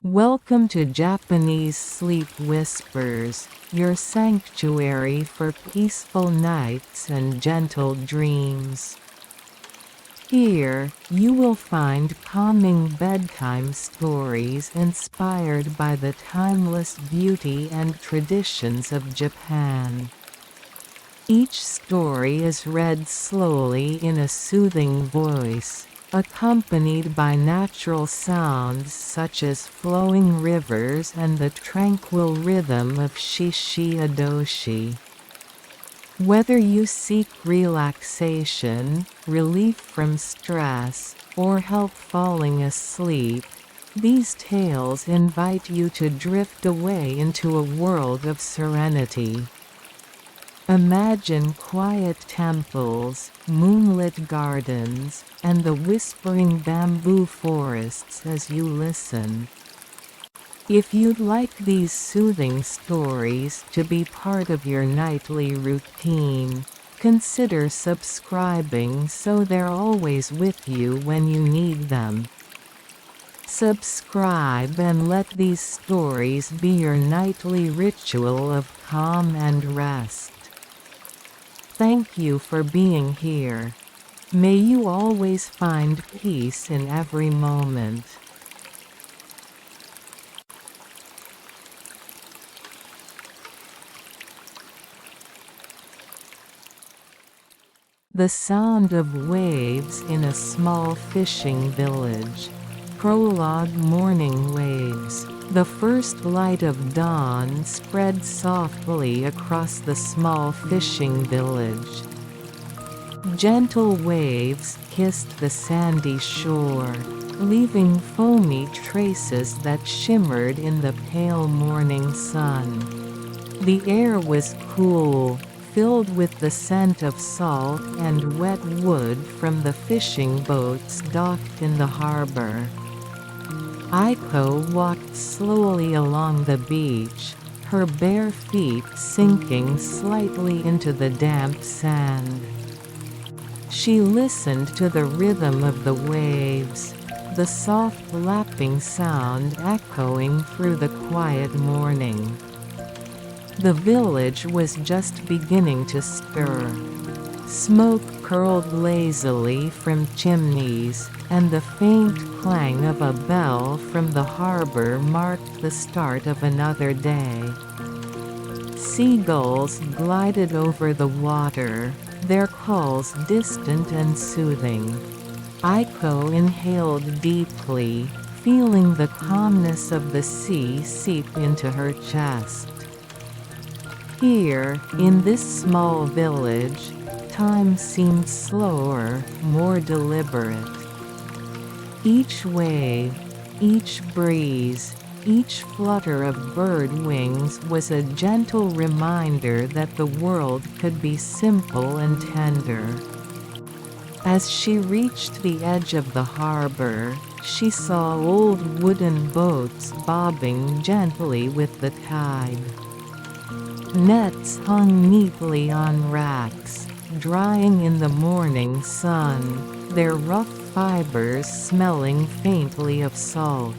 Welcome to Japanese Sleep Whispers, your sanctuary for peaceful nights and gentle dreams. Here, you will find calming bedtime stories inspired by the timeless beauty and traditions of Japan. Each story is read slowly in a soothing voice, accompanied by natural sounds such as flowing rivers and the tranquil rhythm of shishi-odoshi. Whether you seek relaxation, relief from stress, or help falling asleep, these tales invite you to drift away into a world of serenity. Imagine quiet temples, moonlit gardens, and the whispering bamboo forests as you listen. If you'd like these soothing stories to be part of your nightly routine, consider subscribing so they're always with you when you need them. Subscribe and let these stories be your nightly ritual of calm and rest. Thank you for being here. May you always find peace in every moment. The sound of waves in a small fishing village. Prologue. Morning waves. The first light of dawn spread softly across the small fishing village. Gentle waves kissed the sandy shore, leaving foamy traces that shimmered in the pale morning sun. The air was cool, filled with the scent of salt and wet wood from the fishing boats docked in the harbor. Aiko walked slowly along the beach, her bare feet sinking slightly into the damp sand. She listened to the rhythm of the waves, the soft lapping sound echoing through the quiet morning. The village was just beginning to stir. Smoke curled lazily from chimneys, and the faint clang of a bell from the harbor marked the start of another day. Seagulls glided over the water, their calls distant and soothing. Aiko inhaled deeply, feeling the calmness of the sea seep into her chest. Here, in this small village, time seemed slower, more deliberate. Each wave, each breeze, each flutter of bird wings was a gentle reminder that the world could be simple and tender. As she reached the edge of the harbor, she saw old wooden boats bobbing gently with the tide. Nets hung neatly on racks, drying in the morning sun, their rough fibers smelling faintly of salt.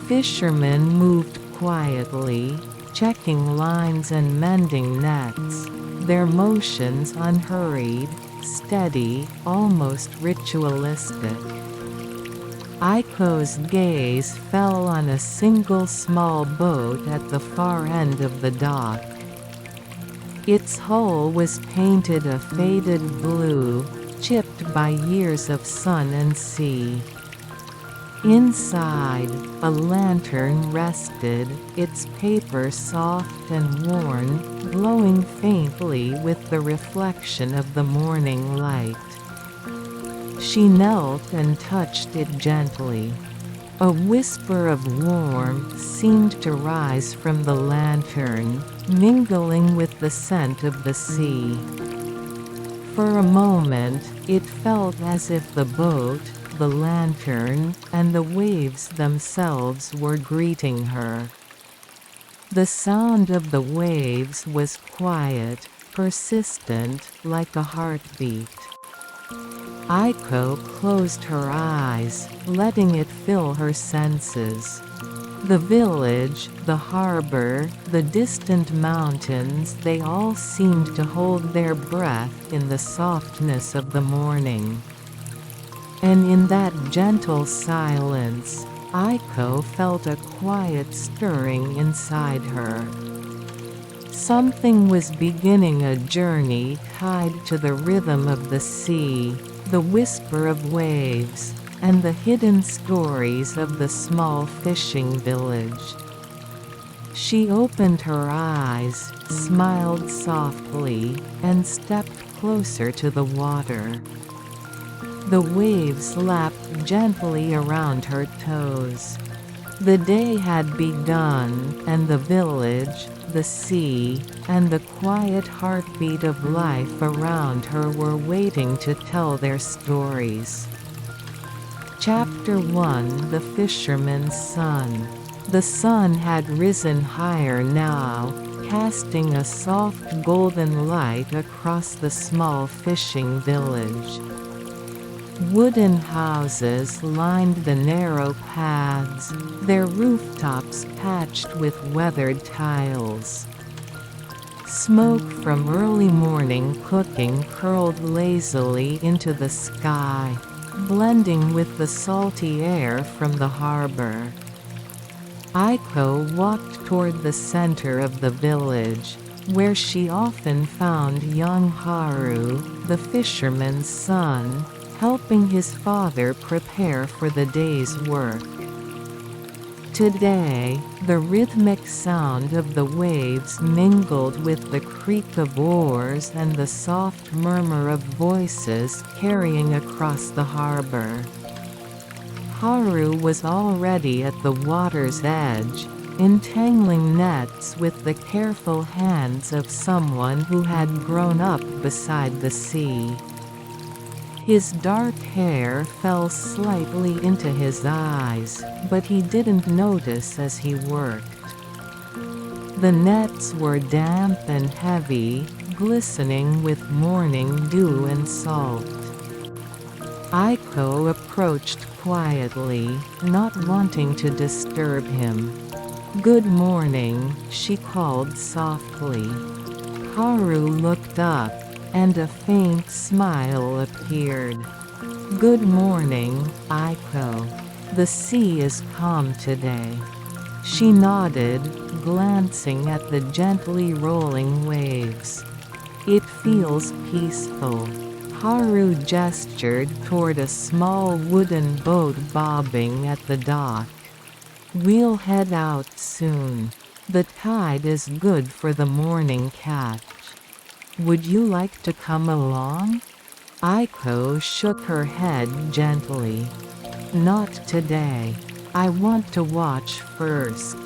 Fishermen moved quietly, checking lines and mending nets, their motions unhurried, steady, almost ritualistic. Aiko's gaze fell on a single small boat at the far end of the dock. Its hull was painted a faded blue, chipped by years of sun and sea. Inside, a lantern rested, its paper soft and worn, glowing faintly with the reflection of the morning light. She knelt and touched it gently. A whisper of warmth seemed to rise from the lantern, mingling with the scent of the sea. For a moment, it felt as if the boat, the lantern, and the waves themselves were greeting her. The sound of the waves was quiet, persistent, like a heartbeat. Aiko closed her eyes, letting it fill her senses. The village, the harbor, the distant mountains, they all seemed to hold their breath in the softness of the morning. And in that gentle silence, Aiko felt a quiet stirring inside her. Something was beginning a journey tied to the rhythm of the sea, the whisper of waves, and the hidden stories of the small fishing village. She opened her eyes, smiled softly, and stepped closer to the water. The waves lapped gently around her toes. The day had begun, and the village, the sea, and the quiet heartbeat of life around her were waiting to tell their stories. Chapter 1: The Fisherman's Son. The sun had risen higher now, casting a soft golden light across the small fishing village. Wooden houses lined the narrow paths, their rooftops patched with weathered tiles. Smoke from early morning cooking curled lazily into the sky, blending with the salty air from the harbor. Aiko walked toward the center of the village, where she often found young Haru, the fisherman's son, helping his father prepare for the day's work. Today, the rhythmic sound of the waves mingled with the creak of oars and the soft murmur of voices carrying across the harbor. Haru was already at the water's edge, entangling nets with the careful hands of someone who had grown up beside the sea. His dark hair fell slightly into his eyes, but he didn't notice as he worked. The nets were damp and heavy, glistening with morning dew and salt. Aiko approached quietly, not wanting to disturb him. "Good morning," she called softly. Haru looked up, and a faint smile appeared. "Good morning, Aiko. The sea is calm today." She nodded, glancing at the gently rolling waves. "It feels peaceful." Haru gestured toward a small wooden boat bobbing at the dock. "We'll head out soon. The tide is good for the morning catch. Would you like to come along?" Aiko shook her head gently. "Not today. I want to watch first."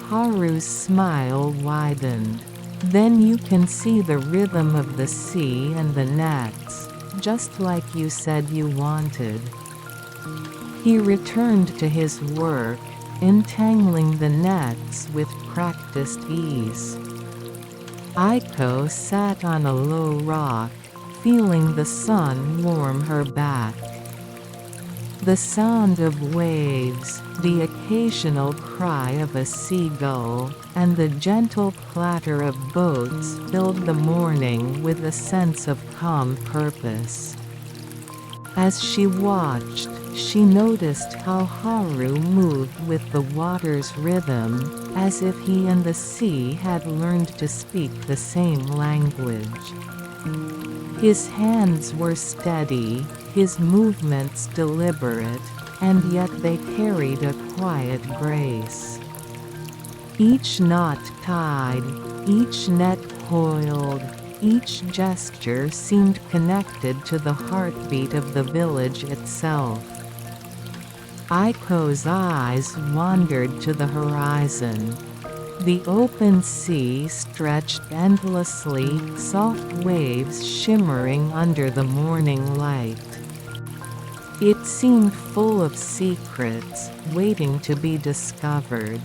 Haru's smile widened. "Then you can see the rhythm of the sea and the nets, just like you said you wanted." He returned to his work, entangling the nets with practiced ease. Aiko sat on a low rock, feeling the sun warm her back. The sound of waves, the occasional cry of a seagull, and the gentle clatter of boats filled the morning with a sense of calm purpose. As she watched, she noticed how Haru moved with the water's rhythm, as if he and the sea had learned to speak the same language. His hands were steady, his movements deliberate, and yet they carried a quiet grace. Each knot tied, each net coiled, each gesture seemed connected to the heartbeat of the village itself. Aiko's eyes wandered to the horizon. The open sea stretched endlessly, soft waves shimmering under the morning light. It seemed full of secrets, waiting to be discovered.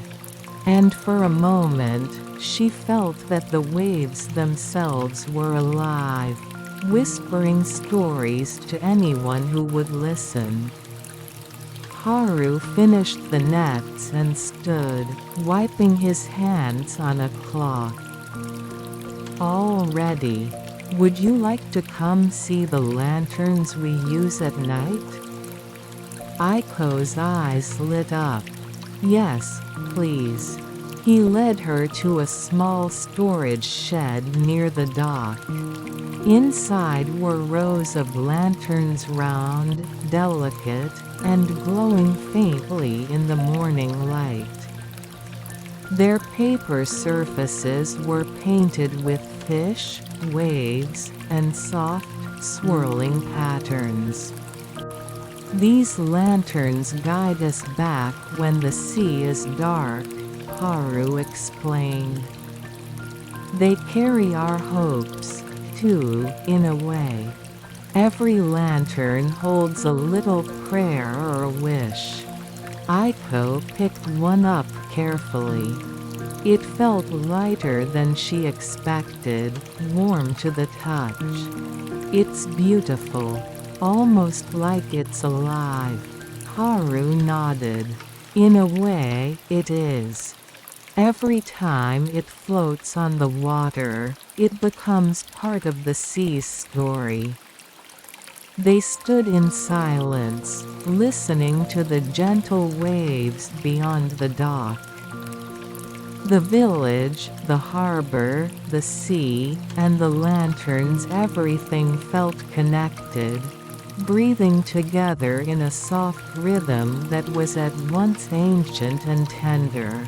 And for a moment, she felt that the waves themselves were alive, whispering stories to anyone who would listen. Haru finished the nets and stood, wiping his hands on a cloth. "All ready. Would you like to come see the lanterns we use at night?" Aiko's eyes lit up. "Yes, please." He led her to a small storage shed near the dock. Inside were rows of lanterns, round, delicate, and glowing faintly in the morning light. Their paper surfaces were painted with fish, waves, and soft, swirling patterns. "These lanterns guide us back when the sea is dark," Haru explained. "They carry our hopes, too, in a way. Every lantern holds a little prayer or a wish." Aiko picked one up carefully. It felt lighter than she expected, warm to the touch. "It's beautiful. Almost like it's alive." Haru nodded. "In a way, it is. Every time it floats on the water, it becomes part of the sea's story." They stood in silence, listening to the gentle waves beyond the dock. The village, the harbor, the sea, and the lanterns, everything felt connected, breathing together in a soft rhythm that was at once ancient and tender.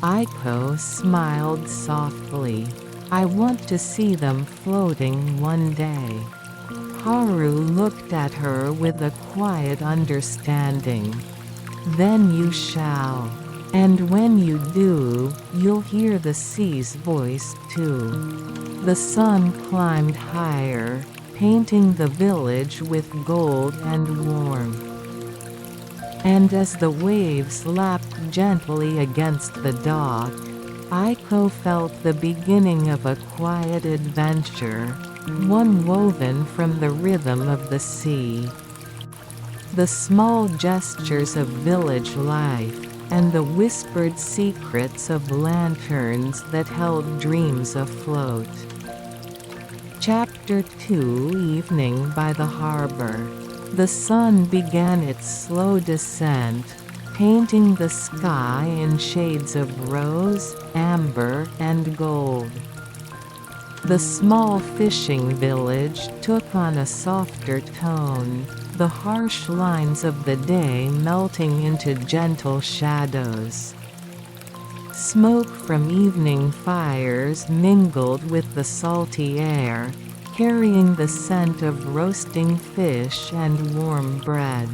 Aiko smiled softly. "I want to see them floating one day." Haru looked at her with a quiet understanding. "Then you shall. And when you do, you'll hear the sea's voice too." The sun climbed higher, painting the village with gold and warmth. And as the waves lapped gently against the dock, Aiko felt the beginning of a quiet adventure, one woven from the rhythm of the sea. The small gestures of village life, and the whispered secrets of lanterns that held dreams afloat. Chapter 2: Evening by the harbor. The sun began its slow descent, painting the sky in shades of rose, amber, and gold. The small fishing village took on a softer tone, the harsh lines of the day melting into gentle shadows. Smoke from evening fires mingled with the salty air, carrying the scent of roasting fish and warm bread.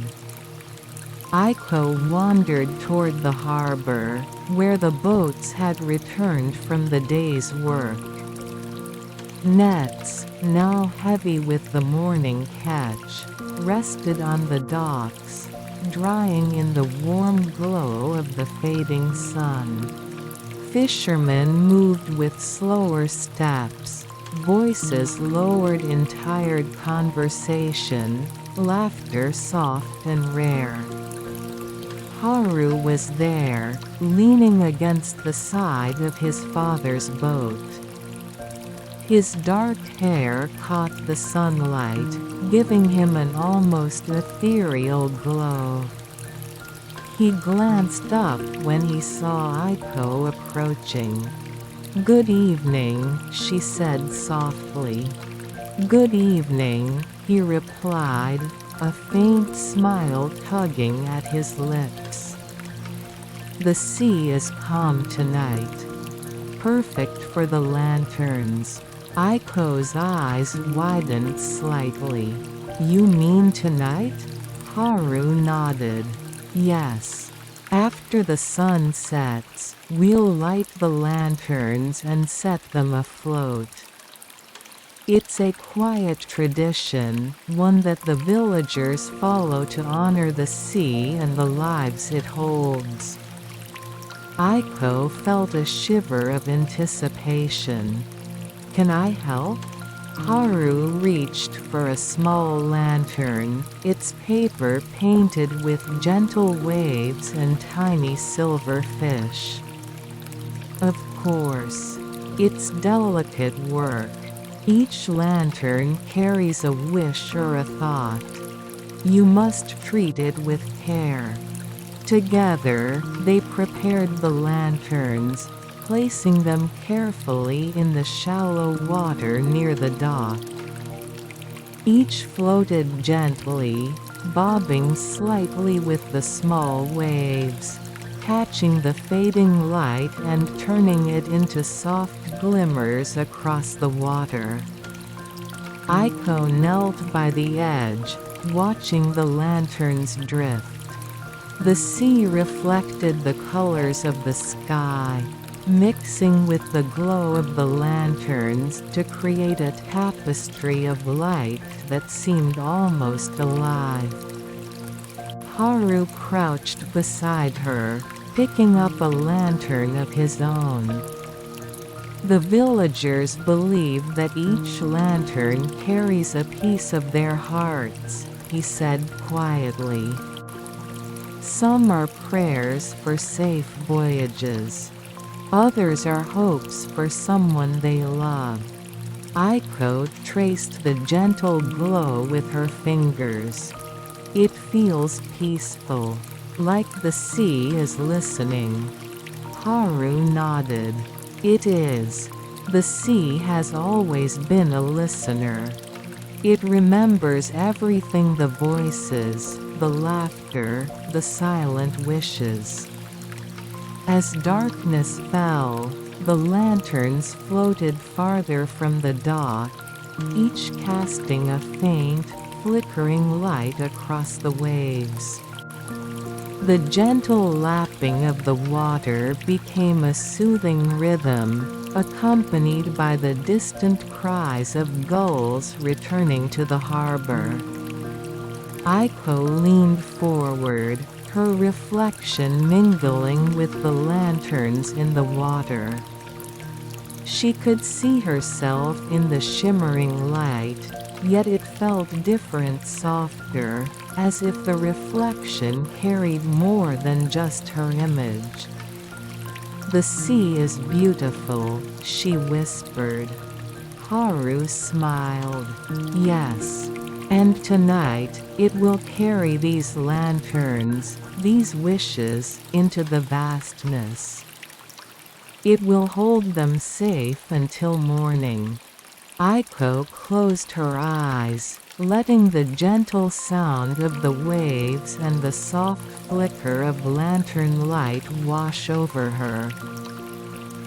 Aiko wandered toward the harbor, where the boats had returned from the day's work. Nets, now heavy with the morning catch, rested on the docks, drying in the warm glow of the fading sun. Fishermen moved with slower steps, voices lowered in tired conversation, laughter soft and rare. Haru was there, leaning against the side of his father's boat. His dark hair caught the sunlight, giving him an almost ethereal glow. He glanced up when he saw Aiko approaching. "Good evening," she said softly. "Good evening," he replied, a faint smile tugging at his lips. "The sea is calm tonight. Perfect for the lanterns." Aiko's eyes widened slightly. "You mean tonight?" Haru nodded. "Yes. After the sun sets, we'll light the lanterns and set them afloat. It's a quiet tradition, one that the villagers follow to honor the sea and the lives it holds." Aiko felt a shiver of anticipation. "Can I help?" Haru reached for a small lantern, its paper painted with gentle waves and tiny silver fish. Of course. It's delicate work. Each lantern carries a wish or a thought. You must treat it with care. Together, they prepared the lanterns, placing them carefully in the shallow water near the dock. Each floated gently, bobbing slightly with the small waves, catching the fading light and turning it into soft glimmers across the water. Aiko knelt by the edge, watching the lanterns drift. The sea reflected the colors of the sky, mixing with the glow of the lanterns to create a tapestry of light that seemed almost alive. Haru crouched beside her, picking up a lantern of his own. The villagers believe that each lantern carries a piece of their hearts, he said quietly. Some are prayers for safe voyages. Others are hopes for someone they love. Aiko traced the gentle glow with her fingers. It feels peaceful, like the sea is listening. Haru nodded. It is. The sea has always been a listener. It remembers everything: the voices, the laughter, the silent wishes. As darkness fell, the lanterns floated farther from the dock, each casting a faint, flickering light across the waves. The gentle lapping of the water became a soothing rhythm, accompanied by the distant cries of gulls returning to the harbor. Aiko leaned forward, her reflection mingling with the lanterns in the water. She could see herself in the shimmering light, yet it felt different, softer, as if the reflection carried more than just her image. The sea is beautiful, she whispered. Haru smiled. Yes. And tonight, it will carry these lanterns, these wishes, into the vastness. It will hold them safe until morning. Aiko closed her eyes, letting the gentle sound of the waves and the soft flicker of lantern light wash over her.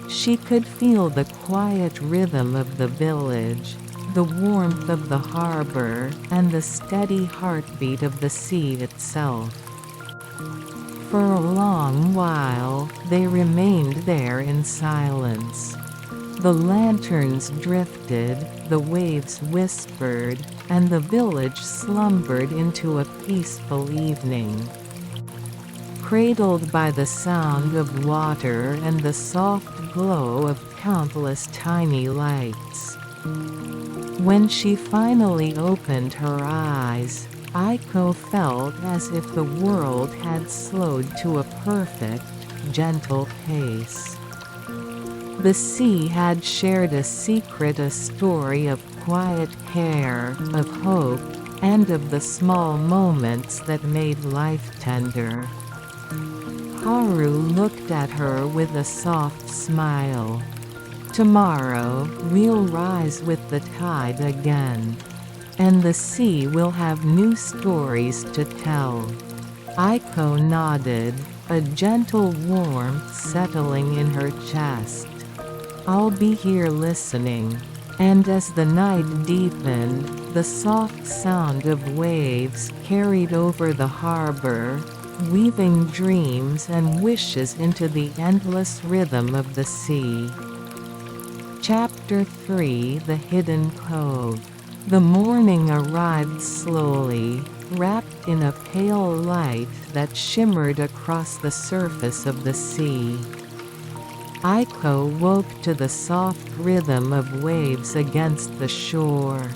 She could feel the quiet rhythm of the village, the warmth of the harbor, and the steady heartbeat of the sea itself. For a long while, they remained there in silence. The lanterns drifted, the waves whispered, and the village slumbered into a peaceful evening. Cradled by the sound of water and the soft glow of countless tiny lights. When she finally opened her eyes, Aiko felt as if the world had slowed to a perfect, gentle pace. The sea had shared a secret, a story of quiet care, of hope, and of the small moments that made life tender. Haru looked at her with a soft smile. Tomorrow, we'll rise with the tide again. And the sea will have new stories to tell. Aiko nodded, a gentle warmth settling in her chest. I'll be here listening. And as the night deepened, the soft sound of waves carried over the harbor, weaving dreams and wishes into the endless rhythm of the sea. Chapter 3: The Hidden Cove. The morning arrived slowly, wrapped in a pale light that shimmered across the surface of the sea. Aiko woke to the soft rhythm of waves against the shore,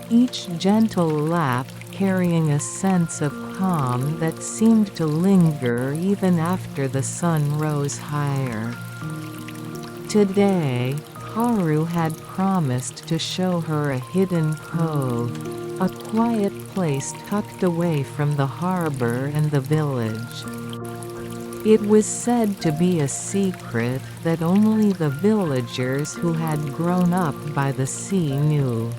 each gentle lap carrying a sense of calm that seemed to linger even after the sun rose higher. Today, Haru had promised to show her a hidden cove, a quiet place tucked away from the harbor and the village. It was said to be a secret that only the villagers who had grown up by the sea knew.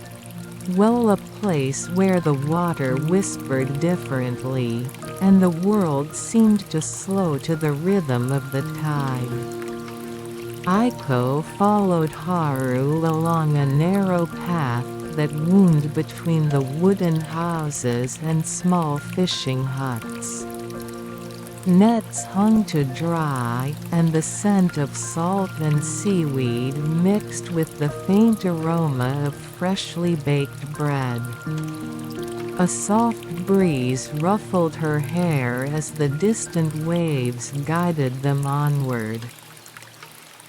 Well, a place where the water whispered differently, and the world seemed to slow to the rhythm of the tide. Aiko followed Haru along a narrow path that wound between the wooden houses and small fishing huts. Nets hung to dry, and the scent of salt and seaweed mixed with the faint aroma of freshly baked bread. A soft breeze ruffled her hair as the distant waves guided them onward.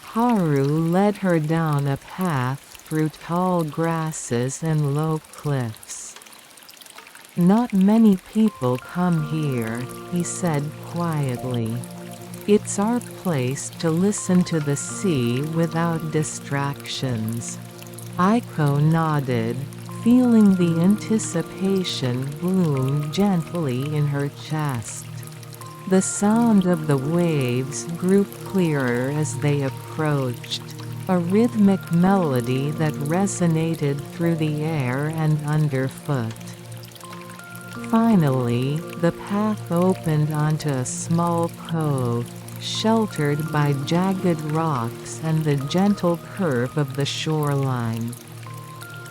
Haru led her down a path through tall grasses and low cliffs. "Not many people come here," he said quietly. "It's our place to listen to the sea without distractions." Aiko nodded, feeling the anticipation bloom gently in her chest. The sound of the waves grew clearer as they approached, a rhythmic melody that resonated through the air and underfoot. Finally, the path opened onto a small cove, sheltered by jagged rocks and the gentle curve of the shoreline.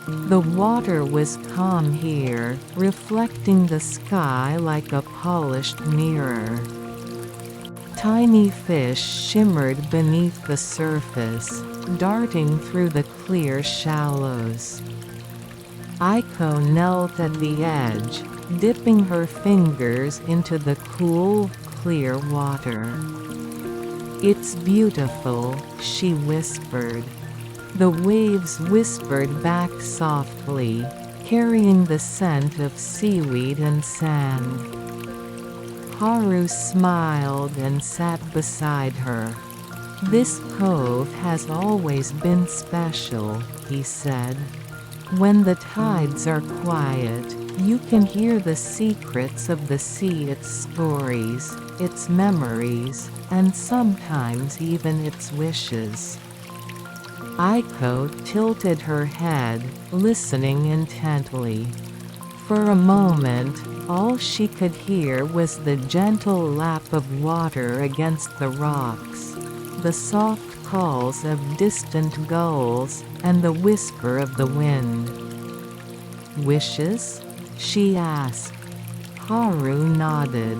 The water was calm here, reflecting the sky like a polished mirror. Tiny fish shimmered beneath the surface, darting through the clear shallows. Aiko knelt at the edge, dipping her fingers into the cool, clear water. "It's beautiful," she whispered. The waves whispered back softly, carrying the scent of seaweed and sand. Haru smiled and sat beside her. "This cove has always been special," he said. "When the tides are quiet, you can hear the secrets of the sea, its stories, its memories, and sometimes even its wishes." Aiko tilted her head, listening intently. For a moment, all she could hear was the gentle lap of water against the rocks, the soft calls of distant gulls, and the whisper of the wind. "Wishes?" she asked. Haru nodded.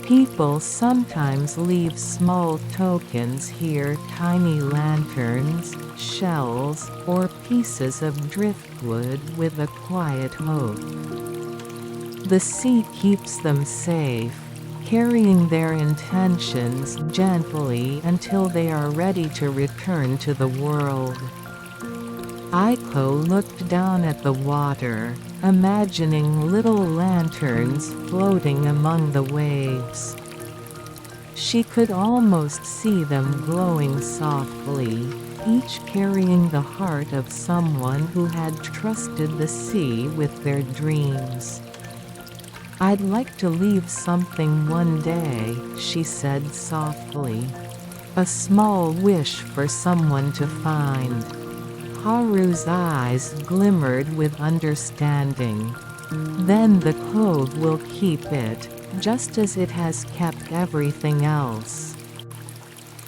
"People sometimes leave small tokens here, tiny lanterns, shells, or pieces of driftwood with a quiet hope. The sea keeps them safe, carrying their intentions gently until they are ready to return to the world." Aiko looked down at the water, imagining little lanterns floating among the waves. She could almost see them glowing softly, each carrying the heart of someone who had trusted the sea with their dreams. "I'd like to leave something one day," she said softly. "A small wish for someone to find." Haru's eyes glimmered with understanding. "Then the cove will keep it, just as it has kept everything else."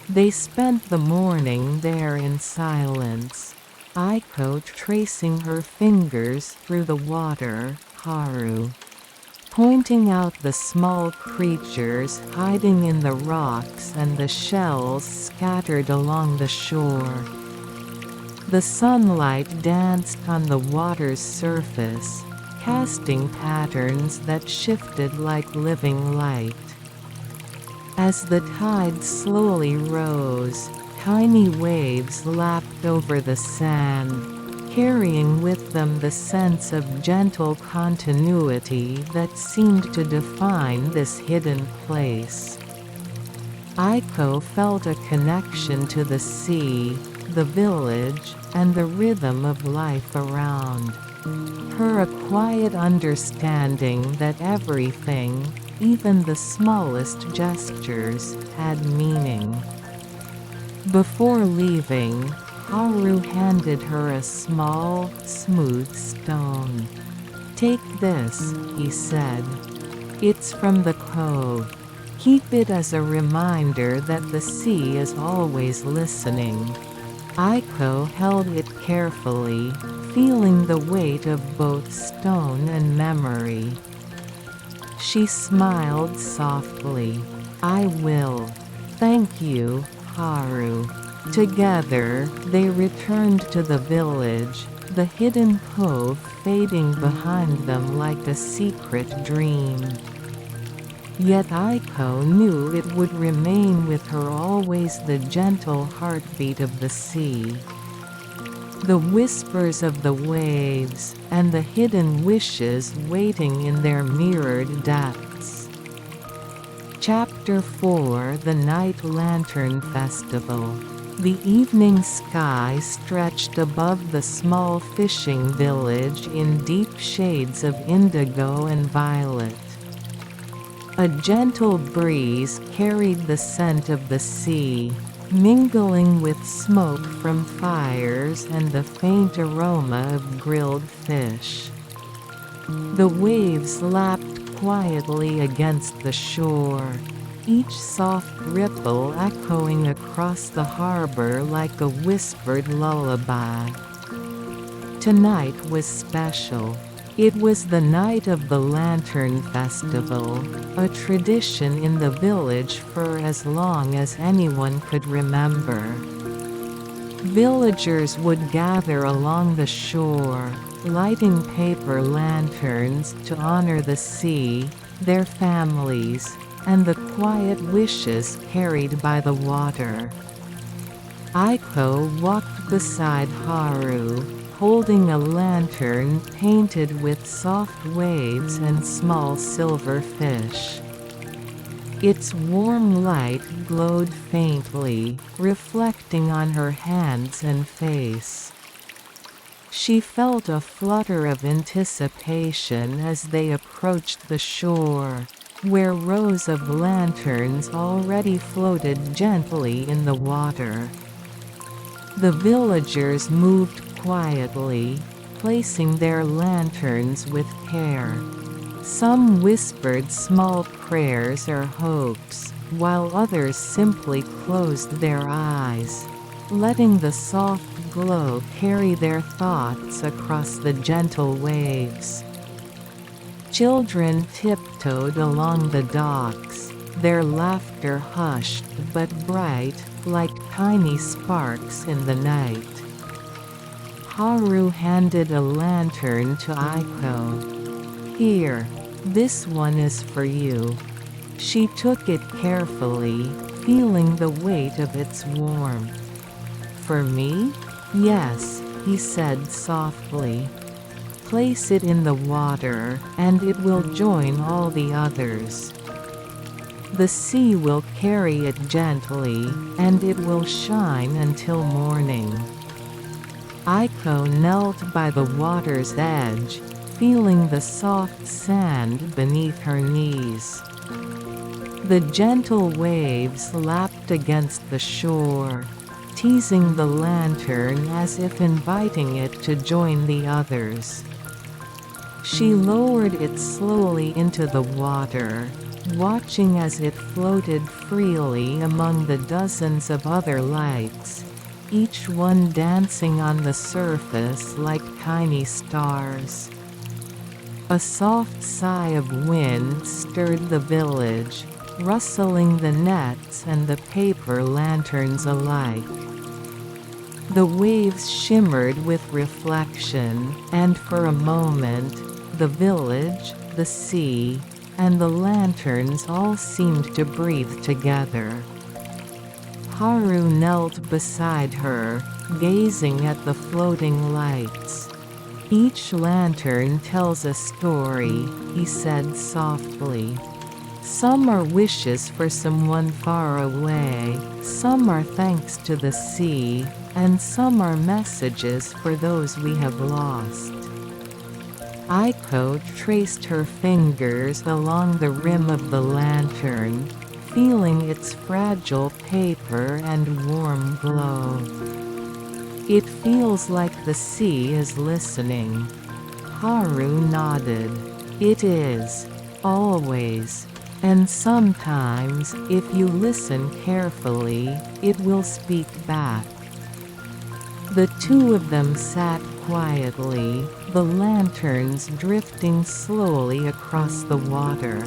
They spent the morning there in silence, Aiko tracing her fingers through the water, Haru pointing out the small creatures hiding in the rocks and the shells scattered along the shore. The sunlight danced on the water's surface, casting patterns that shifted like living light. As the tide slowly rose, tiny waves lapped over the sand, carrying with them the sense of gentle continuity that seemed to define this hidden place. Aiko felt a connection to the sea, the village, and the rhythm of life around her, a quiet understanding that everything, even the smallest gestures, had meaning. Before leaving, Haru handed her a small, smooth stone. "Take this," he said. "It's from the cove. Keep it as a reminder that the sea is always listening." Aiko held it carefully, feeling the weight of both stone and memory. She smiled softly. "I will. Thank you, Haru." Together, they returned to the village, the hidden cove fading behind them like a secret dream. Yet Aiko knew it would remain with her always, the gentle heartbeat of the sea, the whispers of the waves, and the hidden wishes waiting in their mirrored depths. Chapter 4: The Night Lantern Festival. The evening sky stretched above the small fishing village in deep shades of indigo and violet. A gentle breeze carried the scent of the sea, mingling with smoke from fires and the faint aroma of grilled fish. The waves lapped quietly against the shore, each soft ripple echoing across the harbor like a whispered lullaby. Tonight was special. It was the night of the Lantern Festival, a tradition in the village for as long as anyone could remember. Villagers would gather along the shore, lighting paper lanterns to honor the sea, their families, and the quiet wishes carried by the water. Aiko walked beside Haru, holding a lantern painted with soft waves and small silver fish. Its warm light glowed faintly, reflecting on her hands and face. She felt a flutter of anticipation as they approached the shore, where rows of lanterns already floated gently in the water. The villagers moved quietly, placing their lanterns with care. Some whispered small prayers or hopes, while others simply closed their eyes, letting the soft glow carry their thoughts across the gentle waves. Children tiptoed along the docks, their laughter hushed but bright, like tiny sparks in the night. Haru handed a lantern to Aiko. "Here, this one is for you." She took it carefully, feeling the weight of its warmth. "For me?" "Yes," he said softly. "Place it in the water, and it will join all the others. The sea will carry it gently, and it will shine until morning." Aiko knelt by the water's edge, feeling the soft sand beneath her knees. The gentle waves lapped against the shore, teasing the lantern as if inviting it to join the others. She lowered it slowly into the water, watching as it floated freely among the dozens of other lights, each one dancing on the surface like tiny stars. A soft sigh of wind stirred the village, rustling the nets and the paper lanterns alike. The waves shimmered with reflection, and for a moment, the village, the sea, and the lanterns all seemed to breathe together. Haru knelt beside her, gazing at the floating lights. "Each lantern tells a story," he said softly. "Some are wishes for someone far away, some are thanks to the sea, and some are messages for those we have lost." Aiko traced her fingers along the rim of the lantern, feeling its fragile paper and warm glow. "It feels like the sea is listening." Haru nodded. "It is. Always. And sometimes, if you listen carefully, it will speak back." The two of them sat quietly, the lanterns drifting slowly across the water.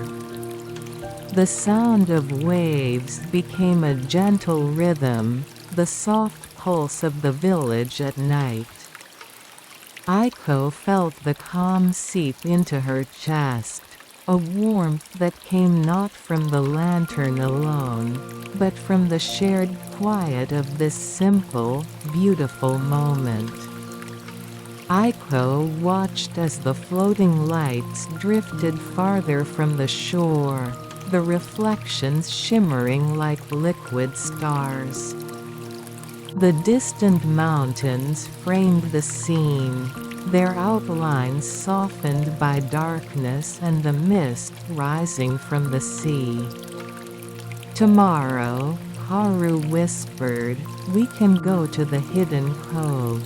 The sound of waves became a gentle rhythm, the soft pulse of the village at night. Aiko felt the calm seep into her chest, a warmth that came not from the lantern alone, but from the shared quiet of this simple, beautiful moment. Aiko watched as the floating lights drifted farther from the shore, the reflections shimmering like liquid stars. The distant mountains framed the scene, their outlines softened by darkness and the mist rising from the sea. "Tomorrow," Haru whispered, "we can go to the hidden cove.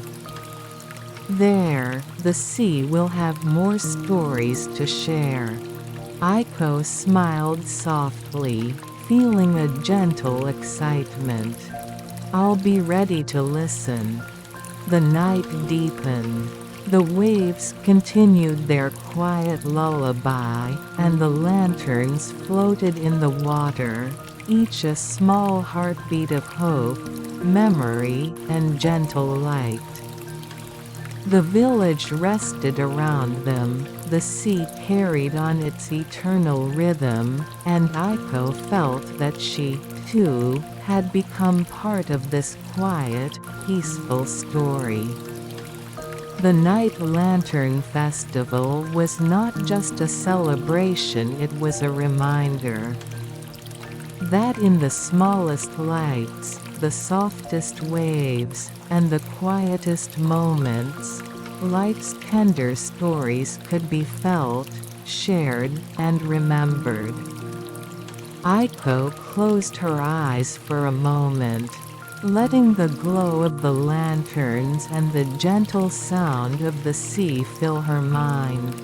There, the sea will have more stories to share." Aiko smiled softly, feeling a gentle excitement. "I'll be ready to listen." The night deepened. The waves continued their quiet lullaby, and the lanterns floated in the water, each a small heartbeat of hope, memory, and gentle light. The village rested around them, the sea carried on its eternal rhythm, and Aiko felt that she, too, had become part of this quiet, peaceful story. The Night Lantern Festival was not just a celebration, it was a reminder that in the smallest lights, the softest waves, and the quietest moments, life's tender stories could be felt, shared, and remembered. Aiko closed her eyes for a moment, letting the glow of the lanterns and the gentle sound of the sea fill her mind.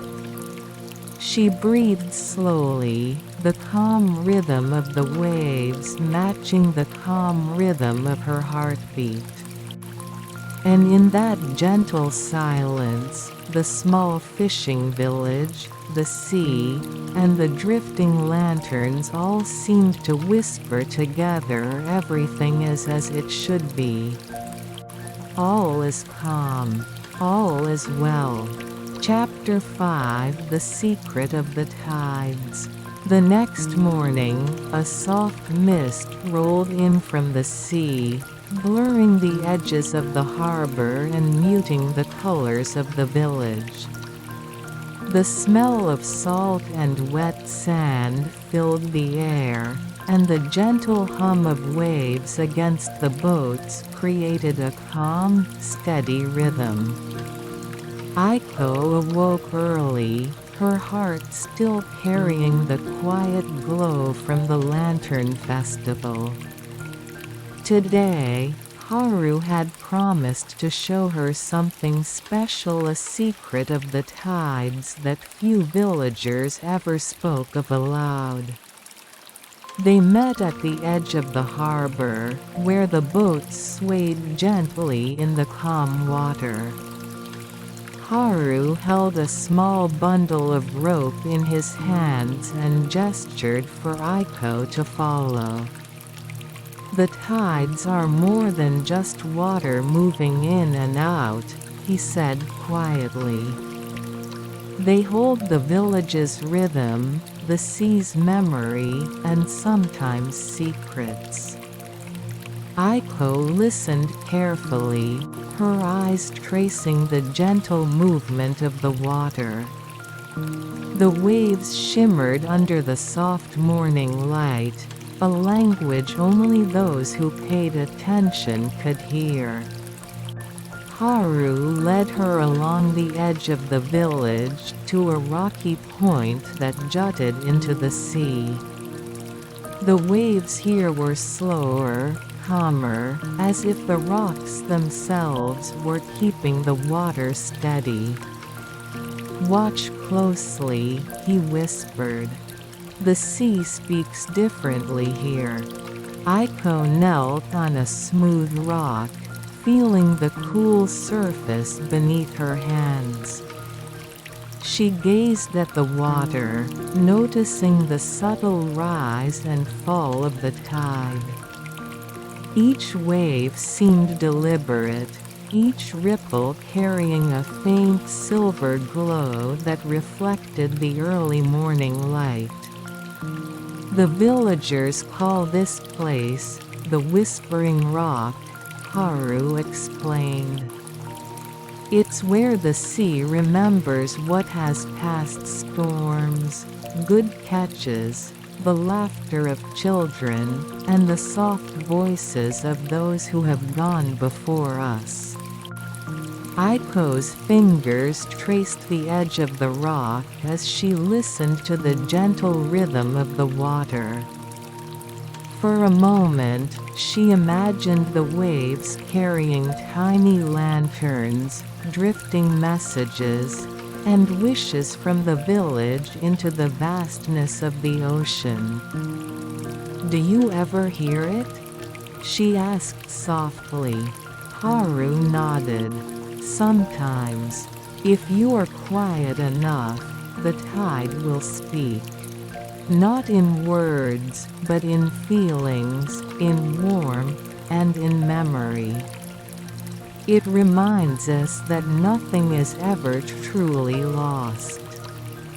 She breathed slowly, the calm rhythm of the waves matching the calm rhythm of her heartbeat. And in that gentle silence, the small fishing village, the sea, and the drifting lanterns all seemed to whisper together, "Everything is as it should be. All is calm. All is well." Chapter 5: The Secret of the Tides. The next morning, a soft mist rolled in from the sea, blurring the edges of the harbor and muting the colors of the village. The smell of salt and wet sand filled the air, and the gentle hum of waves against the boats created a calm, steady rhythm. Aiko awoke early, her heart still carrying the quiet glow from the Lantern Festival. Today, Haru had promised to show her something special, a secret of the tides that few villagers ever spoke of aloud. They met at the edge of the harbor, where the boats swayed gently in the calm water. Haru held a small bundle of rope in his hands and gestured for Aiko to follow. "The tides are more than just water moving in and out," he said quietly. "They hold the village's rhythm, the sea's memory, and sometimes secrets." Aiko listened carefully, her eyes tracing the gentle movement of the water. The waves shimmered under the soft morning light, a language only those who paid attention could hear. Haru led her along the edge of the village to a rocky point that jutted into the sea. The waves here were slower, calmer, as if the rocks themselves were keeping the water steady. "Watch closely," he whispered. "The sea speaks differently here." Aiko knelt on a smooth rock, feeling the cool surface beneath her hands. She gazed at the water, noticing the subtle rise and fall of the tide. Each wave seemed deliberate, each ripple carrying a faint silver glow that reflected the early morning light. "The villagers call this place the Whispering Rock," Haru explained. "It's where the sea remembers what has passed storms, good catches, the laughter of children, and the soft voices of those who have gone before us." Aiko's fingers traced the edge of the rock as she listened to the gentle rhythm of the water. For a moment, she imagined the waves carrying tiny lanterns, drifting messages, and wishes from the village into the vastness of the ocean. "Do you ever hear it?" she asked softly. Haru nodded. "Sometimes. If you are quiet enough, the tide will speak. Not in words, but in feelings, in warmth, and in memory. It reminds us that nothing is ever truly lost."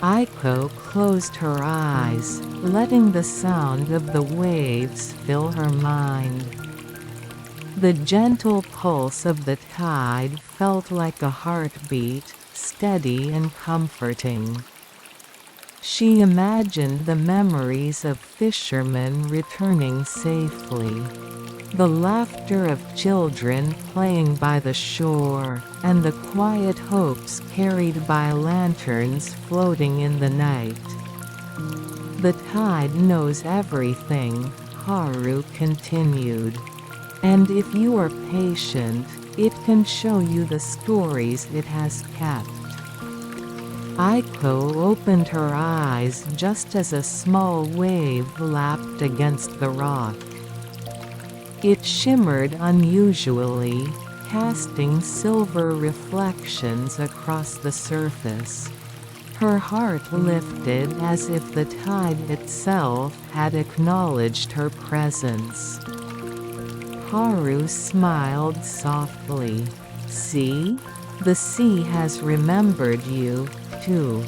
Aiko closed her eyes, letting the sound of the waves fill her mind. The gentle pulse of the tide felt like a heartbeat, steady and comforting. She imagined the memories of fishermen returning safely, the laughter of children playing by the shore, and the quiet hopes carried by lanterns floating in the night. "The tide knows everything," Haru continued. "And if you are patient, it can show you the stories it has kept." Aiko opened her eyes just as a small wave lapped against the rock. It shimmered unusually, casting silver reflections across the surface. Her heart lifted as if the tide itself had acknowledged her presence. Haru smiled softly. "See? The sea has remembered you, too."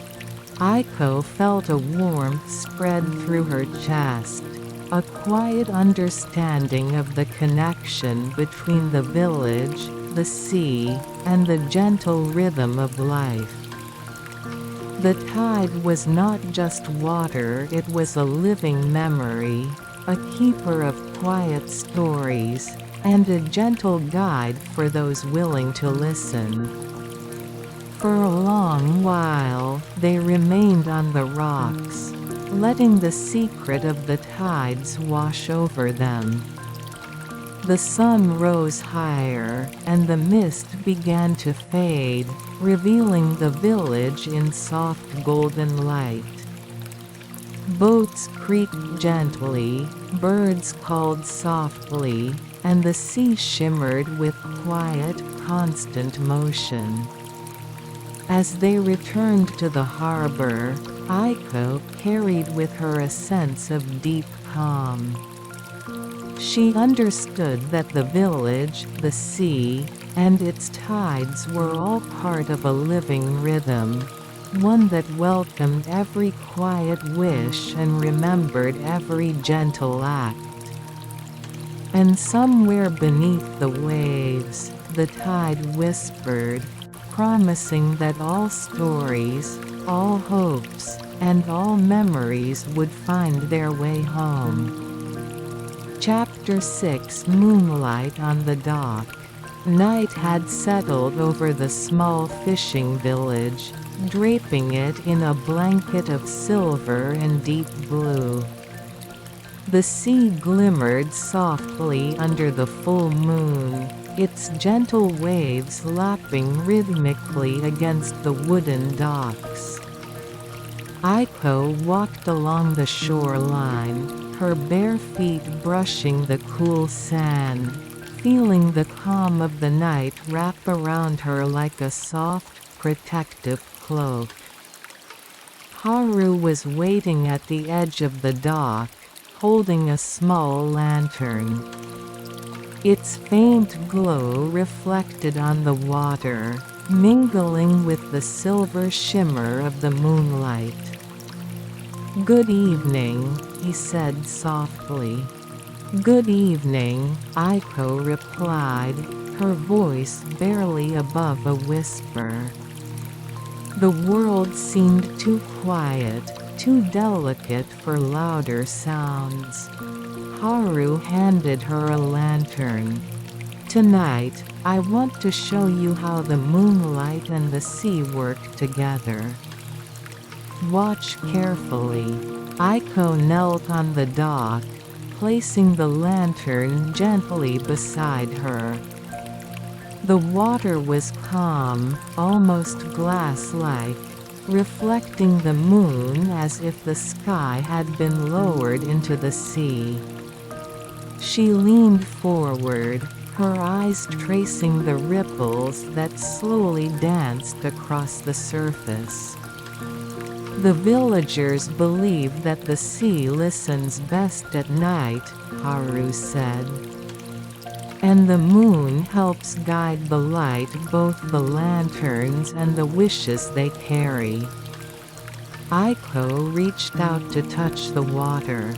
Aiko felt a warmth spread through her chest, a quiet understanding of the connection between the village, the sea, and the gentle rhythm of life. The tide was not just water, it was a living memory, a keeper of quiet stories, and a gentle guide for those willing to listen. For a long while, they remained on the rocks, letting the secret of the tides wash over them. The sun rose higher, and the mist began to fade, revealing the village in soft golden light. Boats creaked gently, birds called softly, and the sea shimmered with quiet, constant motion. As they returned to the harbor, Aiko carried with her a sense of deep calm. She understood that the village, the sea, and its tides were all part of a living rhythm, one that welcomed every quiet wish and remembered every gentle act. And somewhere beneath the waves, the tide whispered, promising that all stories, all hopes, and all memories would find their way home. Chapter 6 Moonlight on the Dock. Night had settled over the small fishing village, draping it in a blanket of silver and deep blue. The sea glimmered softly under the full moon, its gentle waves lapping rhythmically against the wooden docks. Aiko walked along the shoreline, her bare feet brushing the cool sand, feeling the calm of the night wrap around her like a soft, protective cloak. Haru was waiting at the edge of the dock, holding a small lantern. Its faint glow reflected on the water, mingling with the silver shimmer of the moonlight. "Good evening," he said softly. "Good evening," Aiko replied, her voice barely above a whisper. The world seemed too quiet, too delicate for louder sounds. Haru handed her a lantern. "Tonight, I want to show you how the moonlight and the sea work together. Watch carefully." Aiko knelt on the dock, placing the lantern gently beside her. The water was calm, almost glass-like, reflecting the moon as if the sky had been lowered into the sea. She leaned forward, her eyes tracing the ripples that slowly danced across the surface. "The villagers believe that the sea listens best at night," Haru said. "And the moon helps guide the light, both the lanterns and the wishes they carry." Aiko reached out to touch the water.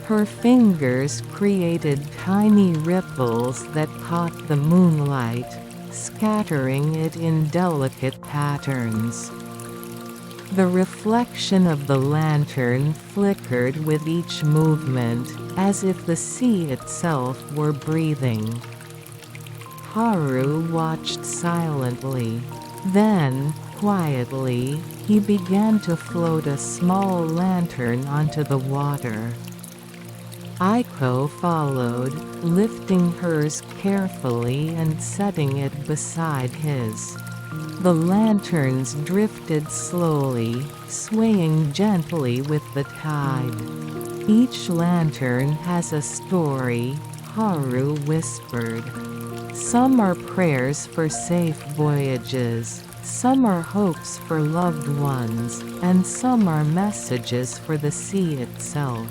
Her fingers created tiny ripples that caught the moonlight, scattering it in delicate patterns. The reflection of the lantern flickered with each movement, as if the sea itself were breathing. Haru watched silently. Then, quietly, he began to float a small lantern onto the water. Aiko followed, lifting hers carefully and setting it beside his. The lanterns drifted slowly, swaying gently with the tide. "Each lantern has a story," Haru whispered. "Some are prayers for safe voyages, some are hopes for loved ones, and some are messages for the sea itself."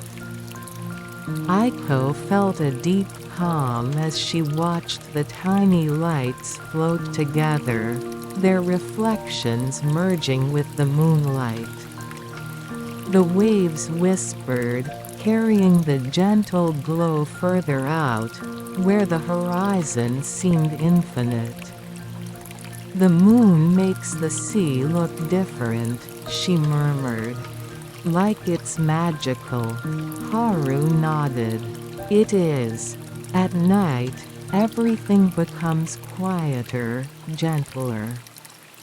Aiko felt a deep calm as she watched the tiny lights float together, their reflections merging with the moonlight. The waves whispered, carrying the gentle glow further out, where the horizon seemed infinite. "The moon makes the sea look different," she murmured. "Like it's magical." Haru nodded. "It is. At night, everything becomes quieter, gentler.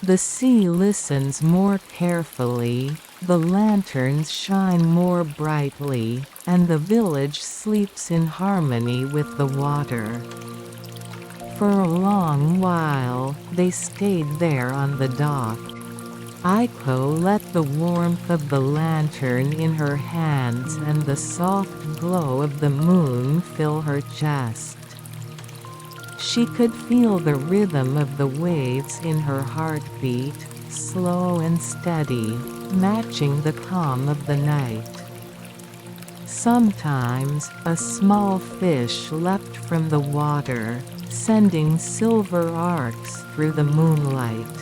The sea listens more carefully, the lanterns shine more brightly, and the village sleeps in harmony with the water." For a long while, they stayed there on the dock. Aiko let the warmth of the lantern in her hands and the soft glow of the moon fill her chest. She could feel the rhythm of the waves in her heartbeat, slow and steady, matching the calm of the night. Sometimes, a small fish leapt from the water, sending silver arcs through the moonlight.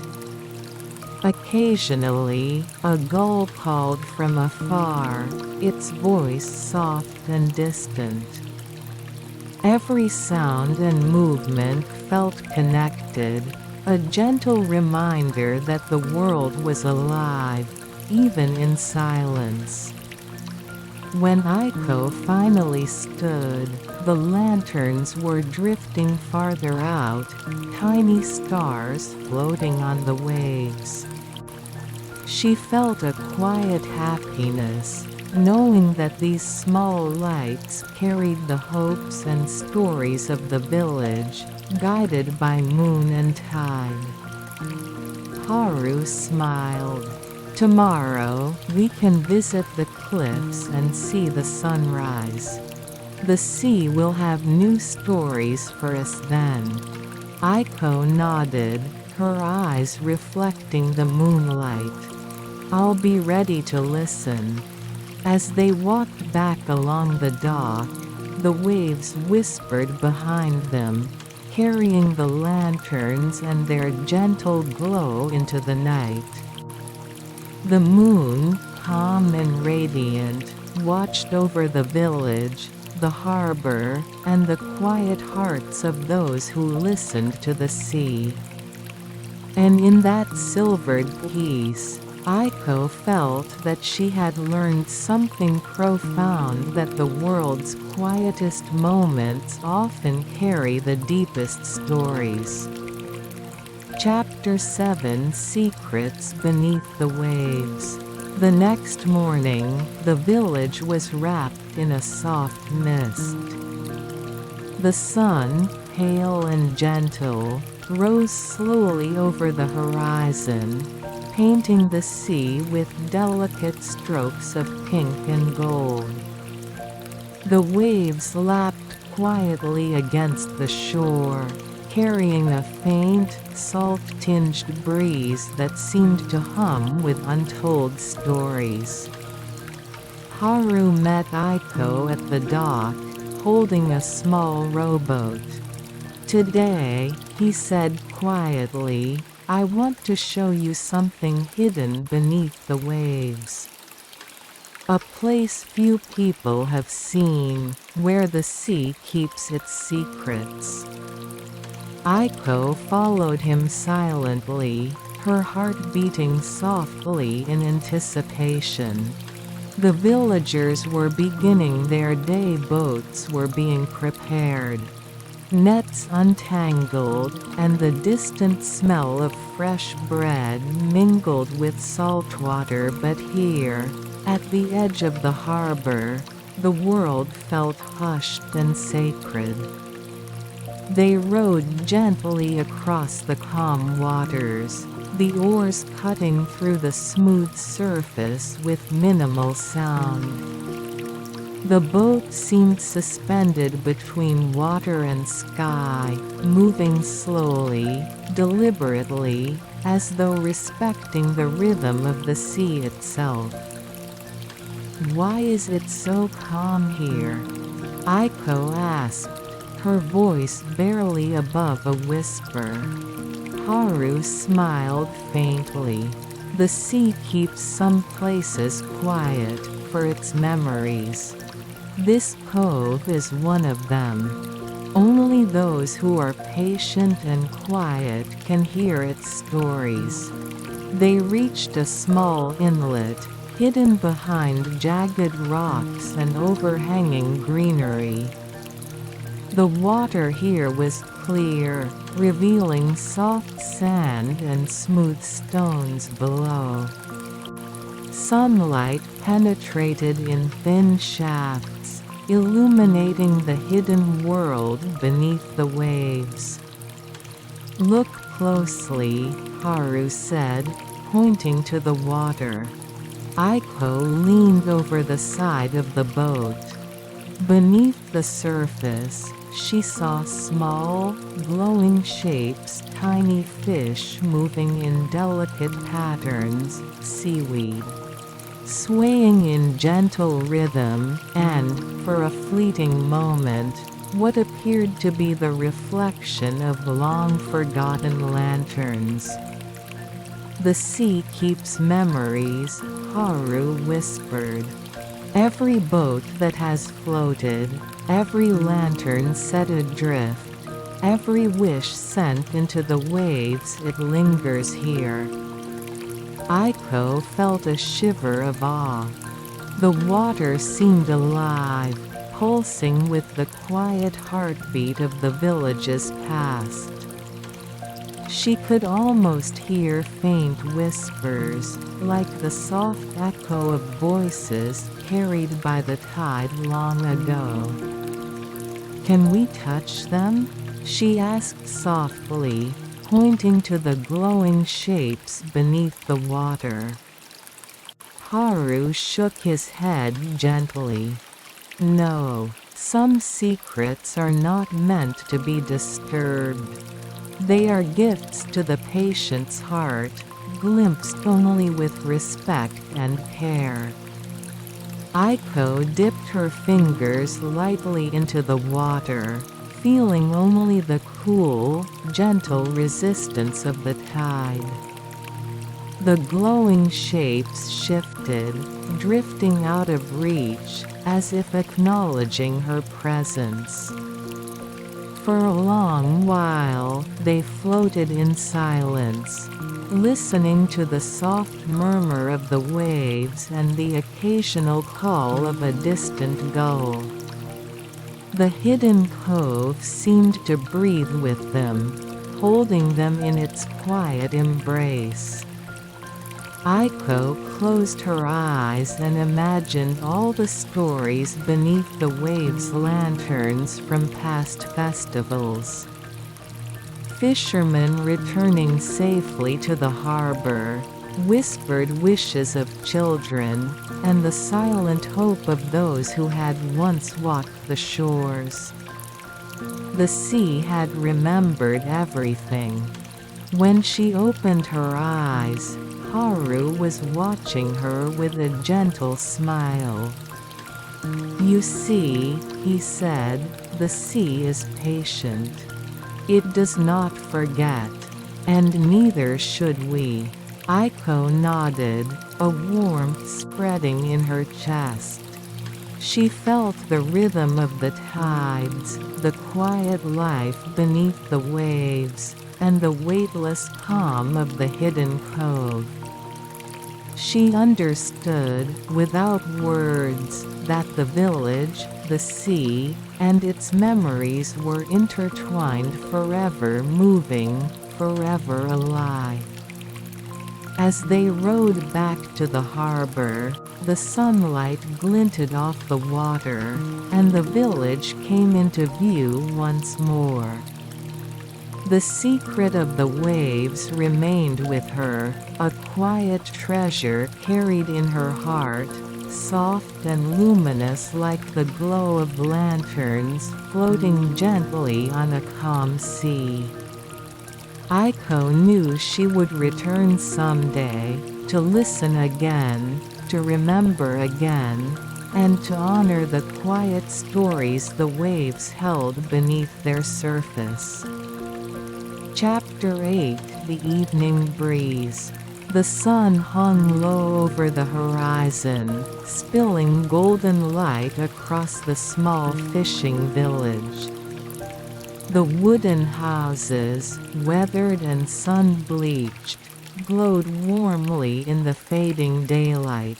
Occasionally, a gull called from afar, its voice soft and distant. Every sound and movement felt connected, a gentle reminder that the world was alive, even in silence. When Aiko finally stood, the lanterns were drifting farther out, tiny stars floating on the waves. She felt a quiet happiness, knowing that these small lights carried the hopes and stories of the village, guided by moon and tide. Haru smiled. Tomorrow, we can visit the cliffs and see the sunrise. The sea will have new stories for us then. Aiko nodded, her eyes reflecting the moonlight. I'll be ready to listen. As they walked back along the dock, the waves whispered behind them, carrying the lanterns and their gentle glow into the night. The moon, calm and radiant, watched over the village, the harbor, and the quiet hearts of those who listened to the sea. And in that silvered peace, Aiko felt that she had learned something profound, that the world's quietest moments often carry the deepest stories. Chapter 7: Secrets Beneath the Waves. The next morning, the village was wrapped in a soft mist. The sun, pale and gentle, rose slowly over the horizon, painting the sea with delicate strokes of pink and gold. The waves lapped quietly against the shore, carrying a faint, salt-tinged breeze that seemed to hum with untold stories. Haru met Aiko at the dock, holding a small rowboat. "Today," he said quietly, "I want to show you something hidden beneath the waves. A place few people have seen, where the sea keeps its secrets." Aiko followed him silently, her heart beating softly in anticipation. The villagers were beginning their day, boats were being prepared. Nets untangled, and the distant smell of fresh bread mingled with salt water. But here, at the edge of the harbor, the world felt hushed and sacred. They rowed gently across the calm waters, the oars cutting through the smooth surface with minimal sound. The boat seemed suspended between water and sky, moving slowly, deliberately, as though respecting the rhythm of the sea itself. "Why is it so calm here?" Aiko asked, her voice barely above a whisper. Haru smiled faintly. "The sea keeps some places quiet, for its memories. This cove is one of them. Only those who are patient and quiet can hear its stories." They reached a small inlet, hidden behind jagged rocks and overhanging greenery. The water here was clear, revealing soft sand and smooth stones below. Sunlight penetrated in thin shafts, illuminating the hidden world beneath the waves. "Look closely," Haru said, pointing to the water. Aiko leaned over the side of the boat. Beneath the surface, she saw small, glowing shapes, tiny fish moving in delicate patterns, seaweed, swaying in gentle rhythm, and, for a fleeting moment, what appeared to be the reflection of long-forgotten lanterns. "The sea keeps memories," Haru whispered. "Every boat that has floated, every lantern set adrift, every wish sent into the waves. It lingers here. Aiko felt a shiver of awe. The water seemed alive, pulsing with the quiet heartbeat of the village's past. She could almost hear faint whispers, like the soft echo of voices carried by the tide long ago. "Can we touch them?" she asked softly, pointing to the glowing shapes beneath the water. Haru shook his head gently. "No, some secrets are not meant to be disturbed. They are gifts to the patient's heart, glimpsed only with respect and care." Aiko dipped her fingers lightly into the water, feeling only the cool, gentle resistance of the tide. The glowing shapes shifted, drifting out of reach, as if acknowledging her presence. For a long while, they floated in silence, listening to the soft murmur of the waves and the occasional call of a distant gull. The hidden cove seemed to breathe with them, holding them in its quiet embrace. Aiko closed her eyes and imagined all the stories beneath the waves' lanterns from past festivals. Fishermen returning safely to the harbor, whispered wishes of children, and the silent hope of those who had once walked the shores. The sea had remembered everything. When she opened her eyes, Haru was watching her with a gentle smile. "You see," he said, "the sea is patient. It does not forget. And neither should we." Aiko nodded, a warmth spreading in her chest. She felt the rhythm of the tides, the quiet life beneath the waves, and the weightless calm of the hidden cove. She understood, without words, that the village, the sea, and its memories were intertwined, forever moving, forever alive. As they rowed back to the harbor, the sunlight glinted off the water, and the village came into view once more. The secret of the waves remained with her, a quiet treasure carried in her heart, soft and luminous like the glow of lanterns floating gently on a calm sea. Aiko knew she would return someday, to listen again, to remember again, and to honor the quiet stories the waves held beneath their surface. Chapter 8: The Evening Breeze. The sun hung low over the horizon, spilling golden light across the small fishing village. The wooden houses, weathered and sun-bleached, glowed warmly in the fading daylight.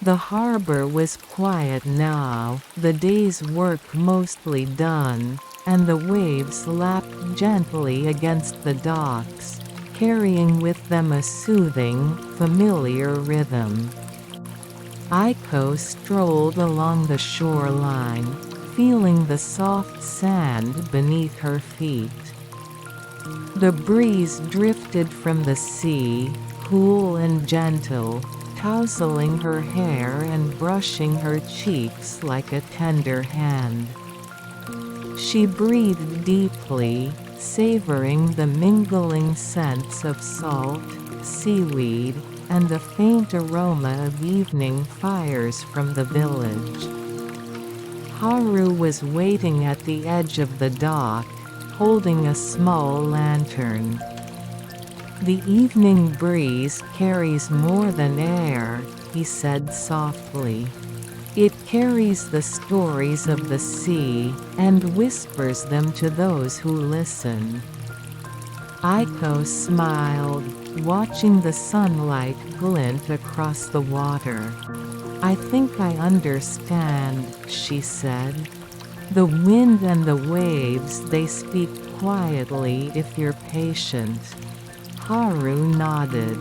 The harbor was quiet now, the day's work mostly done, and the waves lapped gently against the docks, carrying with them a soothing, familiar rhythm. Aiko strolled along the shoreline, feeling the soft sand beneath her feet. The breeze drifted from the sea, cool and gentle, tousling her hair and brushing her cheeks like a tender hand. She breathed deeply, savoring the mingling scents of salt, seaweed, and the faint aroma of evening fires from the village. Haru was waiting at the edge of the dock, holding a small lantern. "The evening breeze carries more than air," he said softly. It carries the stories of the sea, and whispers them to those who listen. Aiko smiled, watching the sunlight glint across the water. "I think I understand," she said. "The wind and the waves, they speak quietly if you're patient." Haru nodded.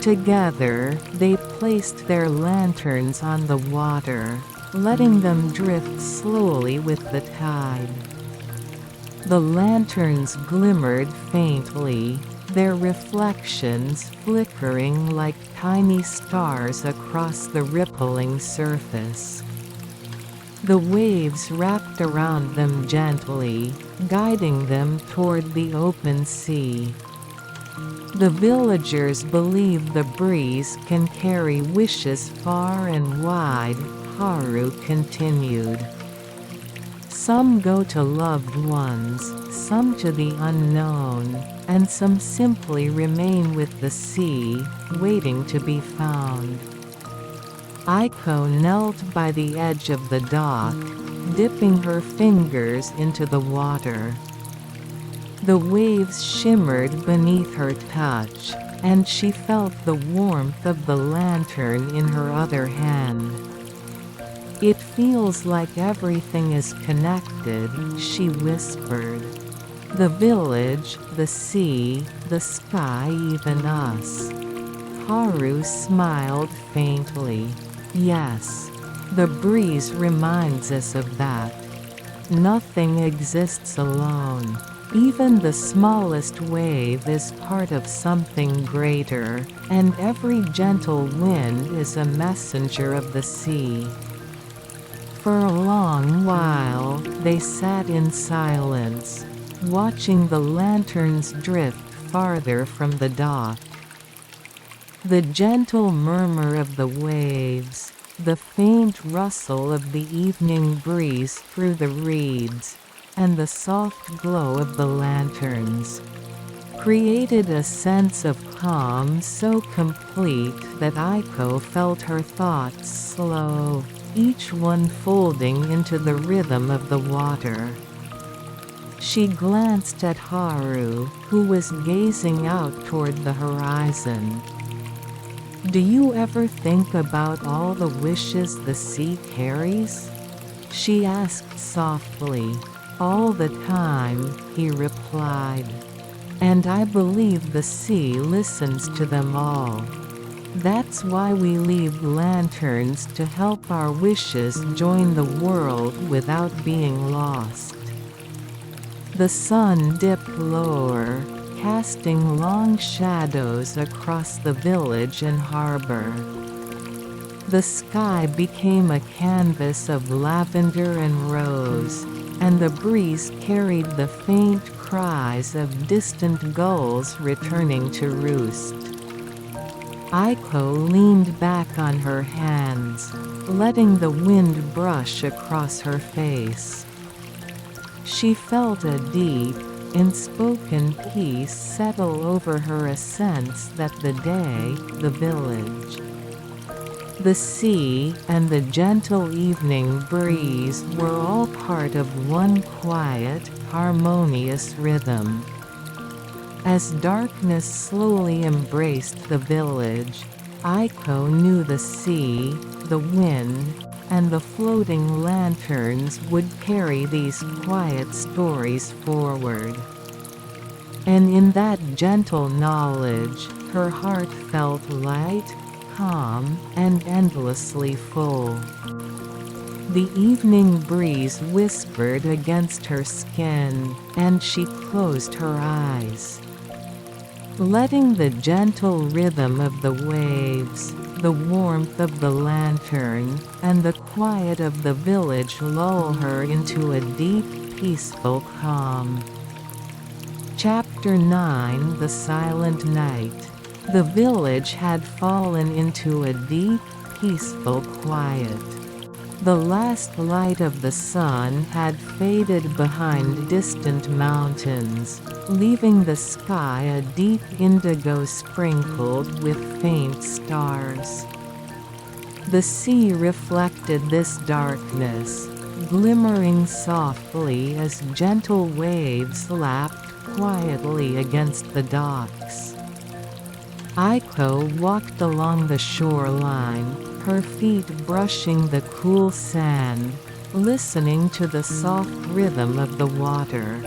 Together, they placed their lanterns on the water, letting them drift slowly with the tide. The lanterns glimmered faintly, their reflections flickering like tiny stars across the rippling surface. The waves wrapped around them gently, guiding them toward the open sea. The villagers believe the breeze can carry wishes far and wide, Haru continued. Some go to loved ones, some to the unknown, and some simply remain with the sea, waiting to be found. Aiko knelt by the edge of the dock, dipping her fingers into the water. The waves shimmered beneath her touch, and she felt the warmth of the lantern in her other hand. "It feels like everything is connected," she whispered. "The village, the sea, the sky, even us." Haru smiled faintly. "Yes. The breeze reminds us of that. Nothing exists alone. Even the smallest wave is part of something greater, and every gentle wind is a messenger of the sea." For a long while, they sat in silence, watching the lanterns drift farther from the dock. The gentle murmur of the waves, the faint rustle of the evening breeze through the reeds, and the soft glow of the lanterns created a sense of calm so complete that Aiko felt her thoughts slow, each one folding into the rhythm of the water. She glanced at Haru, who was gazing out toward the horizon. "Do you ever think about all the wishes the sea carries?" she asked softly. "All the time," he replied. "And I believe the sea listens to them all. That's why we leave lanterns to help our wishes join the world without being lost." The sun dipped lower, casting long shadows across the village and harbor. The sky became a canvas of lavender and rose, and the breeze carried the faint cries of distant gulls returning to roost. Aiko leaned back on her hands, letting the wind brush across her face. She felt a deep, unspoken peace settle over her, a sense that the day, the village, the sea, and the gentle evening breeze were all part of one quiet, harmonious rhythm. As darkness slowly embraced the village, Aiko knew the sea, the wind, and the floating lanterns would carry these quiet stories forward. And in that gentle knowledge, her heart felt light, calm, and endlessly full. The evening breeze whispered against her skin, and she closed her eyes, letting the gentle rhythm of the waves, the warmth of the lantern, and the quiet of the village lull her into a deep, peaceful calm. Chapter 9: The Silent Night. The village had fallen into a deep, peaceful quiet. The last light of the sun had faded behind distant mountains, leaving the sky a deep indigo sprinkled with faint stars. The sea reflected this darkness, glimmering softly as gentle waves lapped quietly against the docks. Aiko walked along the shoreline, her feet brushing the cool sand, listening to the soft rhythm of the water.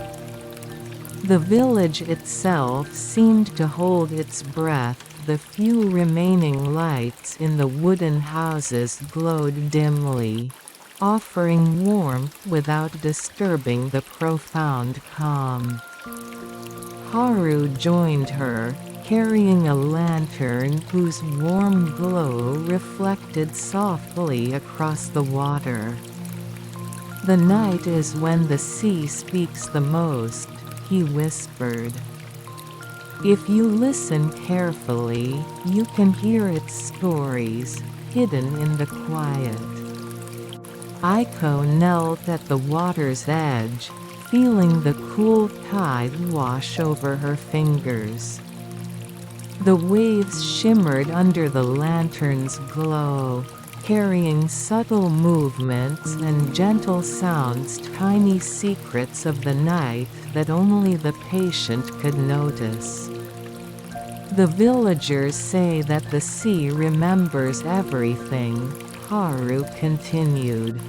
The village itself seemed to hold its breath. The few remaining lights in the wooden houses glowed dimly, offering warmth without disturbing the profound calm. Haru joined her, carrying a lantern whose warm glow reflected softly across the water. "The night is when the sea speaks the most," he whispered. "If you listen carefully, you can hear its stories, hidden in the quiet." Aiko knelt at the water's edge, feeling the cool tide wash over her fingers. The waves shimmered under the lantern's glow, carrying subtle movements and gentle sounds, tiny secrets of the night that only the patient could notice. "The villagers say that the sea remembers everything," Haru continued.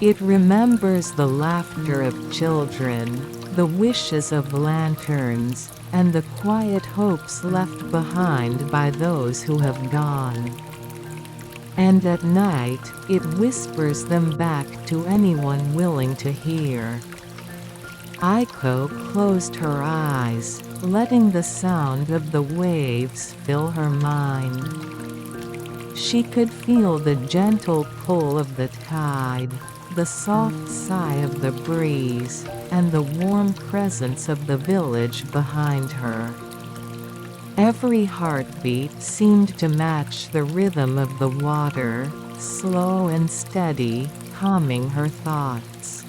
"It remembers the laughter of children, the wishes of lanterns, and the quiet hopes left behind by those who have gone. And at night, it whispers them back to anyone willing to hear." Aiko closed her eyes, letting the sound of the waves fill her mind. She could feel the gentle pull of the tide, the soft sigh of the breeze, and the warm presence of the village behind her. Every heartbeat seemed to match the rhythm of the water, slow and steady, calming her thoughts.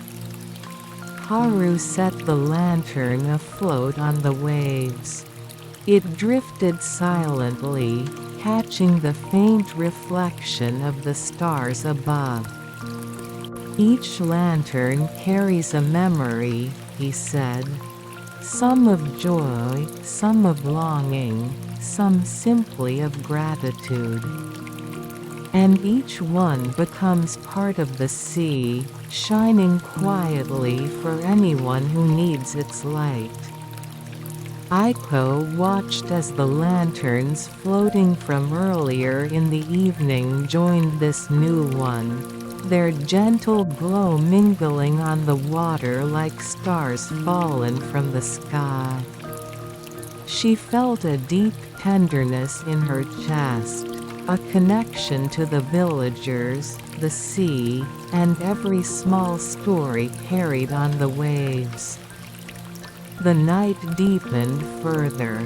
Haru set the lantern afloat on the waves. It drifted silently, catching the faint reflection of the stars above. "Each lantern carries a memory," he said. "Some of joy, some of longing, some simply of gratitude. And each one becomes part of the sea, shining quietly for anyone who needs its light." Aiko watched as the lanterns floating from earlier in the evening joined this new one, their gentle glow mingling on the water like stars fallen from the sky. She felt a deep tenderness in her chest, a connection to the villagers, the sea, and every small story carried on the waves. The night deepened further.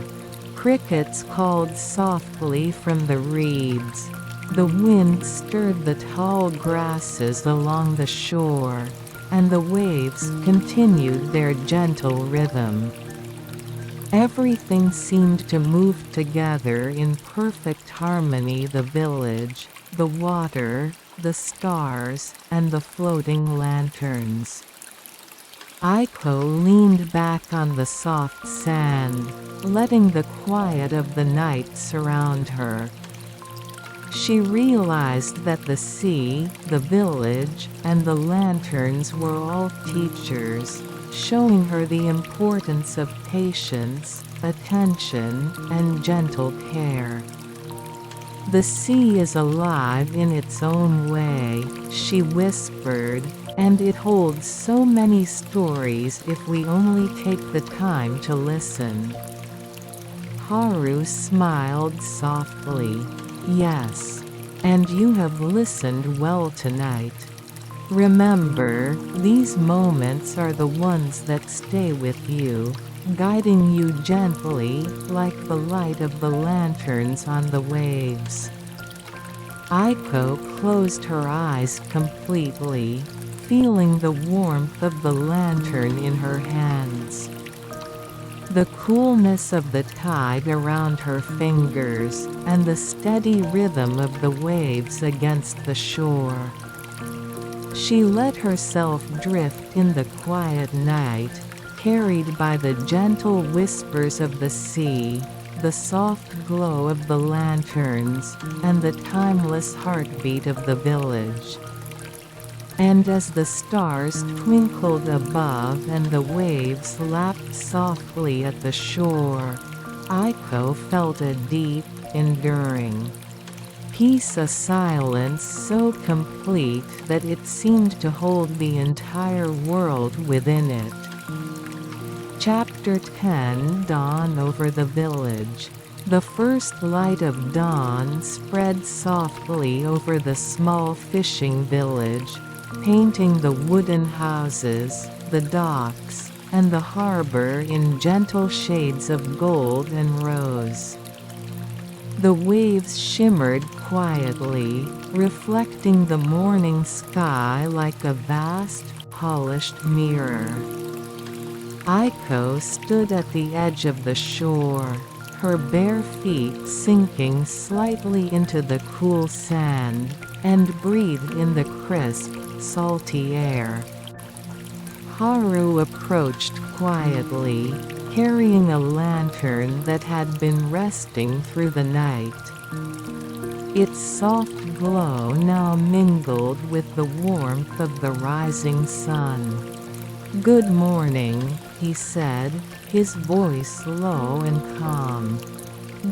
Crickets called softly from the reeds. The wind stirred the tall grasses along the shore, and the waves continued their gentle rhythm. Everything seemed to move together in perfect harmony: the village, the water, the stars, and the floating lanterns. Aiko leaned back on the soft sand, letting the quiet of the night surround her. She realized that the sea, the village, and the lanterns were all teachers, showing her the importance of patience, attention, and gentle care. "The sea is alive in its own way," she whispered, "and it holds so many stories if we only take the time to listen." Haru smiled softly. "Yes. And you have listened well tonight. Remember, these moments are the ones that stay with you, guiding you gently, like the light of the lanterns on the waves." Aiko closed her eyes completely, feeling the warmth of the lantern in her hands. The coolness of the tide around her fingers, and the steady rhythm of the waves against the shore. She let herself drift in the quiet night, carried by the gentle whispers of the sea, the soft glow of the lanterns, and the timeless heartbeat of the village. And as the stars twinkled above and the waves lapped softly at the shore, Aiko felt a deep, enduring peace, a silence so complete that it seemed to hold the entire world within it. Chapter 10. Dawn over the village. The first light of dawn spread softly over the small fishing village, painting the wooden houses, the docks, and the harbor in gentle shades of gold and rose. The waves shimmered quietly, reflecting the morning sky like a vast, polished mirror. Aiko stood at the edge of the shore, her bare feet sinking slightly into the cool sand, and breathed in the crisp, salty air. Haru approached quietly, carrying a lantern that had been resting through the night. Its soft glow now mingled with the warmth of the rising sun. "Good morning," he said, his voice low and calm.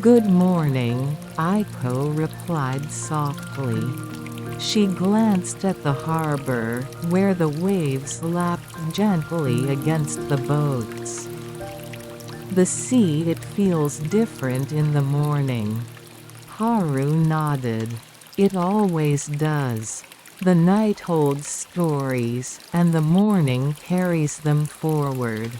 "Good morning," Aiko replied softly. She glanced at the harbor, where the waves lapped gently against the boats. "The sea, it feels different in the morning." Haru nodded. "It always does. The night holds stories, and the morning carries them forward.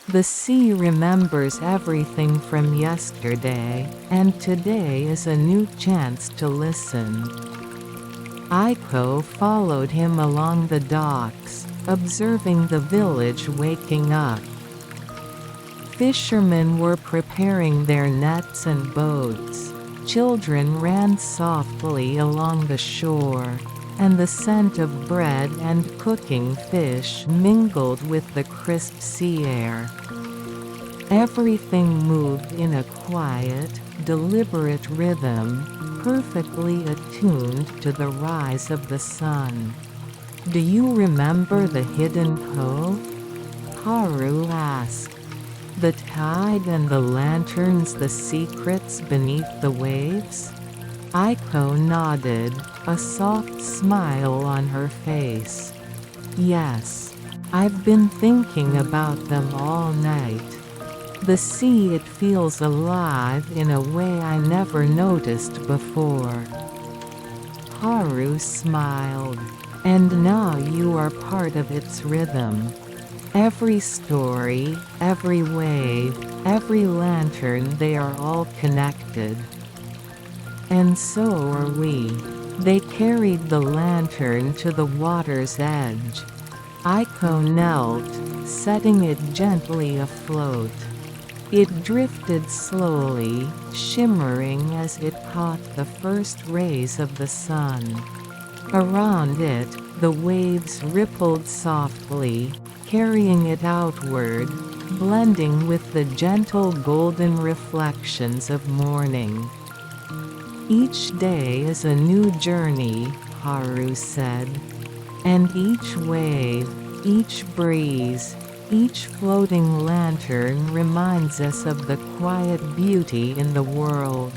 The sea remembers everything from yesterday, and today is a new chance to listen." Aiko followed him along the docks, observing the village waking up. Fishermen were preparing their nets and boats. Children ran softly along the shore, and the scent of bread and cooking fish mingled with the crisp sea air. Everything moved in a quiet, deliberate rhythm, perfectly attuned to the rise of the sun. "Do you remember the hidden cove?" Haru asked. "The tide and the lanterns, the secrets beneath the waves?" Aiko nodded, a soft smile on her face. "Yes. I've been thinking about them all night. The sea, it feels alive in a way I never noticed before." Haru smiled. "And now you are part of its rhythm. Every story, every wave, every lantern, they are all connected. And so are we." They carried the lantern to the water's edge. Aiko knelt, setting it gently afloat. It drifted slowly, shimmering as it caught the first rays of the sun. Around it, the waves rippled softly, carrying it outward, blending with the gentle golden reflections of morning. "Each day is a new journey," Haru said. "And each wave, each breeze, each floating lantern reminds us of the quiet beauty in the world."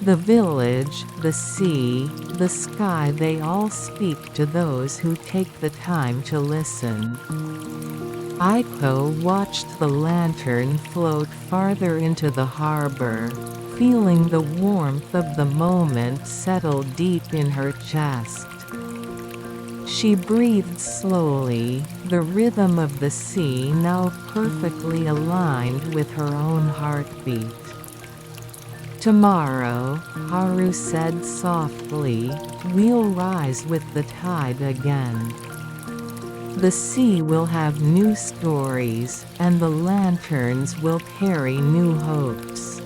The village, the sea, the sky, they all speak to those who take the time to listen. Aiko watched the lantern float farther into the harbor, feeling the warmth of the moment settle deep in her chest. She breathed slowly, the rhythm of the sea now perfectly aligned with her own heartbeat. "Tomorrow," Haru said softly, "we'll rise with the tide again." The sea will have new stories, and the lanterns will carry new hopes.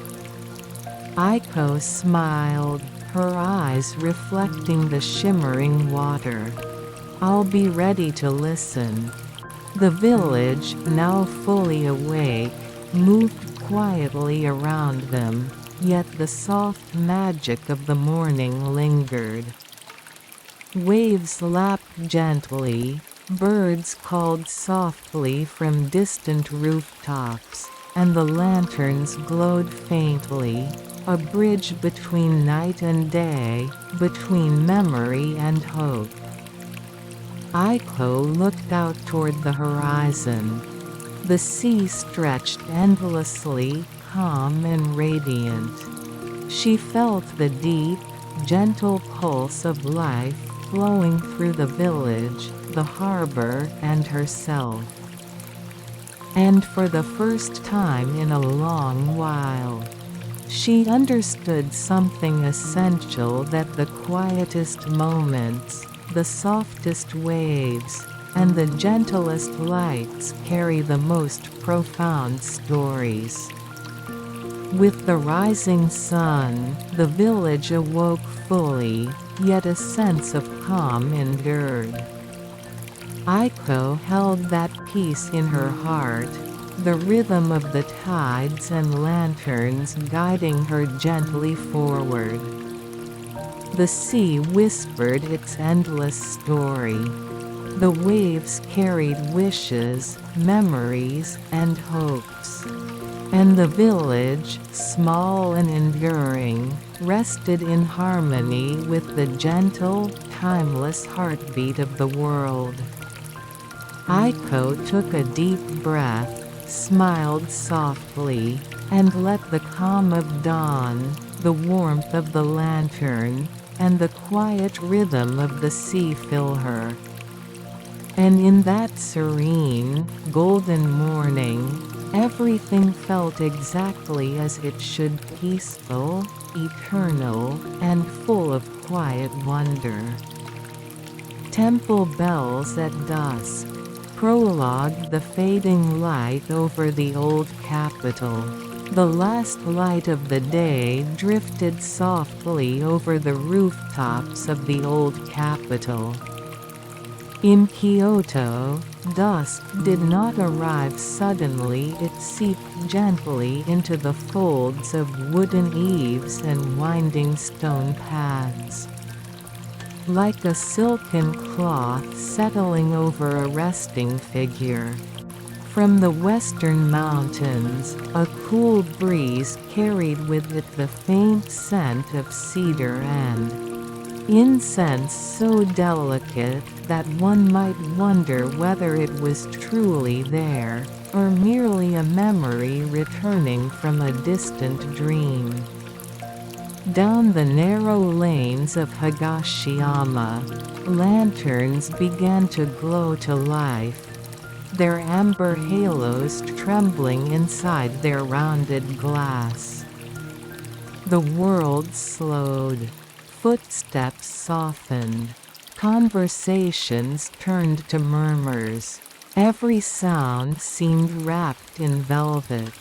Aiko smiled, her eyes reflecting the shimmering water. I'll be ready to listen. The village, now fully awake, moved quietly around them, yet the soft magic of the morning lingered. Waves lapped gently, birds called softly from distant rooftops, and the lanterns glowed faintly, a bridge between night and day, between memory and hope. Aiko looked out toward the horizon. The sea stretched endlessly, calm and radiant. She felt the deep, gentle pulse of life flowing through the village, the harbor, and herself. And for the first time in a long while, she understood something essential, that the quietest moments, the softest waves, and the gentlest lights carry the most profound stories. With the rising sun, the village awoke fully, yet a sense of calm endured. Aiko held that peace in her heart, the rhythm of the tides and lanterns guiding her gently forward. The sea whispered its endless story. The waves carried wishes, memories, and hopes. And the village, small and enduring, rested in harmony with the gentle, timeless heartbeat of the world. Aiko took a deep breath, smiled softly, and let the calm of dawn, the warmth of the lantern, and the quiet rhythm of the sea fill her. And in that serene, golden morning, everything felt exactly as it should, peaceful, eternal, and full of quiet wonder. Temple bells at dusk prologued the fading light over the old capital. The last light of the day drifted softly over the rooftops of the old capital. In Kyoto, dusk did not arrive suddenly, it seeped gently into the folds of wooden eaves and winding stone paths. Like a silken cloth settling over a resting figure. From the western mountains, a cool breeze carried with it the faint scent of cedar and incense, so delicate that one might wonder whether it was truly there, or merely a memory returning from a distant dream. Down the narrow lanes of Higashiyama, lanterns began to glow to life, their amber halos trembling inside their rounded glass. The world slowed. Footsteps softened. Conversations turned to murmurs. Every sound seemed wrapped in velvet.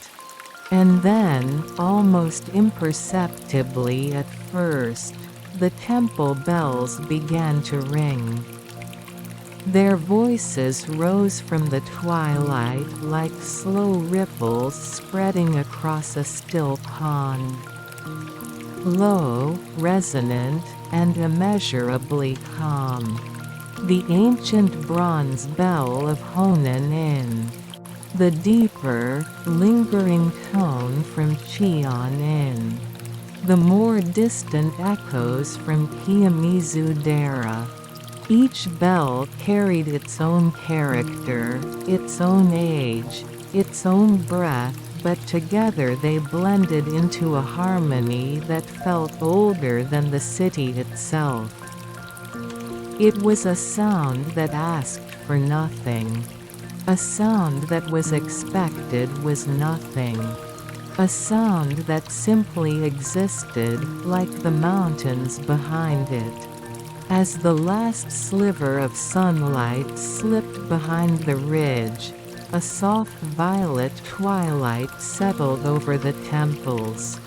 And then, almost imperceptibly at first, the temple bells began to ring. Their voices rose from the twilight like slow ripples spreading across a still pond. Low, resonant, and immeasurably calm. The ancient bronze bell of Honan Inn. The deeper, lingering tone from Chion Inn. The more distant echoes from Kiyomizu-dera. Each bell carried its own character, its own age, its own breath, but together they blended into a harmony that felt older than the city itself. It was a sound that asked for nothing. A sound that was expected was nothing. A sound that simply existed, like the mountains behind it. As the last sliver of sunlight slipped behind the ridge, a soft violet twilight settled over the temples.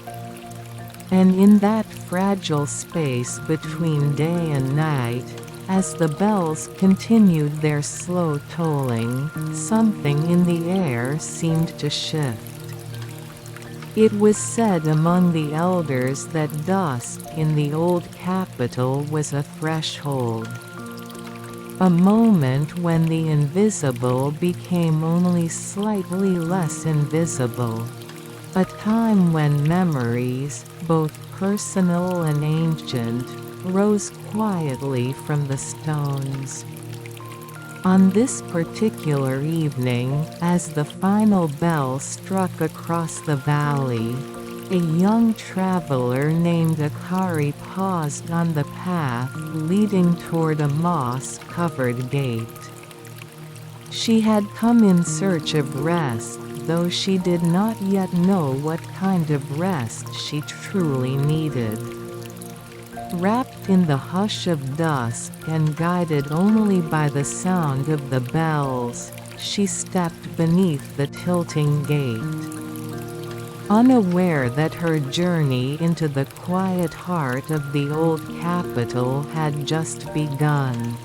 And in that fragile space between day and night, as the bells continued their slow tolling, something in the air seemed to shift. It was said among the elders that dusk in the old capital was a threshold. A moment when the invisible became only slightly less invisible. A time when memories, both personal and ancient, rose quietly from the stones. On this particular evening, as the final bell struck across the valley, a young traveler named Akari paused on the path leading toward a moss-covered gate. She had come in search of rest, though she did not yet know what kind of rest she truly needed. Wrapped in the hush of dusk and guided only by the sound of the bells, she stepped beneath the tilting gate. Unaware that her journey into the quiet heart of the old capital had just begun.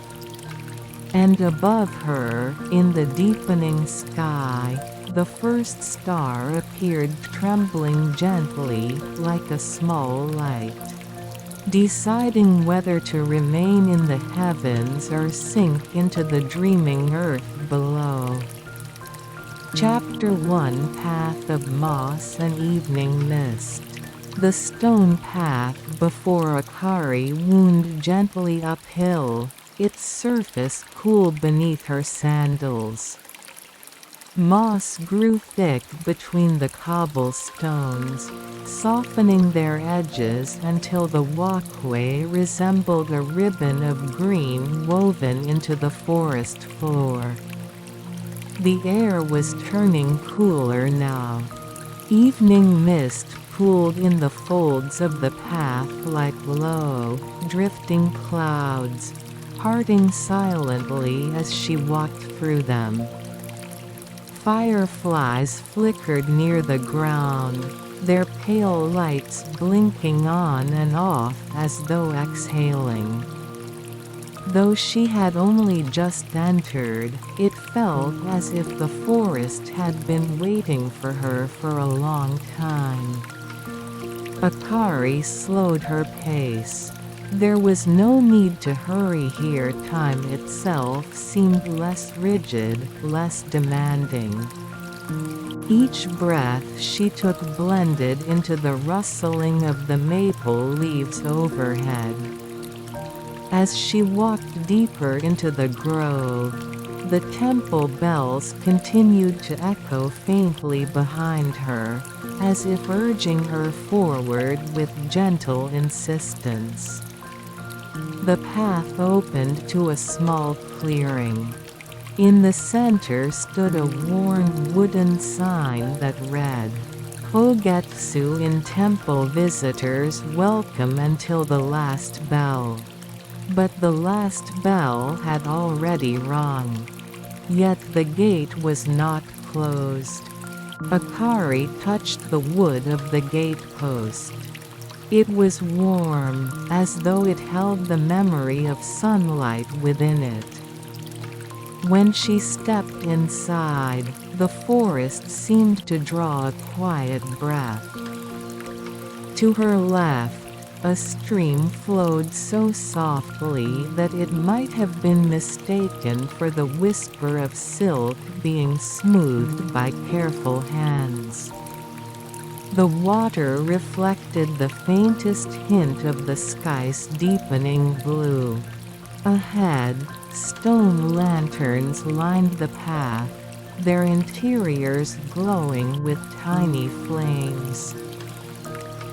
And above her, in the deepening sky, the first star appeared trembling gently, like a small light. Deciding whether to remain in the heavens or sink into the dreaming earth below. Chapter 1 Path of Moss and Evening Mist. The stone path before Akari wound gently uphill, its surface cool beneath her sandals. Moss grew thick between the cobblestones, softening their edges until the walkway resembled a ribbon of green woven into the forest floor. The air was turning cooler now. Evening mist pooled in the folds of the path like low, drifting clouds, parting silently as she walked through them. Fireflies flickered near the ground, their pale lights blinking on and off as though exhaling. Though she had only just entered, it felt as if the forest had been waiting for her for a long time. Akari slowed her pace. There was no need to hurry here. Time itself seemed less rigid, less demanding. Each breath she took blended into the rustling of the maple leaves overhead. As she walked deeper into the grove, the temple bells continued to echo faintly behind her, as if urging her forward with gentle insistence. The path opened to a small clearing. In the center stood a worn wooden sign that read, "Hogetsu in temple visitors welcome until the last bell." But the last bell had already rung. Yet the gate was not closed. Akari touched the wood of the gate post. It was warm, as though it held the memory of sunlight within it. When she stepped inside, the forest seemed to draw a quiet breath. To her left, a stream flowed so softly that it might have been mistaken for the whisper of silk being smoothed by careful hands. The water reflected the faintest hint of the sky's deepening blue. Ahead, stone lanterns lined the path, their interiors glowing with tiny flames.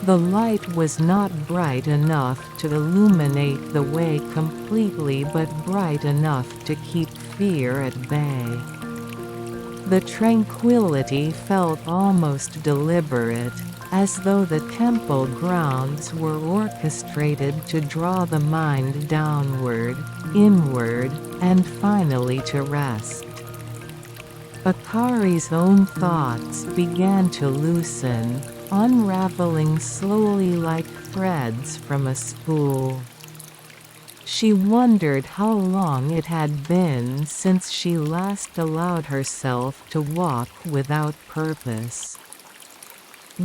The light was not bright enough to illuminate the way completely, but bright enough to keep fear at bay. The tranquility felt almost deliberate, as though the temple grounds were orchestrated to draw the mind downward, inward, and finally to rest. Akari's own thoughts began to loosen, unraveling slowly like threads from a spool. She wondered how long it had been since she last allowed herself to walk without purpose.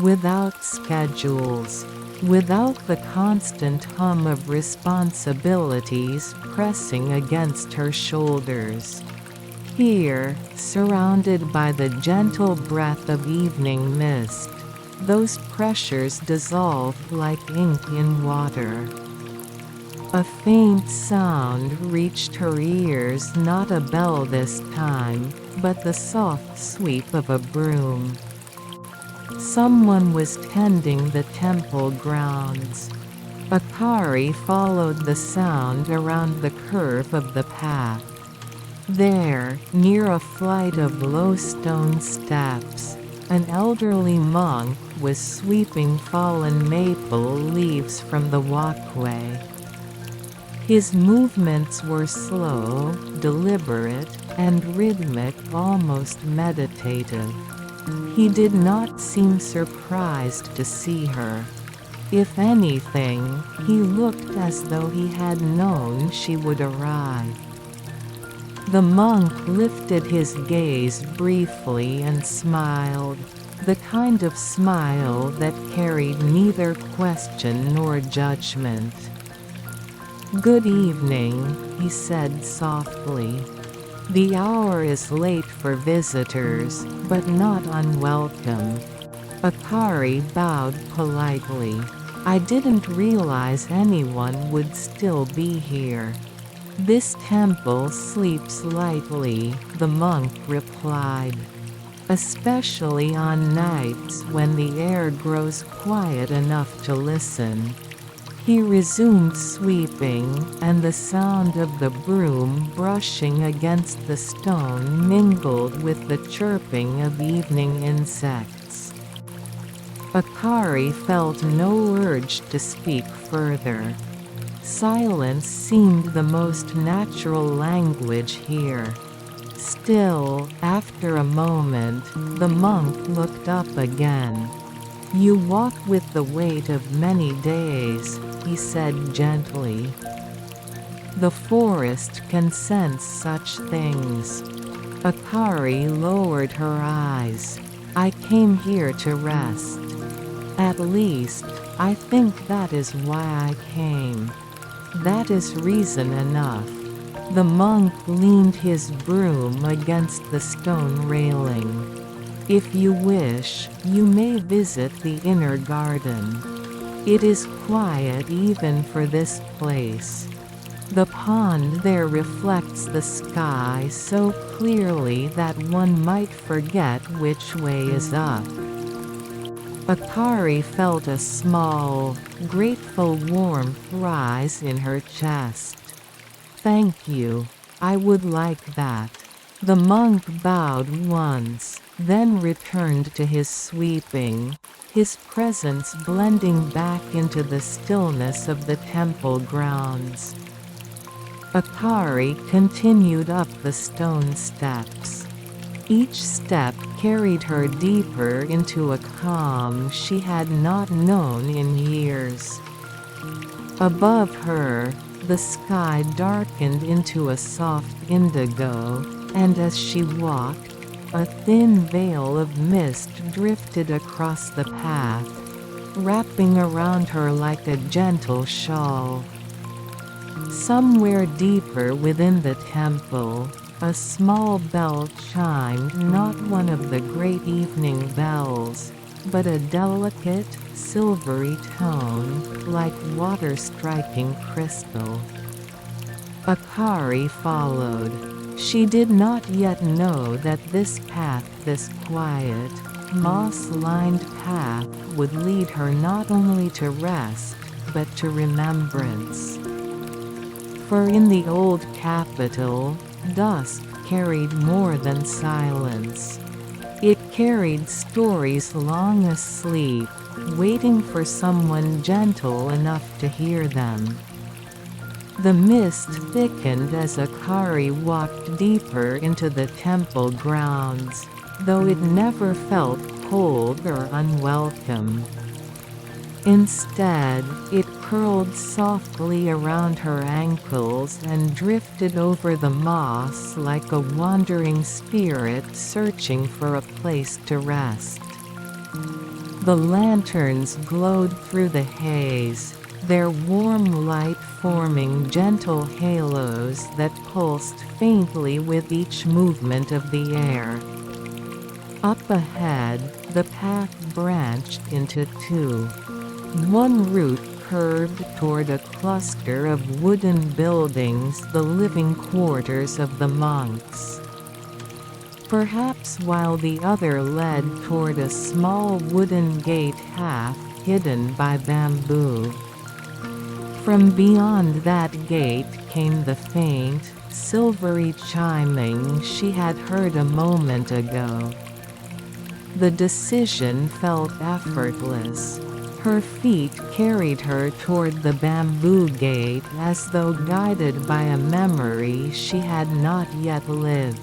Without schedules, without the constant hum of responsibilities pressing against her shoulders. Here, surrounded by the gentle breath of evening mist, those pressures dissolved like ink in water. A faint sound reached her ears, not a bell this time, but the soft sweep of a broom. Someone was tending the temple grounds. Akari followed the sound around the curve of the path. There, near a flight of low stone steps, an elderly monk was sweeping fallen maple leaves from the walkway. His movements were slow, deliberate, and rhythmic, almost meditative. He did not seem surprised to see her. If anything, he looked as though he had known she would arrive. The monk lifted his gaze briefly and smiled, the kind of smile that carried neither question nor judgment. "Good evening," he said softly. "The hour is late for visitors, but not unwelcome." Akari bowed politely. "I didn't realize anyone would still be here." "This temple sleeps lightly," the monk replied. "Especially on nights when the air grows quiet enough to listen." He resumed sweeping, and the sound of the broom brushing against the stone mingled with the chirping of evening insects. Akari felt no urge to speak further. Silence seemed the most natural language here. Still, after a moment, the monk looked up again. "You walk with the weight of many days," he said gently. "The forest can sense such things." Akari lowered her eyes. "I came here to rest. At least, I think that is why I came. That is reason enough." The monk leaned his broom against the stone railing. "If you wish, you may visit the inner garden. It is quiet even for this place. The pond there reflects the sky so clearly that one might forget which way is up." Akari felt a small, grateful warmth rise in her chest. "Thank you. I would like that." The monk bowed once, then returned to his sweeping, his presence blending back into the stillness of the temple grounds. Akari continued up the stone steps. Each step carried her deeper into a calm she had not known in years. Above her, the sky darkened into a soft indigo, and as she walked, a thin veil of mist drifted across the path, wrapping around her like a gentle shawl. Somewhere deeper within the temple, a small bell chimed, not one of the great evening bells, but a delicate, silvery tone, like water striking crystal. Akari followed. She did not yet know that this path, this quiet, moss-lined path, would lead her not only to rest, but to remembrance. For in the old capital, dusk carried more than silence. It carried stories long asleep, waiting for someone gentle enough to hear them. The mist thickened as Akari walked deeper into the temple grounds, though it never felt cold or unwelcome. Instead, it curled softly around her ankles and drifted over the moss like a wandering spirit searching for a place to rest. The lanterns glowed through the haze, their warm light forming gentle halos that pulsed faintly with each movement of the air. Up ahead, the path branched into two. One route curved toward a cluster of wooden buildings, the living quarters of the monks. Perhaps while the other led toward a small wooden gate half hidden by bamboo. From beyond that gate came the faint, silvery chiming she had heard a moment ago. The decision felt effortless. Her feet carried her toward the bamboo gate as though guided by a memory she had not yet lived.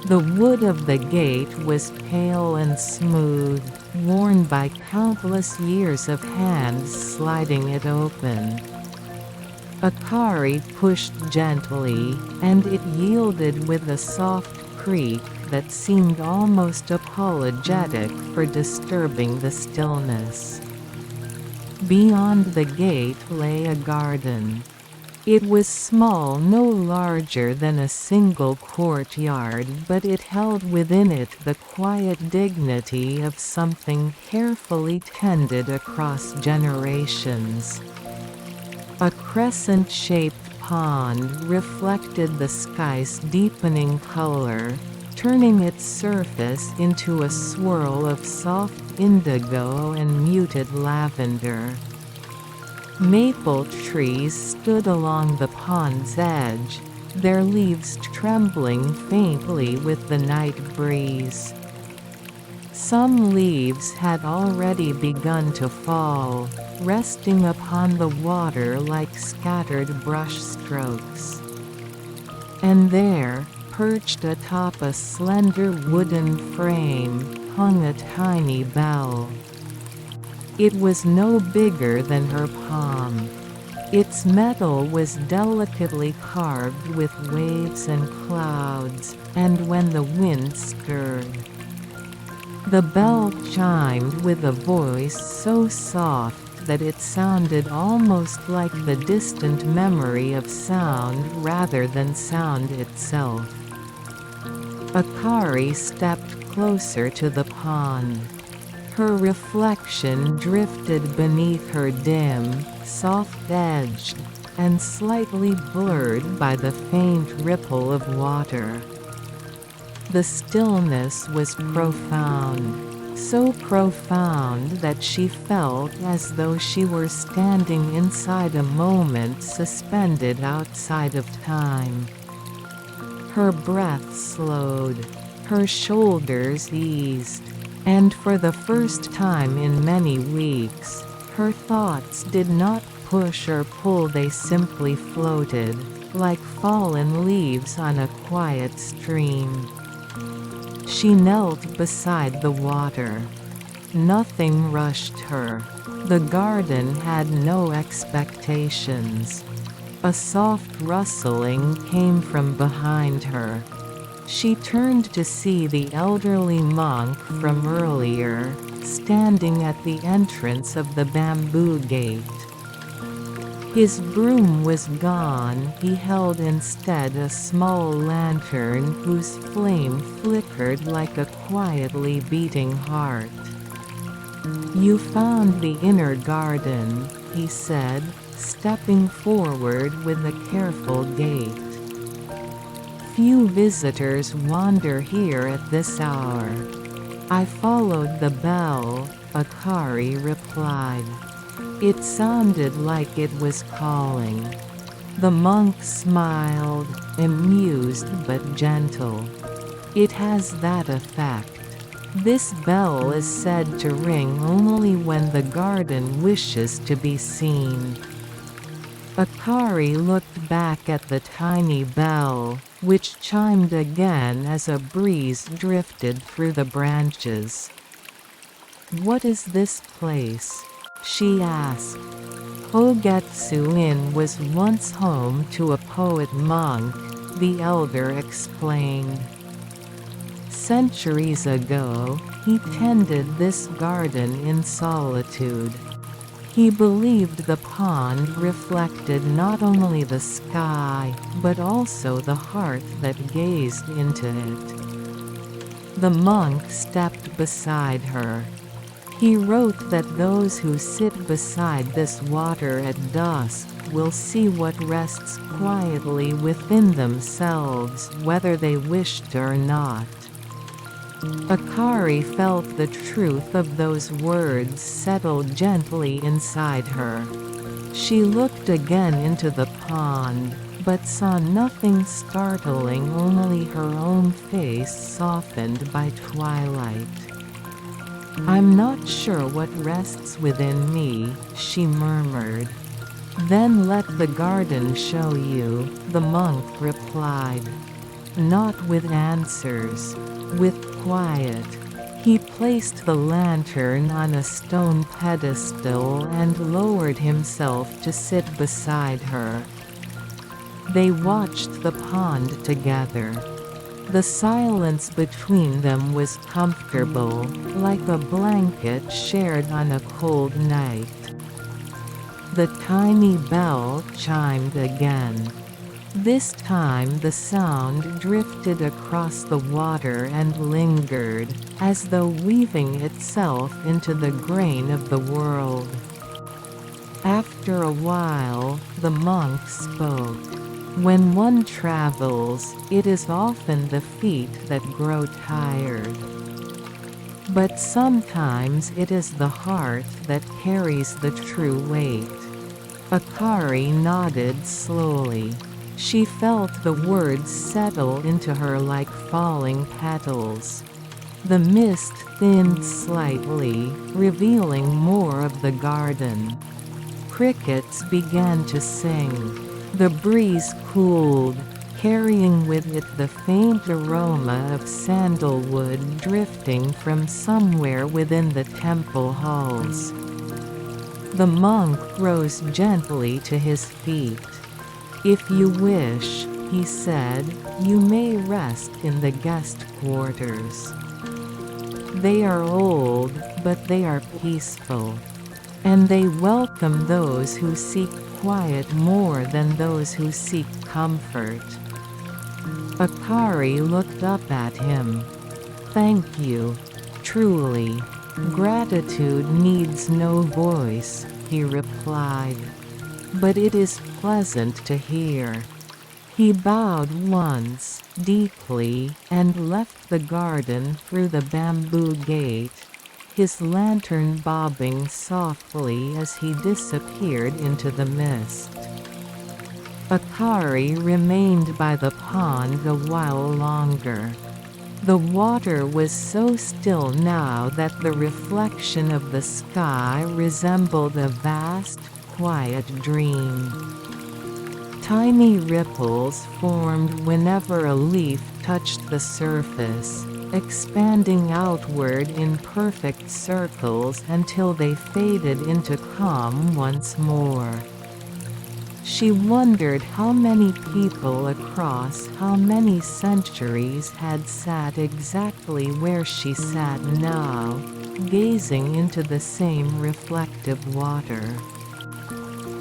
The wood of the gate was pale and smooth, worn by countless years of hands sliding it open. Akari pushed gently, and it yielded with a soft creak that seemed almost apologetic for disturbing the stillness. Beyond the gate lay a garden. It was small, no larger than a single courtyard, but it held within it the quiet dignity of something carefully tended across generations. A crescent-shaped pond reflected the sky's deepening color, turning its surface into a swirl of soft indigo and muted lavender. Maple trees stood along the pond's edge, their leaves trembling faintly with the night breeze. Some leaves had already begun to fall, resting upon the water like scattered brush strokes. And there, perched atop a slender wooden frame, hung a tiny bell. It was no bigger than her palm. Its metal was delicately carved with waves and clouds, and when the wind stirred, the bell chimed with a voice so soft that it sounded almost like the distant memory of sound rather than sound itself. Akari stepped closer to the pond. Her reflection drifted beneath her dim, soft-edged, and slightly blurred by the faint ripple of water. The stillness was profound, so profound that she felt as though she were standing inside a moment suspended outside of time. Her breath slowed, her shoulders eased, and for the first time in many weeks, her thoughts did not push or pull, they simply floated, like fallen leaves on a quiet stream. She knelt beside the water. Nothing rushed her. The garden had no expectations. A soft rustling came from behind her. She turned to see the elderly monk from earlier, standing at the entrance of the bamboo gate. His broom was gone, he held instead a small lantern whose flame flickered like a quietly beating heart. "You found the inner garden," he said, stepping forward with a careful gait. "Few visitors wander here at this hour." "I followed the bell," Akari replied. It sounded like it was calling. The monk smiled, amused but gentle. It has that effect. This bell is said to ring only when the garden wishes to be seen. Akari looked back at the tiny bell, which chimed again as a breeze drifted through the branches. "What is this place?" she asked. "Hogetsu Inn was once home to a poet monk," the elder explained. "Centuries ago, he tended this garden in solitude. He believed the pond reflected not only the sky, but also the heart that gazed into it." The monk stepped beside her. He wrote that those who sit beside this water at dusk will see what rests quietly within themselves whether they wished or not. Akari felt the truth of those words settle gently inside her. She looked again into the pond, but saw nothing startling, only her own face softened by twilight. "I'm not sure what rests within me," she murmured. "Then let the garden show you," the monk replied. "Not with answers. With quiet." He placed the lantern on a stone pedestal and lowered himself to sit beside her. They watched the pond together. The silence between them was comfortable, like a blanket shared on a cold night. The tiny bell chimed again. This time the sound drifted across the water and lingered, as though weaving itself into the grain of the world. After a while, the monk spoke. "When one travels, it is often the feet that grow tired. But sometimes it is the heart that carries the true weight." Akari nodded slowly. She felt the words settle into her like falling petals. The mist thinned slightly, revealing more of the garden. Crickets began to sing. The breeze cooled, carrying with it the faint aroma of sandalwood drifting from somewhere within the temple halls. The monk rose gently to his feet. "If you wish," he said, "you may rest in the guest quarters. They are old, but they are peaceful. And they welcome those who seek quiet more than those who seek comfort." Akari looked up at him. "Thank you. Truly. Gratitude needs no voice," he replied. "But it is pleasant to hear." He bowed once, deeply, and left the garden through the bamboo gate, his lantern bobbing softly as he disappeared into the mist. Akari remained by the pond a while longer. The water was so still now that the reflection of the sky resembled a vast, quiet dream. Tiny ripples formed whenever a leaf touched the surface, expanding outward in perfect circles until they faded into calm once more. She wondered how many people across how many centuries had sat exactly where she sat now, gazing into the same reflective water.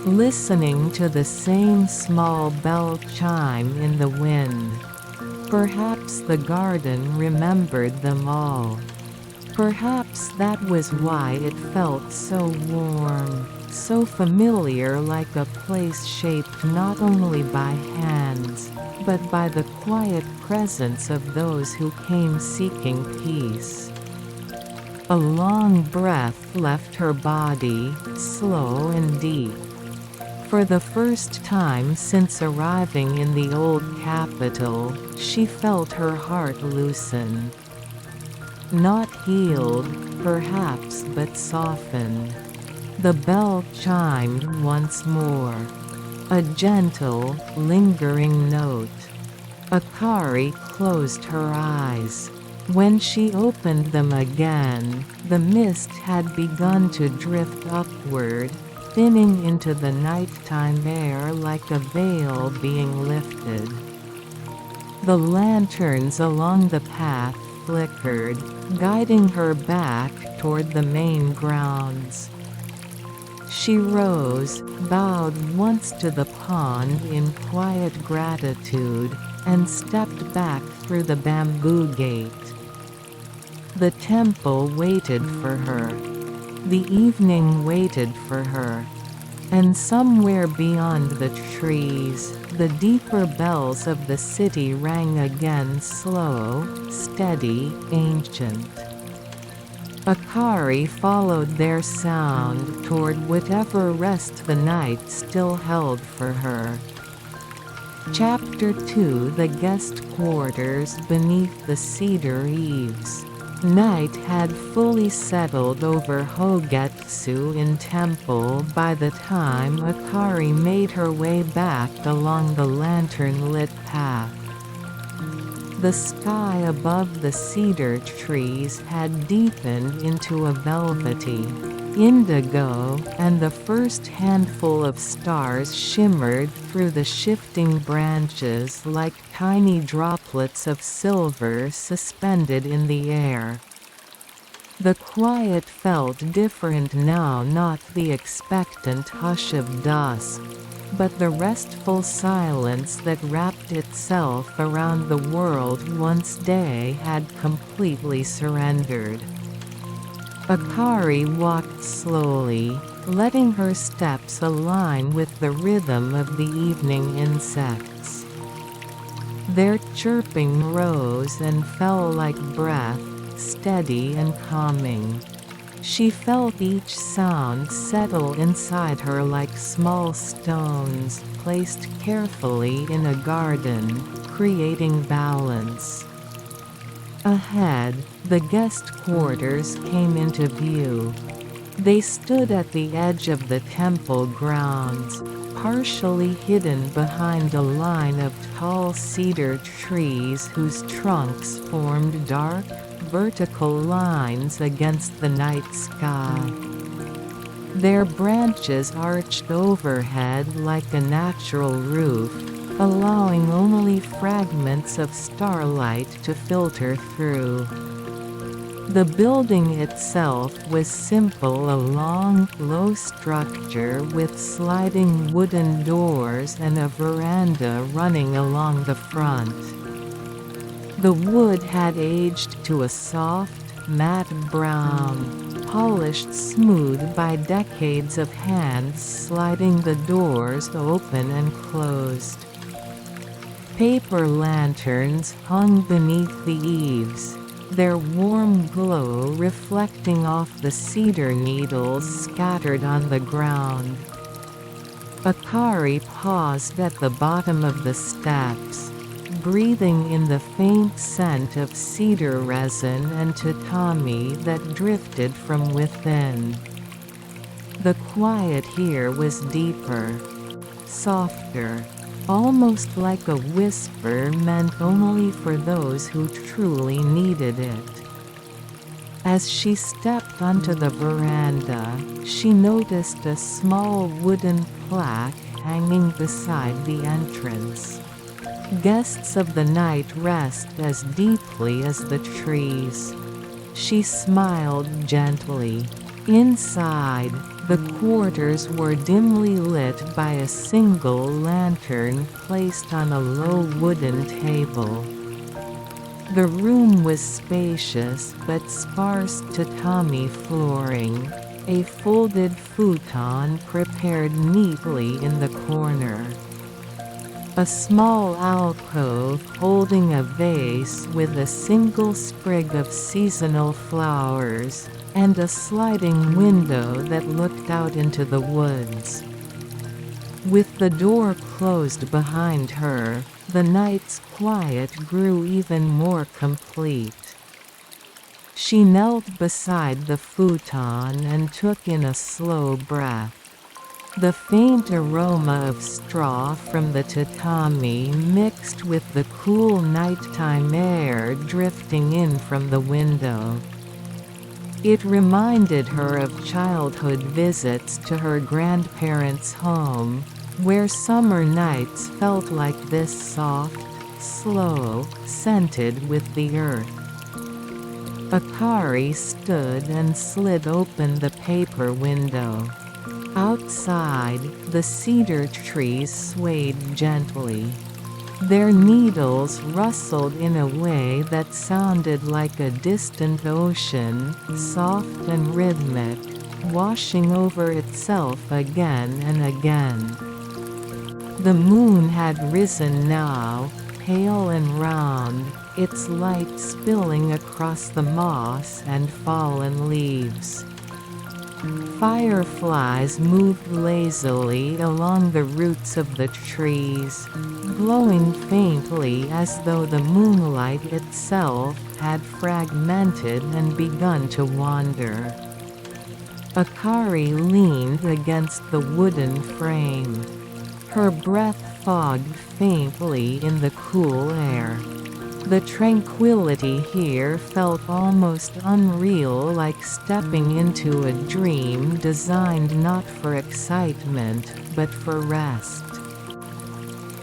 Listening to the same small bell chime in the wind. Perhaps the garden remembered them all. Perhaps that was why it felt so warm, so familiar, like a place shaped not only by hands, but by the quiet presence of those who came seeking peace. A long breath left her body, slow and deep. For the first time since arriving in the old capital, she felt her heart loosen. Not healed, perhaps, but softened. The bell chimed once more. A gentle, lingering note. Akari closed her eyes. When she opened them again, the mist had begun to drift upward, thinning into the nighttime air like a veil being lifted. The lanterns along the path flickered, guiding her back toward the main grounds. She rose, bowed once to the pond in quiet gratitude, and stepped back through the bamboo gate. The temple waited for her. The evening waited for her. And somewhere beyond the trees, the deeper bells of the city rang again, slow, steady, ancient. Akari followed their sound toward whatever rest the night still held for her. Chapter 2: The Guest Quarters beneath the cedar eaves. Night had fully settled over Hogetsu in Temple by the time Akari made her way back along the lantern-lit path. The sky above the cedar trees had deepened into a velvety indigo, and the first handful of stars shimmered through the shifting branches like tiny droplets of silver suspended in the air. The quiet felt different now, not the expectant hush of dusk, but the restful silence that wrapped itself around the world once day had completely surrendered. Akari walked slowly, letting her steps align with the rhythm of the evening insects. Their chirping rose and fell like breath, steady and calming. She felt each sound settle inside her like small stones placed carefully in a garden, creating balance. Ahead, the guest quarters came into view. They stood at the edge of the temple grounds, partially hidden behind a line of tall cedar trees whose trunks formed dark, vertical lines against the night sky. Their branches arched overhead like a natural roof, allowing only fragments of starlight to filter through. The building itself was simple, a long, low structure with sliding wooden doors and a veranda running along the front. The wood had aged to a soft, matte brown, polished smooth by decades of hands sliding the doors open and closed. Paper lanterns hung beneath the eaves, their warm glow reflecting off the cedar needles scattered on the ground. Akari paused at the bottom of the steps, breathing in the faint scent of cedar resin and tatami that drifted from within. The quiet here was deeper, softer, almost like a whisper meant only for those who truly needed it. As she stepped onto the veranda, she noticed a small wooden plaque hanging beside the entrance. Guests of the night rest as deeply as the trees. She smiled gently. Inside, the quarters were dimly lit by a single lantern placed on a low wooden table. The room was spacious but sparse tatami flooring, a folded futon prepared neatly in the corner. A small alcove holding a vase with a single sprig of seasonal flowers, and a sliding window that looked out into the woods. With the door closed behind her, the night's quiet grew even more complete. She knelt beside the futon and took in a slow breath. The faint aroma of straw from the tatami mixed with the cool nighttime air drifting in from the window. It reminded her of childhood visits to her grandparents' home, where summer nights felt like this, soft, slow, scented with the earth. Akari stood and slid open the paper window. Outside, the cedar trees swayed gently. Their needles rustled in a way that sounded like a distant ocean, soft and rhythmic, washing over itself again and again. The moon had risen now, pale and round, its light spilling across the moss and fallen leaves. Fireflies moved lazily along the roots of the trees, glowing faintly as though the moonlight itself had fragmented and begun to wander. Akari leaned against the wooden frame. Her breath fogged faintly in the cool air. The tranquility here felt almost unreal, like stepping into a dream designed not for excitement, but for rest.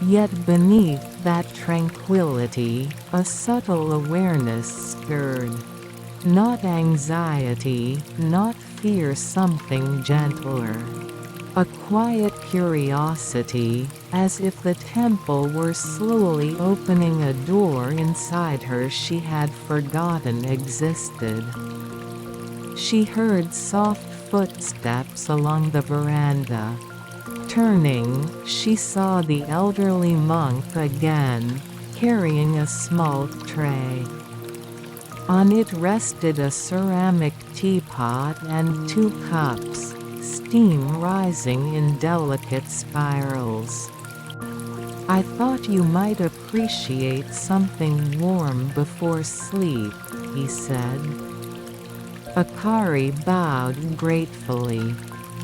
Yet beneath that tranquility, a subtle awareness stirred. Not anxiety, not fear, something gentler. A quiet curiosity, as if the temple were slowly opening a door inside her she had forgotten existed. She heard soft footsteps along the veranda. Turning, she saw the elderly monk again, carrying a small tray. On it rested a ceramic teapot and 2 cups, steam rising in delicate spirals. "I thought you might appreciate something warm before sleep," he said. Akari bowed gratefully.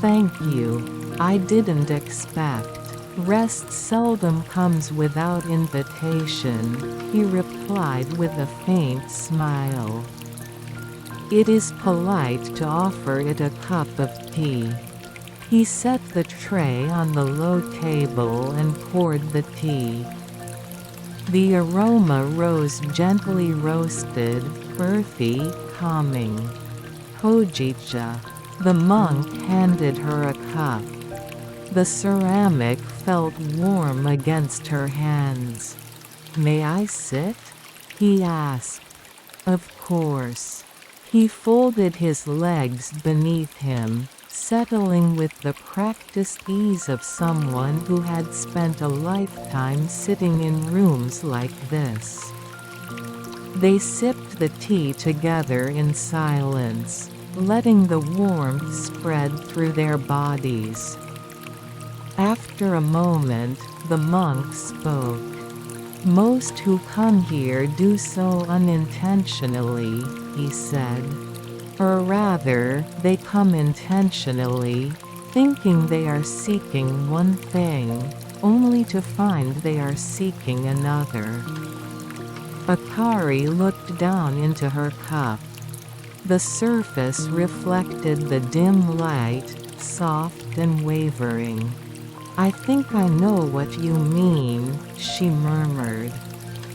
"Thank you. I didn't expect. Rest seldom comes without invitation," he replied with a faint smile. "It is polite to offer it a cup of tea." He set the tray on the low table and poured the tea. The aroma rose gently, roasted, earthy, calming. "Hojicha." The monk handed her a cup. The ceramic felt warm against her hands. "May I sit?" he asked. "Of course." He folded his legs beneath him, settling with the practiced ease of someone who had spent a lifetime sitting in rooms like this. They sipped the tea together in silence, letting the warmth spread through their bodies. After a moment, the monk spoke. "Most who come here do so unintentionally," he said. "Or rather, they come intentionally, thinking they are seeking one thing, only to find they are seeking another." Akari looked down into her cup. The surface reflected the dim light, soft and wavering. "I think I know what you mean," she murmured.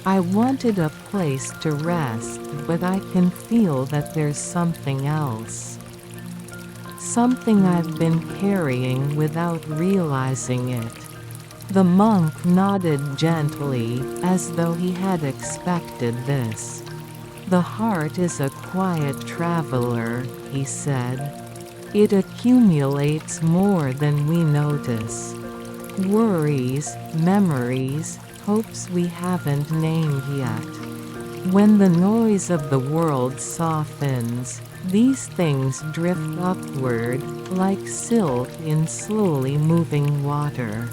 "I wanted a place to rest, but I can feel that there's something else. Something I've been carrying without realizing it." The monk nodded gently, as though he had expected this. "The heart is a quiet traveler," he said. "It accumulates more than we notice. Worries, memories, hopes we haven't named yet. When the noise of the world softens, these things drift upward, like silt in slowly moving water.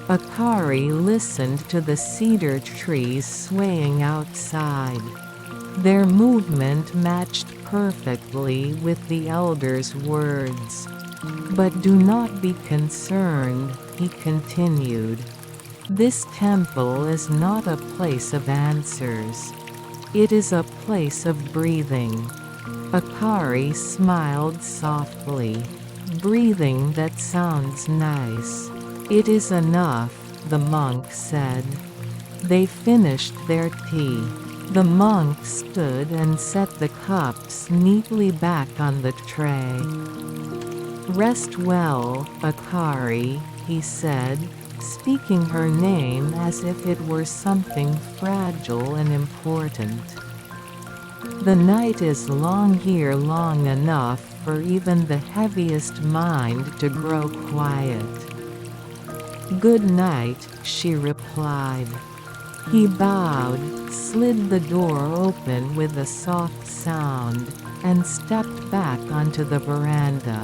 Akari listened to the cedar trees swaying outside. Their movement matched perfectly with the elder's words. "But do not be concerned," he continued. "This temple is not a place of answers. It is a place of breathing." Akari smiled softly. "Breathing that sounds nice. It is enough," the monk said. They finished their tea. The monk stood and set the cups neatly back on the tray. "Rest well, Akari," he said, speaking her name as if it were something fragile and important. "The night is long here, long enough for even the heaviest mind to grow quiet." "Good night," she replied. He bowed, slid the door open with a soft sound, and stepped back onto the veranda.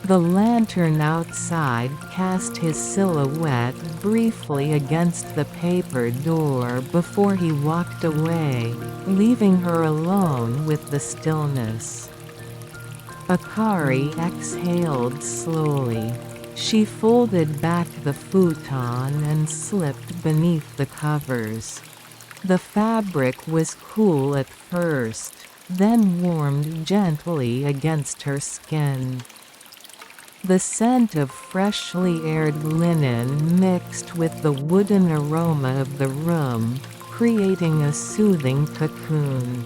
The lantern outside cast his silhouette briefly against the paper door before he walked away, leaving her alone with the stillness. Akari exhaled slowly. She folded back the futon and slipped beneath the covers. The fabric was cool at first, then warmed gently against her skin. The scent of freshly aired linen mixed with the wooden aroma of the room, creating a soothing cocoon.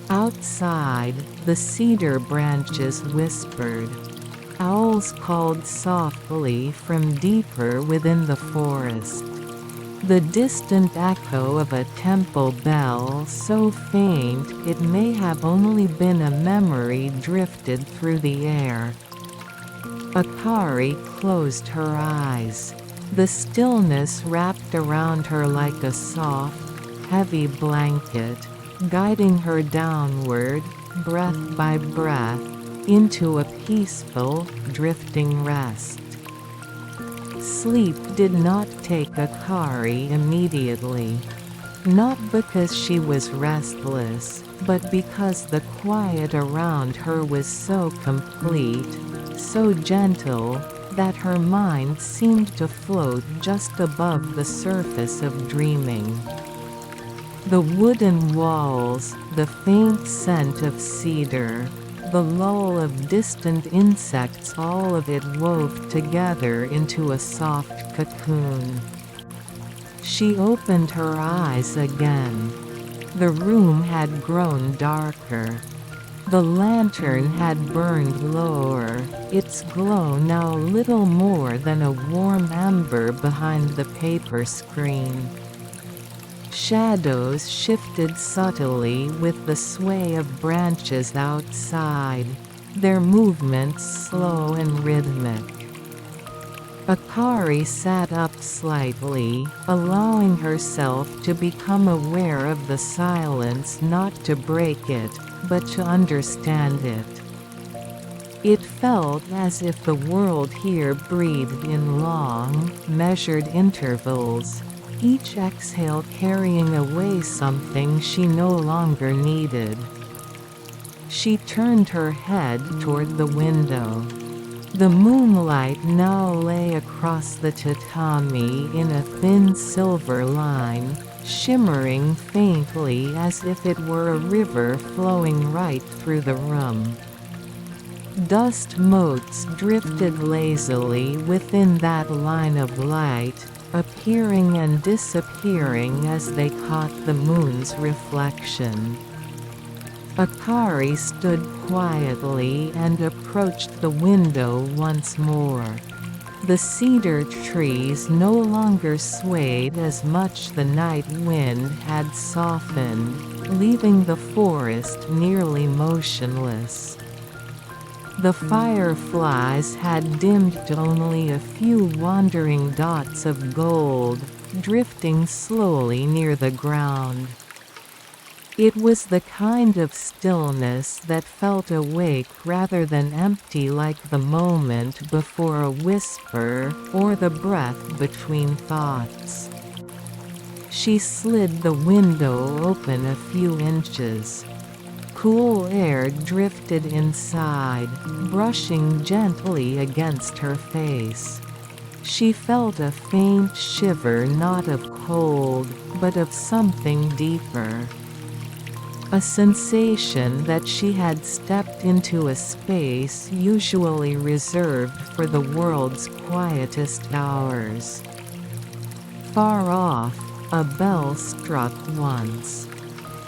Outside, the cedar branches whispered. Owls called softly from deeper within the forest. The distant echo of a temple bell so faint it may have only been a memory drifted through the air. Akari closed her eyes. The stillness wrapped around her like a soft, heavy blanket, guiding her downward, breath by breath, into a peaceful, drifting rest. Sleep did not take Akari immediately. Not because she was restless, but because the quiet around her was so complete, so gentle, that her mind seemed to float just above the surface of dreaming. The wooden walls, the faint scent of cedar, the lull of distant insects, all of it wove together into a soft cocoon. She opened her eyes again. The room had grown darker. The lantern had burned lower, its glow now little more than a warm ember behind the paper screen. Shadows shifted subtly with the sway of branches outside, their movements slow and rhythmic. Akari sat up slightly, allowing herself to become aware of the silence, not to break it, but to understand it. It felt as if the world here breathed in long, measured intervals, each exhale carrying away something she no longer needed. She turned her head toward the window. The moonlight now lay across the tatami in a thin silver line, shimmering faintly as if it were a river flowing right through the room. Dust motes drifted lazily within that line of light, appearing and disappearing as they caught the moon's reflection. Akari stood quietly and approached the window once more. The cedar trees no longer swayed as much, the night wind had softened, leaving the forest nearly motionless. The fireflies had dimmed to only a few wandering dots of gold, drifting slowly near the ground. It was the kind of stillness that felt awake rather than empty, like the moment before a whisper, or the breath between thoughts. She slid the window open a few inches. Cool air drifted inside, brushing gently against her face. She felt a faint shiver, not of cold, but of something deeper. A sensation that she had stepped into a space usually reserved for the world's quietest hours. Far off, a bell struck once.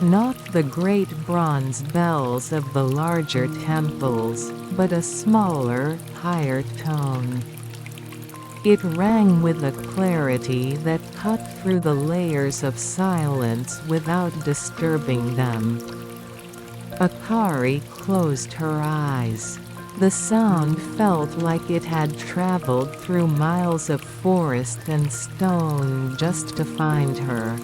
Not the great bronze bells of the larger temples, but a smaller, higher tone. It rang with a clarity that cut through the layers of silence without disturbing them. Akari closed her eyes. The sound felt like it had traveled through miles of forest and stone just to find her.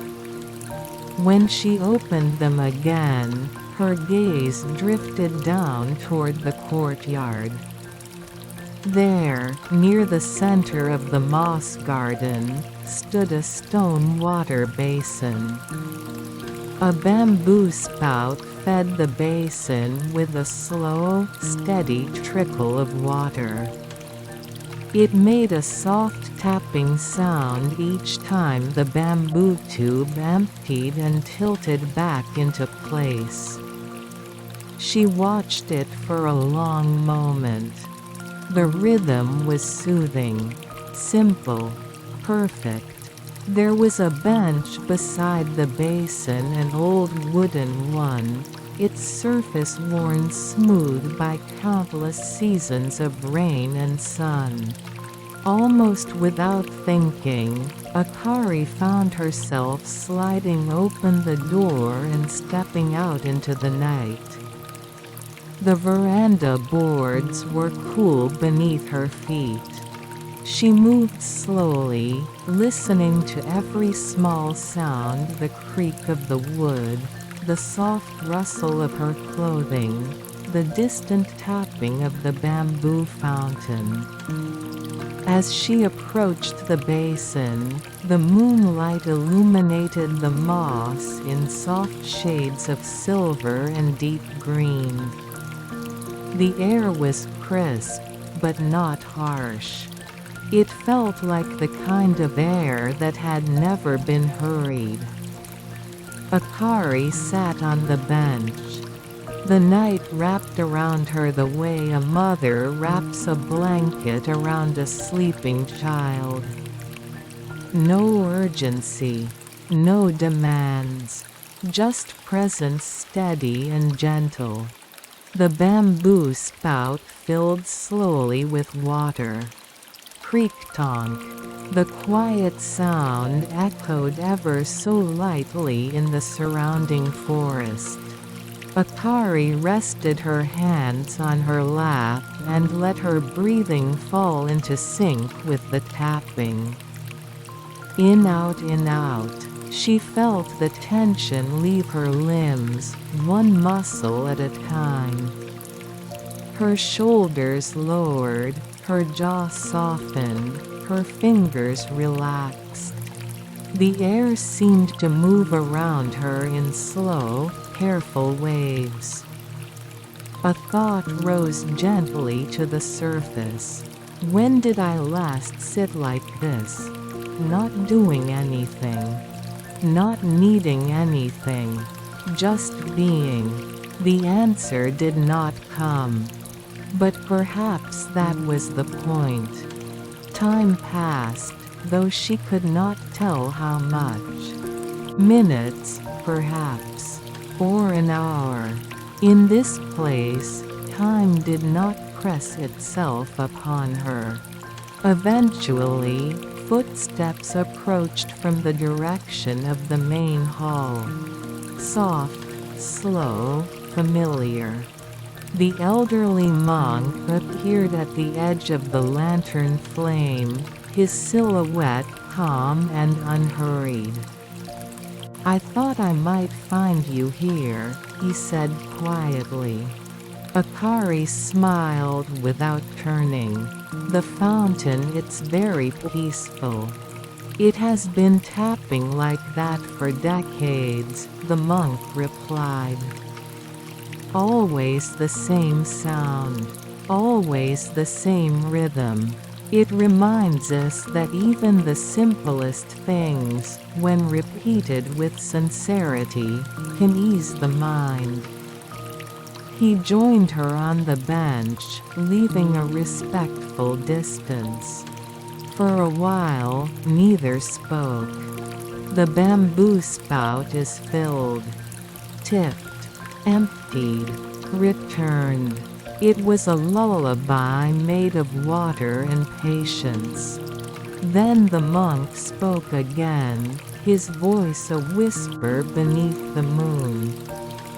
When she opened them again, her gaze drifted down toward the courtyard. There, near the center of the moss garden, stood a stone water basin. A bamboo spout fed the basin with a slow, steady trickle of water. It made a soft tapping sound each time the bamboo tube emptied and tilted back into place. She watched it for a long moment. The rhythm was soothing, simple, perfect. There was a bench beside the basin, an old wooden one, its surface worn smooth by countless seasons of rain and sun. Almost without thinking, Akari found herself sliding open the door and stepping out into the night. The veranda boards were cool beneath her feet. She moved slowly, listening to every small sound, the creak of the wood, the soft rustle of her clothing, the distant tapping of the bamboo fountain. As she approached the basin, the moonlight illuminated the moss in soft shades of silver and deep green. The air was crisp, but not harsh. It felt like the kind of air that had never been hurried. Akari sat on the bench. The night wrapped around her the way a mother wraps a blanket around a sleeping child. No urgency, no demands, just presence steady and gentle. The bamboo spout filled slowly with water. Creak-tonk. The quiet sound echoed ever so lightly in the surrounding forest. Akari rested her hands on her lap and let her breathing fall into sync with the tapping. In out, she felt the tension leave her limbs, one muscle at a time. Her shoulders lowered, her jaw softened, her fingers relaxed. The air seemed to move around her in slow, careful waves. A thought rose gently to the surface. When did I last sit like this? Not doing anything. Not needing anything. Just being. The answer did not come. But perhaps that was the point. Time passed, though she could not tell how much. Minutes, perhaps. Or an hour. In this place, time did not press itself upon her. Eventually, footsteps approached from the direction of the main hall. Soft, slow, familiar. The elderly monk appeared at the edge of the lantern flame, his silhouette calm and unhurried. "I thought I might find you here," he said quietly. Akari smiled without turning. "The fountain, it's very peaceful. It has been tapping like that for decades," the monk replied. "Always the same sound. Always the same rhythm. It reminds us that even the simplest things, when repeated with sincerity, can ease the mind." He joined her on the bench, leaving a respectful distance. For a while, neither spoke. "The bamboo spout is filled. Tipped. Emptied. Returned." It was a lullaby made of water and patience. Then the monk spoke again, his voice a whisper beneath the moon.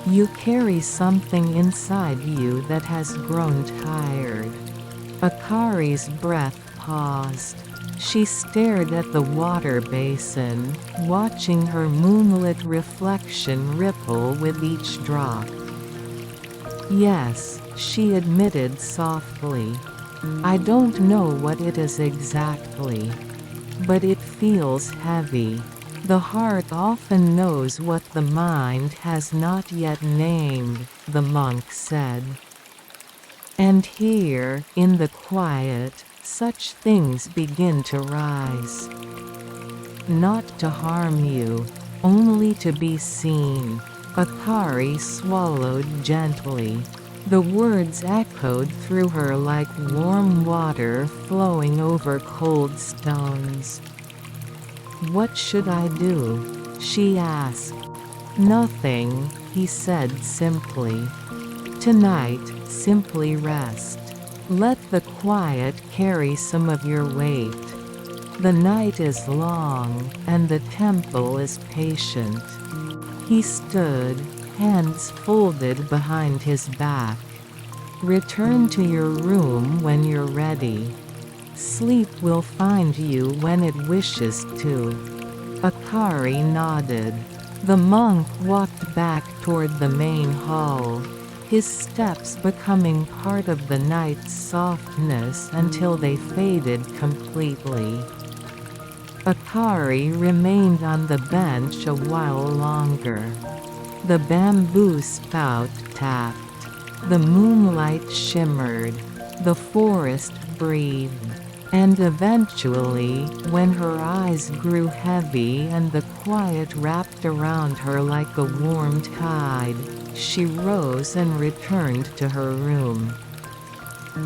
"You carry something inside you that has grown tired." Akari's breath paused. She stared at the water basin, watching her moonlit reflection ripple with each drop. "Yes," she admitted softly. "I don't know what it is exactly. But it feels heavy. The heart often knows what the mind has not yet named," the monk said. "And here, in the quiet, such things begin to rise. Not to harm you, only to be seen." Akari swallowed gently. The words echoed through her like warm water flowing over cold stones. "What should I do?" she asked. "Nothing," he said simply. "Tonight, simply rest. Let the quiet carry some of your weight. The night is long, and the temple is patient." He stood, hands folded behind his back. "Return to your room when you're ready. Sleep will find you when it wishes to." Akari nodded. The monk walked back toward the main hall, his steps becoming part of the night's softness until they faded completely. Akari remained on the bench a while longer. The bamboo spout tapped. The moonlight shimmered. The forest breathed. And eventually, when her eyes grew heavy and the quiet wrapped around her like a warm tide, she rose and returned to her room.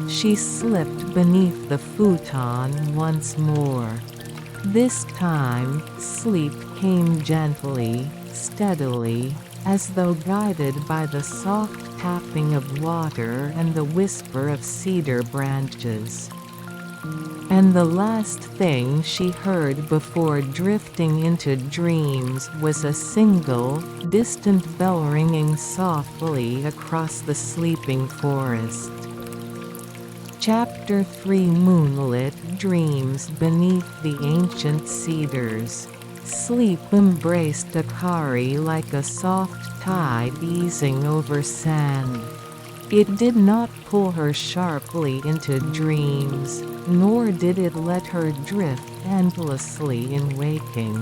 She slipped beneath the futon once more. This time, sleep came gently, steadily, as though guided by the soft tapping of water and the whisper of cedar branches. And the last thing she heard before drifting into dreams was a single, distant bell ringing softly across the sleeping forest. Chapter 3 Moonlit Dreams Beneath the Ancient Cedars. Sleep embraced Akari like a soft tide easing over sand. It did not pull her sharply into dreams, nor did it let her drift endlessly in waking.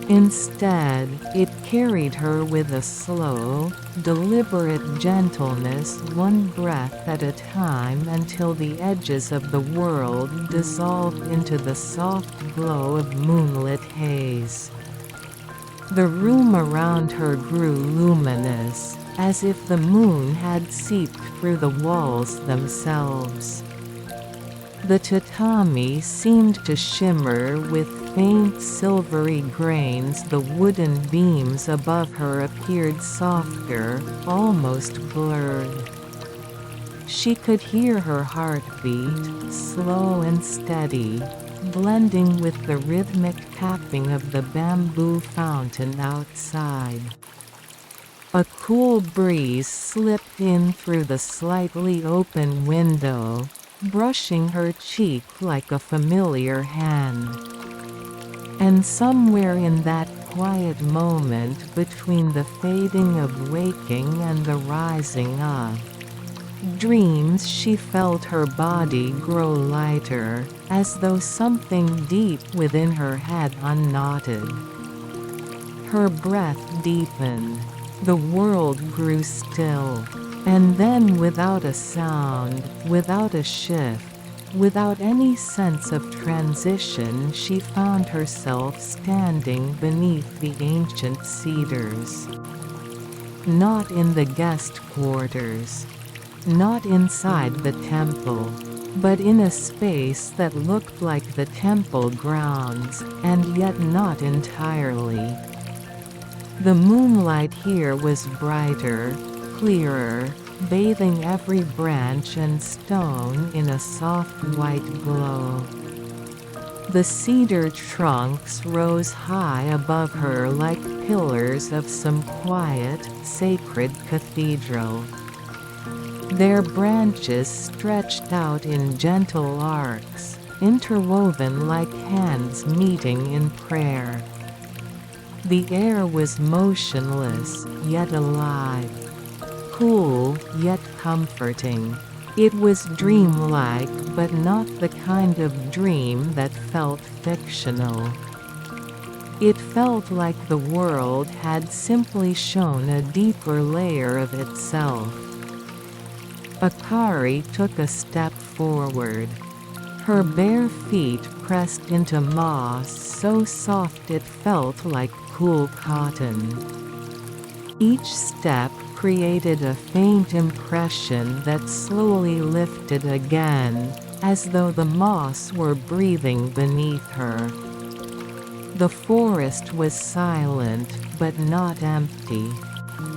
Instead, it carried her with a slow, deliberate gentleness, one breath at a time, until the edges of the world dissolved into the soft glow of moonlit haze. The room around her grew luminous, as if the moon had seeped through the walls themselves. The tatami seemed to shimmer with faint silvery grains. The wooden beams above her appeared softer, almost blurred. She could hear her heartbeat, slow and steady, blending with the rhythmic tapping of the bamboo fountain outside. A cool breeze slipped in through the slightly open window, brushing her cheek like a familiar hand. And somewhere in that quiet moment between the fading of waking and the rising of dreams, she felt her body grow lighter, as though something deep within her had unknotted. Her breath deepened. The world grew still. And then, without a sound, without a shift, without any sense of transition, she found herself standing beneath the ancient cedars. Not in the guest quarters. Not inside the temple. But in a space that looked like the temple grounds, and yet not entirely. The moonlight here was brighter, clearer, bathing every branch and stone in a soft white glow. The cedar trunks rose high above her like pillars of some quiet, sacred cathedral. Their branches stretched out in gentle arcs, interwoven like hands meeting in prayer. The air was motionless, yet alive. Cool, yet comforting. It was dreamlike, but not the kind of dream that felt fictional. It felt like the world had simply shown a deeper layer of itself. Akari took a step forward. Her bare feet pressed into moss so soft it felt like cool cotton. Each step created a faint impression that slowly lifted again, as though the moss were breathing beneath her. The forest was silent, but not empty.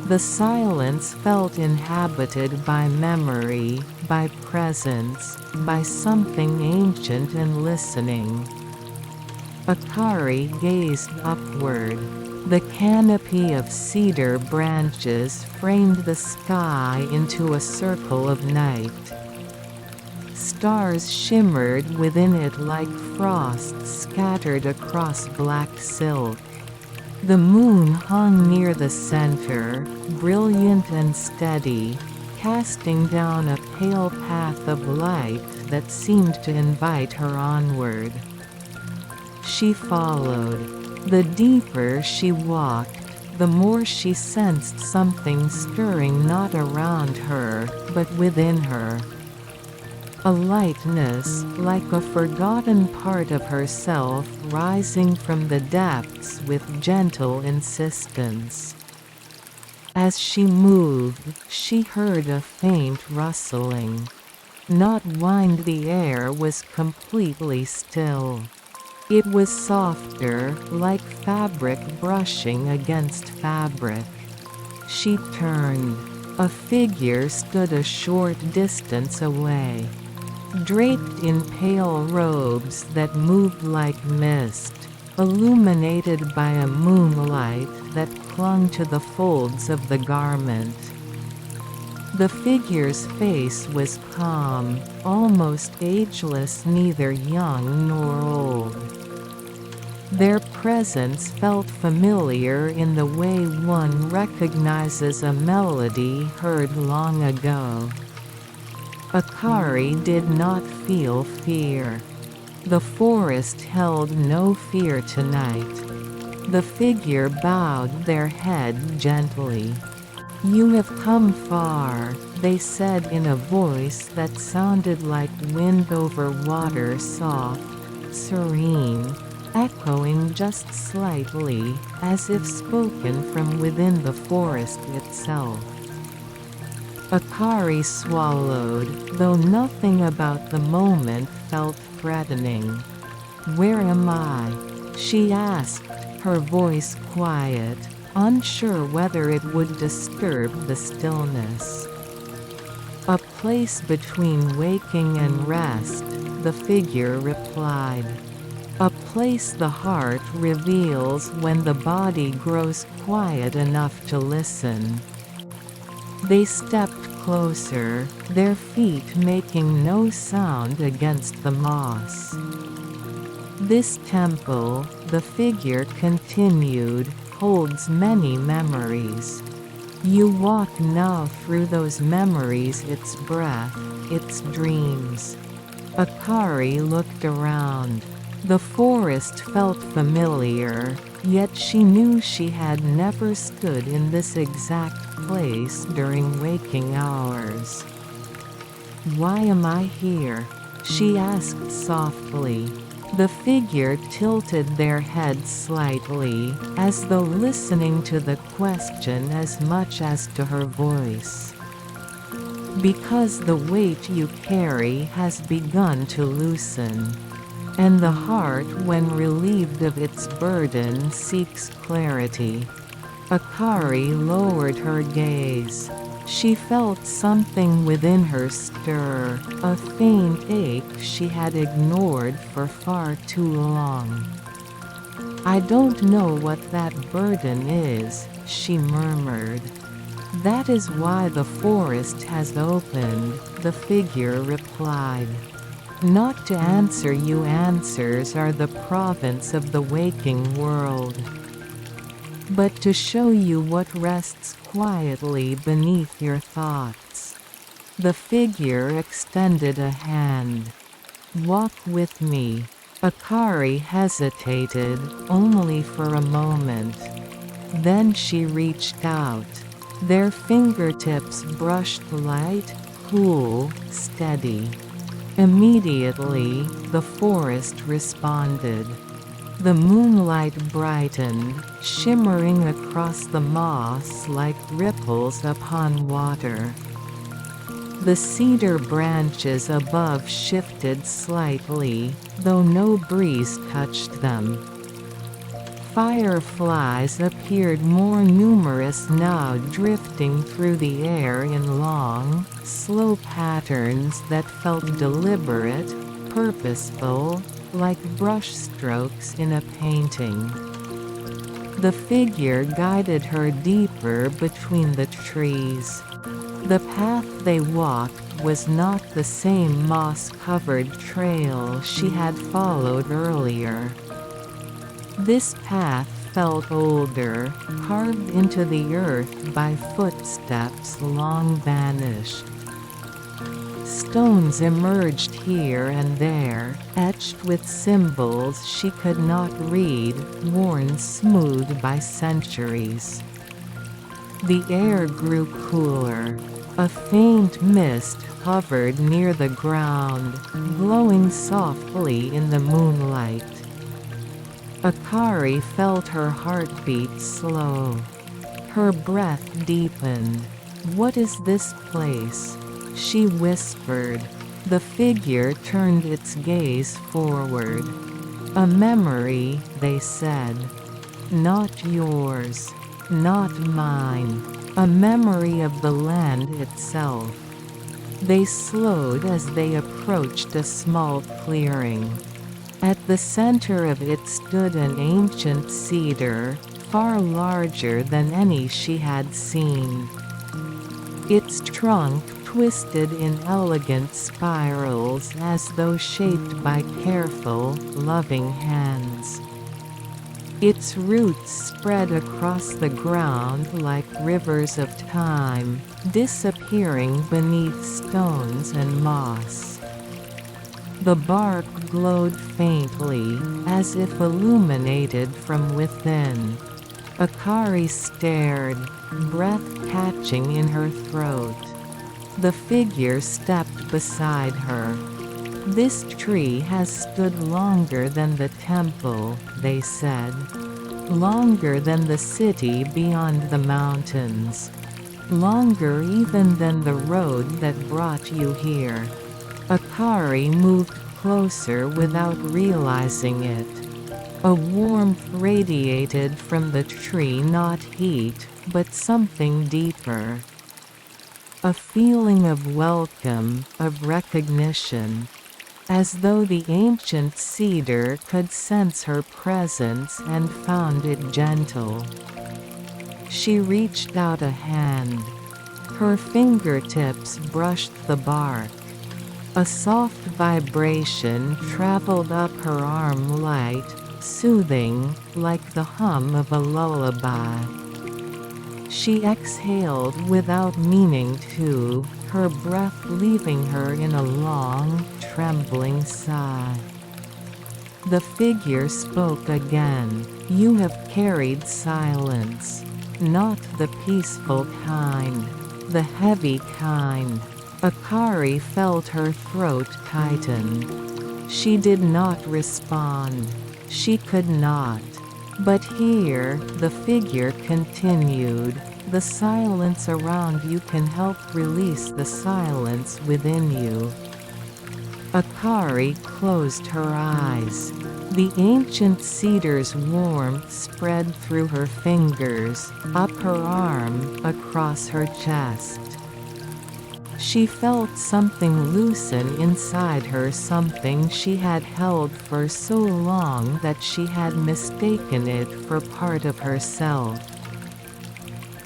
The silence felt inhabited by memory, by presence, by something ancient and listening. Akari gazed upward. The canopy of cedar branches framed the sky into a circle of night. Stars shimmered within it like frost scattered across black silk. The moon hung near the center, brilliant and steady, casting down a pale path of light that seemed to invite her onward. She followed. The deeper she walked, the more she sensed something stirring not around her, but within her. A lightness, like a forgotten part of herself rising from the depths with gentle insistence. As she moved, she heard a faint rustling. Not wind, the air was completely still. It was softer, like fabric brushing against fabric. She turned. A figure stood a short distance away. Draped in pale robes that moved like mist, illuminated by a moonlight that clung to the folds of the garment. The figure's face was calm, almost ageless, neither young nor old. Their presence felt familiar in the way one recognizes a melody heard long ago. Akari did not feel fear. The forest held no fear tonight. The figure bowed their head gently. "You have come far," they said in a voice that sounded like wind over water, soft, serene, echoing just slightly, as if spoken from within the forest itself. Akari swallowed, though nothing about the moment felt threatening. "Where am I?" she asked, her voice quiet, unsure whether it would disturb the stillness. "A place between waking and rest," the figure replied. "A place the heart reveals when the body grows quiet enough to listen." They stepped closer, their feet making no sound against the moss. This temple, the figure continued, holds many memories. You walk now through those memories, its breath, its dreams. Akari looked around. The forest felt familiar, yet she knew she had never stood in this exact place during waking hours. "Why am I here?" she asked softly. The figure tilted their head slightly, as though listening to the question as much as to her voice. "Because the weight you carry has begun to loosen. And the heart, when relieved of its burden, seeks clarity." Akari lowered her gaze. She felt something within her stir, a faint ache she had ignored for far too long. "I don't know what that burden is," she murmured. "That is why the forest has opened," the figure replied. "Not to answer you, answers are the province of the waking world, but to show you what rests quietly beneath your thoughts." The figure extended a hand. "Walk with me." Akari hesitated, only for a moment. Then she reached out. Their fingertips brushed light, cool, steady. Immediately, the forest responded. The moonlight brightened, shimmering across the moss like ripples upon water. The cedar branches above shifted slightly, though no breeze touched them. Fireflies appeared more numerous now, drifting through the air in long, slow patterns that felt deliberate, purposeful, like brushstrokes in a painting. The figure guided her deeper between the trees. The path they walked was not the same moss-covered trail she had followed earlier. This path felt older, carved into the earth by footsteps long vanished. Stones emerged here and there, etched with symbols she could not read, worn smooth by centuries. The air grew cooler. A faint mist hovered near the ground, glowing softly in the moonlight. Akari felt her heartbeat slow. Her breath deepened. "What is this place?" she whispered. The figure turned its gaze forward. "A memory," they said. "Not yours. Not mine. A memory of the land itself." They slowed as they approached a small clearing. At the center of it stood an ancient cedar, far larger than any she had seen. Its trunk twisted in elegant spirals as though shaped by careful, loving hands. Its roots spread across the ground like rivers of time, disappearing beneath stones and moss. The bark glowed faintly, as if illuminated from within. Akari stared, breath catching in her throat. The figure stepped beside her. "This tree has stood longer than the temple," they said. "Longer than the city beyond the mountains. Longer even than the road that brought you here." Akari moved closer without realizing it. A warmth radiated from the tree, not heat, but something deeper. A feeling of welcome, of recognition. As though the ancient cedar could sense her presence and found it gentle. She reached out a hand. Her fingertips brushed the bark. A soft vibration traveled up her arm, light, soothing, like the hum of a lullaby. She exhaled without meaning to, her breath leaving her in a long, trembling sigh. The figure spoke again. "You have carried silence. Not the peaceful kind. The heavy kind." Akari felt her throat tighten. She did not respond. She could not. But here, the figure continued, "The silence around you can help release the silence within you." Akari closed her eyes. The ancient cedar's warmth spread through her fingers, up her arm, across her chest. She felt something loosen inside her, something she had held for so long that she had mistaken it for part of herself.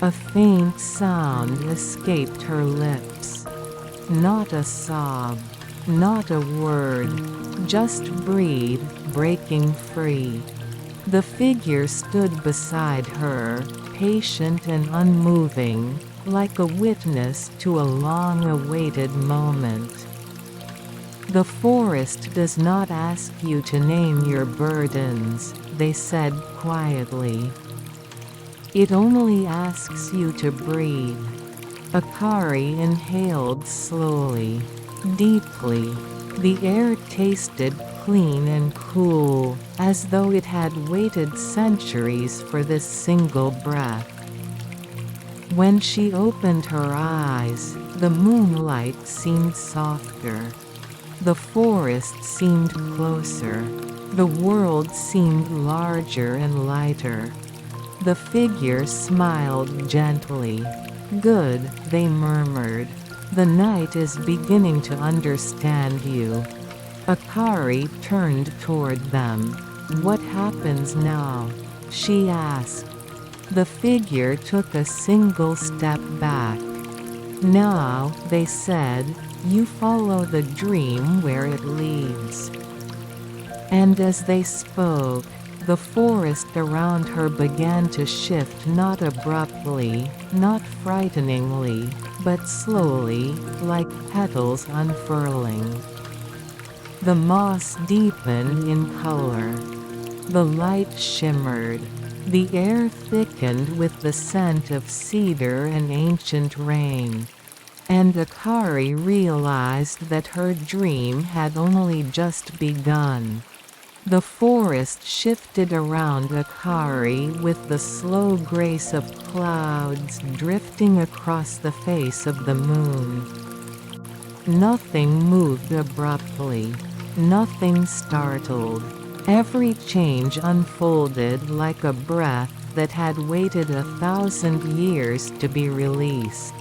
A faint sound escaped her lips. Not a sob. Not a word. Just breathe, breaking free. The figure stood beside her, patient and unmoving, like a witness to a long-awaited moment. "The forest does not ask you to name your burdens," they said quietly. "It only asks you to breathe." Akari inhaled slowly, deeply. The air tasted clean and cool, as though it had waited centuries for this single breath. When she opened her eyes, the moonlight seemed softer. The forest seemed closer. The world seemed larger and lighter. The figure smiled gently. "Good," they murmured. "The night is beginning to understand you." Akari turned toward them. "What happens now?" she asked. The figure took a single step back. "Now," they said, "you follow the dream where it leads." And as they spoke, the forest around her began to shift, not abruptly, not frighteningly, but slowly, like petals unfurling. The moss deepened in color. The light shimmered. The air thickened with the scent of cedar and ancient rain. And Akari realized that her dream had only just begun. The forest shifted around Akari with the slow grace of clouds drifting across the face of the moon. Nothing moved abruptly. Nothing startled. Every change unfolded like a breath that had waited 1,000 years to be released.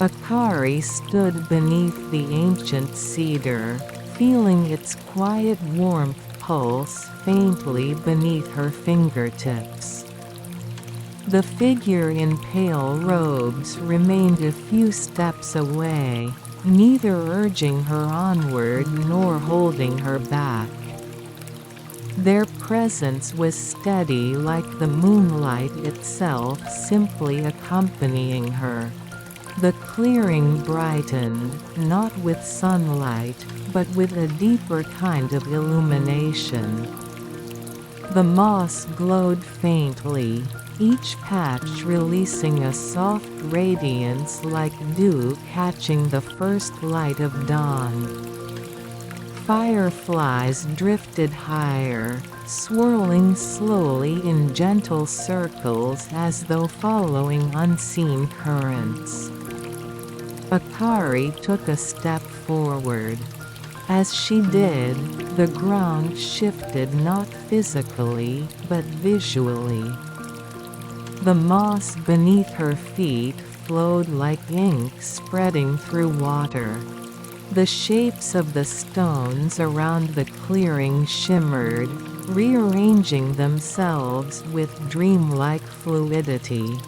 Akari stood beneath the ancient cedar, feeling its quiet warmth pulse faintly beneath her fingertips. The figure in pale robes remained a few steps away, neither urging her onward nor holding her back. Their presence was steady, like the moonlight itself simply accompanying her. The clearing brightened, not with sunlight, but with a deeper kind of illumination. The moss glowed faintly, each patch releasing a soft radiance like dew catching the first light of dawn. Fireflies drifted higher, swirling slowly in gentle circles as though following unseen currents. Akari took a step forward. As she did, the ground shifted not physically, but visually. The moss beneath her feet flowed like ink spreading through water. The shapes of the stones around the clearing shimmered, rearranging themselves with dreamlike fluidity.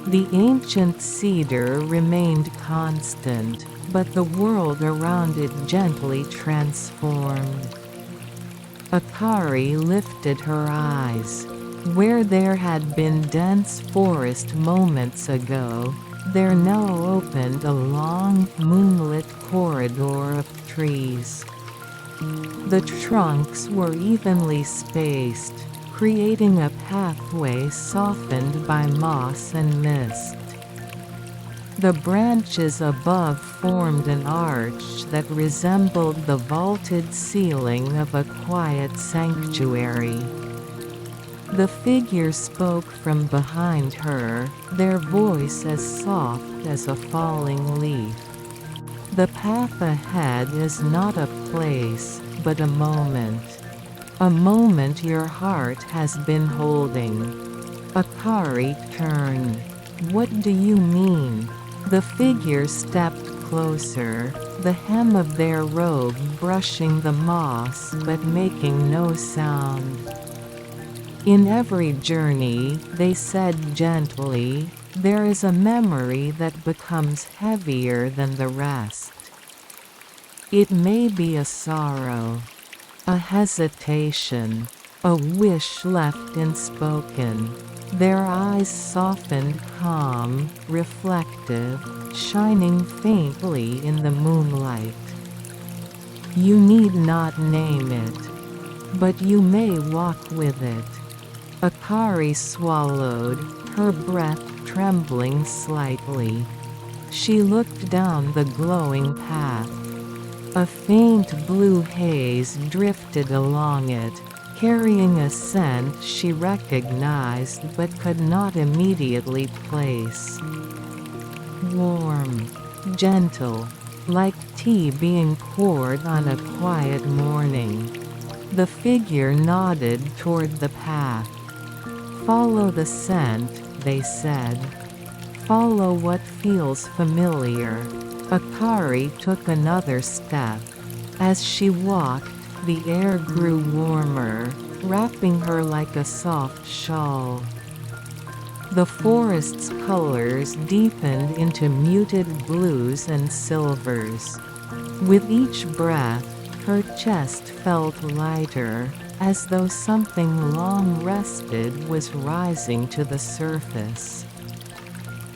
The ancient cedar remained constant, but the world around it gently transformed. Akari lifted her eyes. Where there had been dense forest moments ago, there now opened a long, moonlit corridor of trees. The trunks were evenly spaced, creating a pathway softened by moss and mist. The branches above formed an arch that resembled the vaulted ceiling of a quiet sanctuary. The figure spoke from behind her, their voice as soft as a falling leaf. The path ahead is not a place, but a moment. A moment your heart has been holding. Akari turned. What do you mean? The figure stepped closer, the hem of their robe brushing the moss but making no sound. In every journey, they said gently, there is a memory that becomes heavier than the rest. It may be a sorrow, a hesitation, a wish left unspoken. Their eyes softened, calm, reflective, shining faintly in the moonlight. You need not name it, but you may walk with it. Akari swallowed, her breath trembling slightly. She looked down the glowing path. A faint blue haze drifted along it, carrying a scent she recognized but could not immediately place. Warm, gentle, like tea being poured on a quiet morning. The figure nodded toward the path. Follow the scent, they said. Follow what feels familiar. Akari took another step. As she walked, the air grew warmer, wrapping her like a soft shawl. The forest's colors deepened into muted blues and silvers. With each breath, her chest felt lighter, as though something long rested was rising to the surface.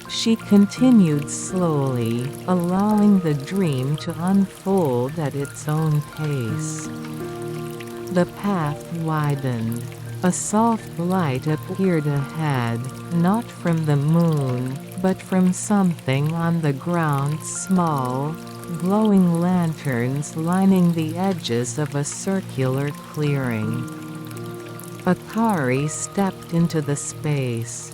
She continued slowly, allowing the dream to unfold at its own pace. The path widened. A soft light appeared ahead, not from the moon, but from something on the ground, small, glowing lanterns lining the edges of a circular clearing. Akari stepped into the space.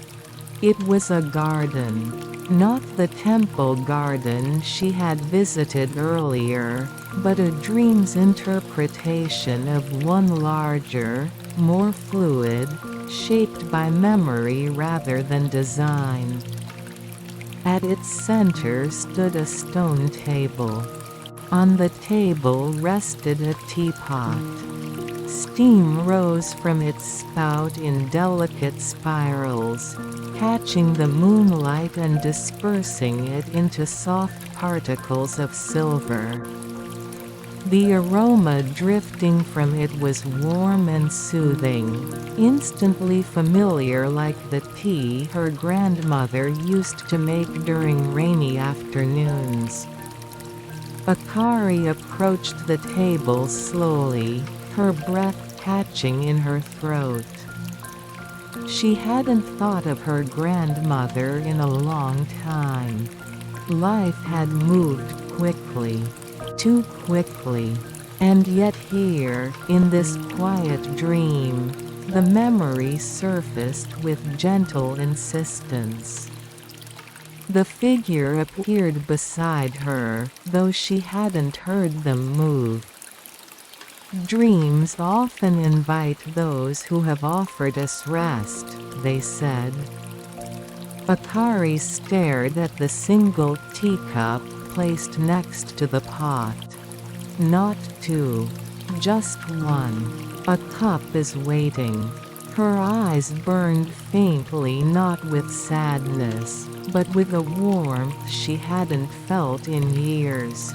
It was a garden. Not the temple garden she had visited earlier, but a dream's interpretation of one larger, more fluid, shaped by memory rather than design. At its center stood a stone table. On the table rested a teapot. Steam rose from its spout in delicate spirals, catching the moonlight and dispersing it into soft particles of silver. The aroma drifting from it was warm and soothing, instantly familiar, like the tea her grandmother used to make during rainy afternoons. Akari approached the table slowly, her breath catching in her throat. She hadn't thought of her grandmother in a long time. Life had moved quickly. Too quickly. And yet here, in this quiet dream, the memory surfaced with gentle insistence. The figure appeared beside her, though she hadn't heard them move. Dreams often invite those who have offered us rest, they said. Akari stared at the single teacup placed next to the pot. Not two, just one. A cup is waiting. Her eyes burned faintly, not with sadness, but with a warmth she hadn't felt in years.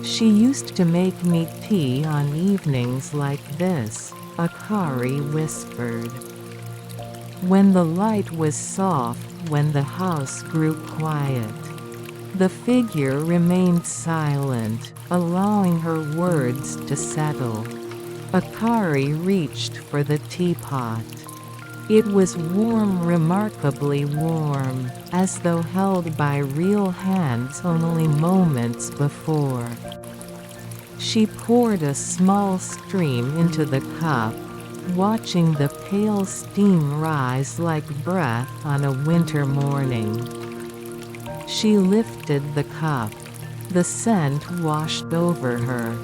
"She used to make me tea on evenings like this," Akari whispered. When the light was soft, when the house grew quiet, the figure remained silent, allowing her words to settle. Akari reached for the teapot. It was warm, remarkably warm, as though held by real hands only moments before. She poured a small stream into the cup, watching the pale steam rise like breath on a winter morning. She lifted the cup. The scent washed over her.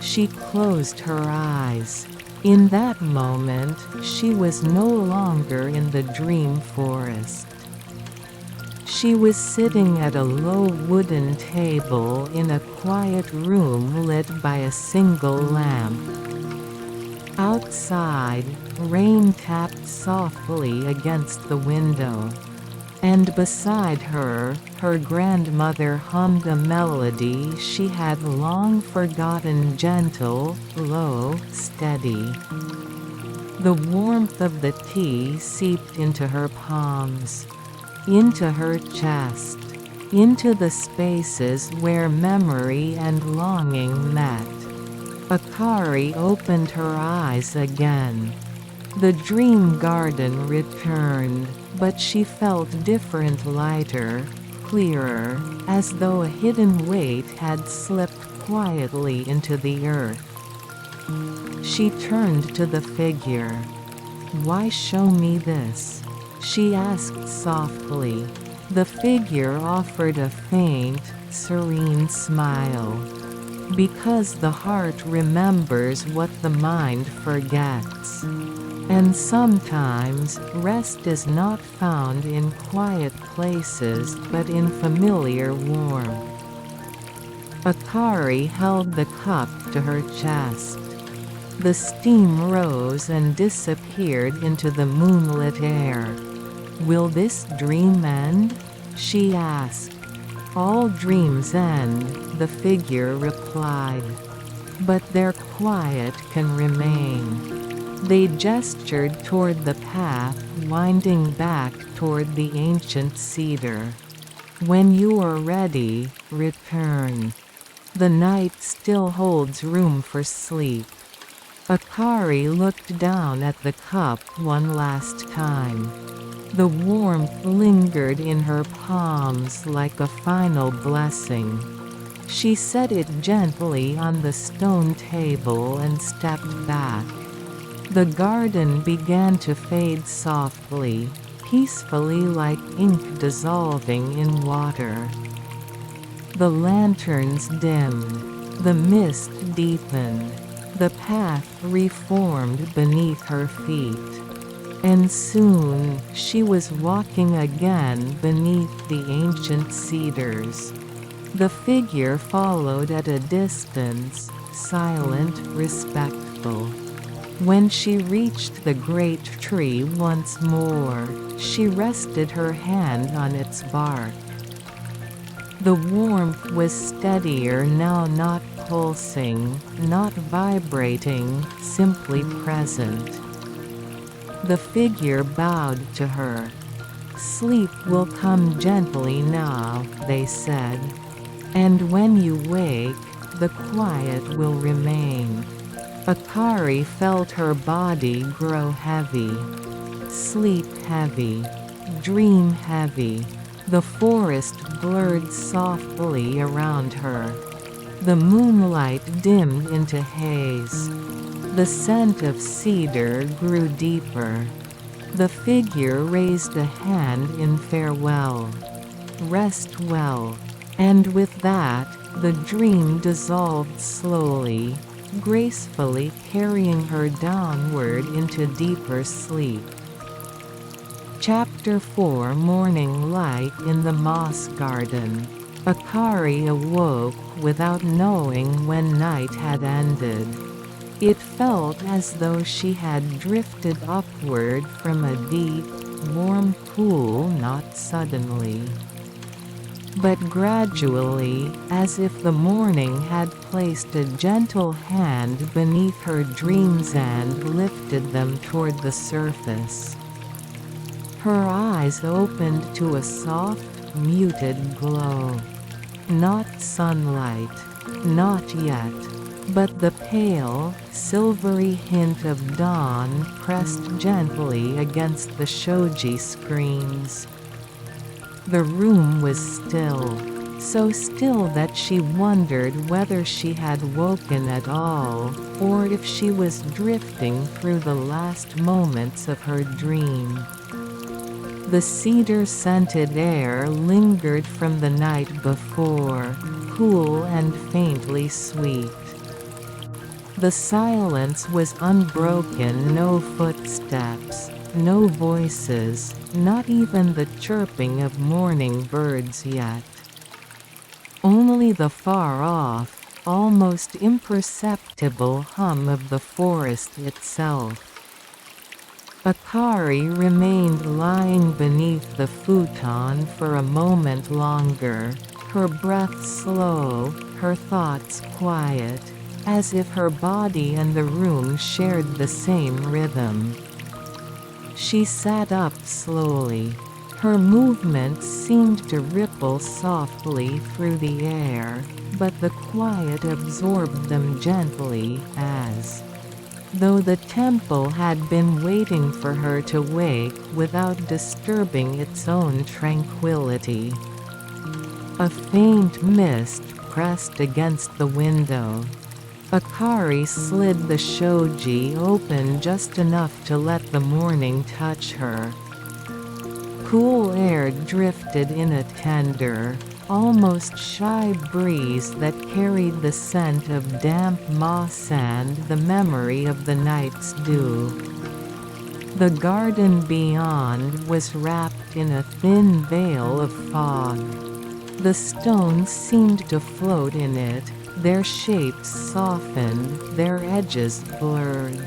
She closed her eyes. In that moment, she was no longer in the dream forest. She was sitting at a low wooden table in a quiet room lit by a single lamp. Outside, rain tapped softly against the window. And beside her, her grandmother hummed a melody she had long forgotten, gentle, low, steady. The warmth of the tea seeped into her palms, into her chest, into the spaces where memory and longing met. Akari opened her eyes again. The dream garden returned, but she felt different, lighter, clearer, as though a hidden weight had slipped quietly into the earth. She turned to the figure. "Why show me this?" she asked softly. The figure offered a faint, serene smile. "Because the heart remembers what the mind forgets. And sometimes, rest is not found in quiet places but in familiar warmth." Akari held the cup to her chest. The steam rose and disappeared into the moonlit air. "Will this dream end?" she asked. "All dreams end," the figure replied. "But their quiet can remain." They gestured toward the path winding back toward the ancient cedar. "When you are ready, return. The night still holds room for sleep." Akari looked down at the cup one last time. The warmth lingered in her palms like a final blessing. She set it gently on the stone table and stepped back. The garden began to fade softly, peacefully, like ink dissolving in water. The lanterns dimmed. The mist deepened. The path reformed beneath her feet. And soon, she was walking again beneath the ancient cedars. The figure followed at a distance, silent, respectful. When she reached the great tree once more, she rested her hand on its bark. The warmth was steadier now, not pulsing, not vibrating, simply present. The figure bowed to her. "Sleep will come gently now," they said. "And when you wake, the quiet will remain." Akari felt her body grow heavy. Sleep heavy. Dream heavy. The forest blurred softly around her. The moonlight dimmed into haze. The scent of cedar grew deeper. The figure raised a hand in farewell. "Rest well." And with that, the dream dissolved slowly, gracefully, carrying her downward into deeper sleep. Chapter 4: Morning Light in the Moss Garden. Akari awoke without knowing when night had ended. It felt as though she had drifted upward from a deep, warm pool, not suddenly, but gradually, as if the morning had placed a gentle hand beneath her dreams and lifted them toward the surface. Her eyes opened to a soft, muted glow. Not sunlight. Not yet. But the pale, silvery hint of dawn pressed gently against the shoji screens. The room was still. So still that she wondered whether she had woken at all, or if she was drifting through the last moments of her dream. The cedar-scented air lingered from the night before, cool and faintly sweet. The silence was unbroken, no footsteps, no voices, not even the chirping of morning birds yet. Only the far-off, almost imperceptible hum of the forest itself. Akari remained lying beneath the futon for a moment longer, her breath slow, her thoughts quiet, as if her body and the room shared the same rhythm. She sat up slowly. Her movements seemed to ripple softly through the air, but the quiet absorbed them gently, as though the temple had been waiting for her to wake without disturbing its own tranquility. A faint mist pressed against the window. Akari slid the shoji open just enough to let the morning touch her. Cool air drifted in a tender, almost shy breeze that carried the scent of damp moss and the memory of the night's dew. The garden beyond was wrapped in a thin veil of fog. The stones seemed to float in it, their shapes softened, their edges blurred.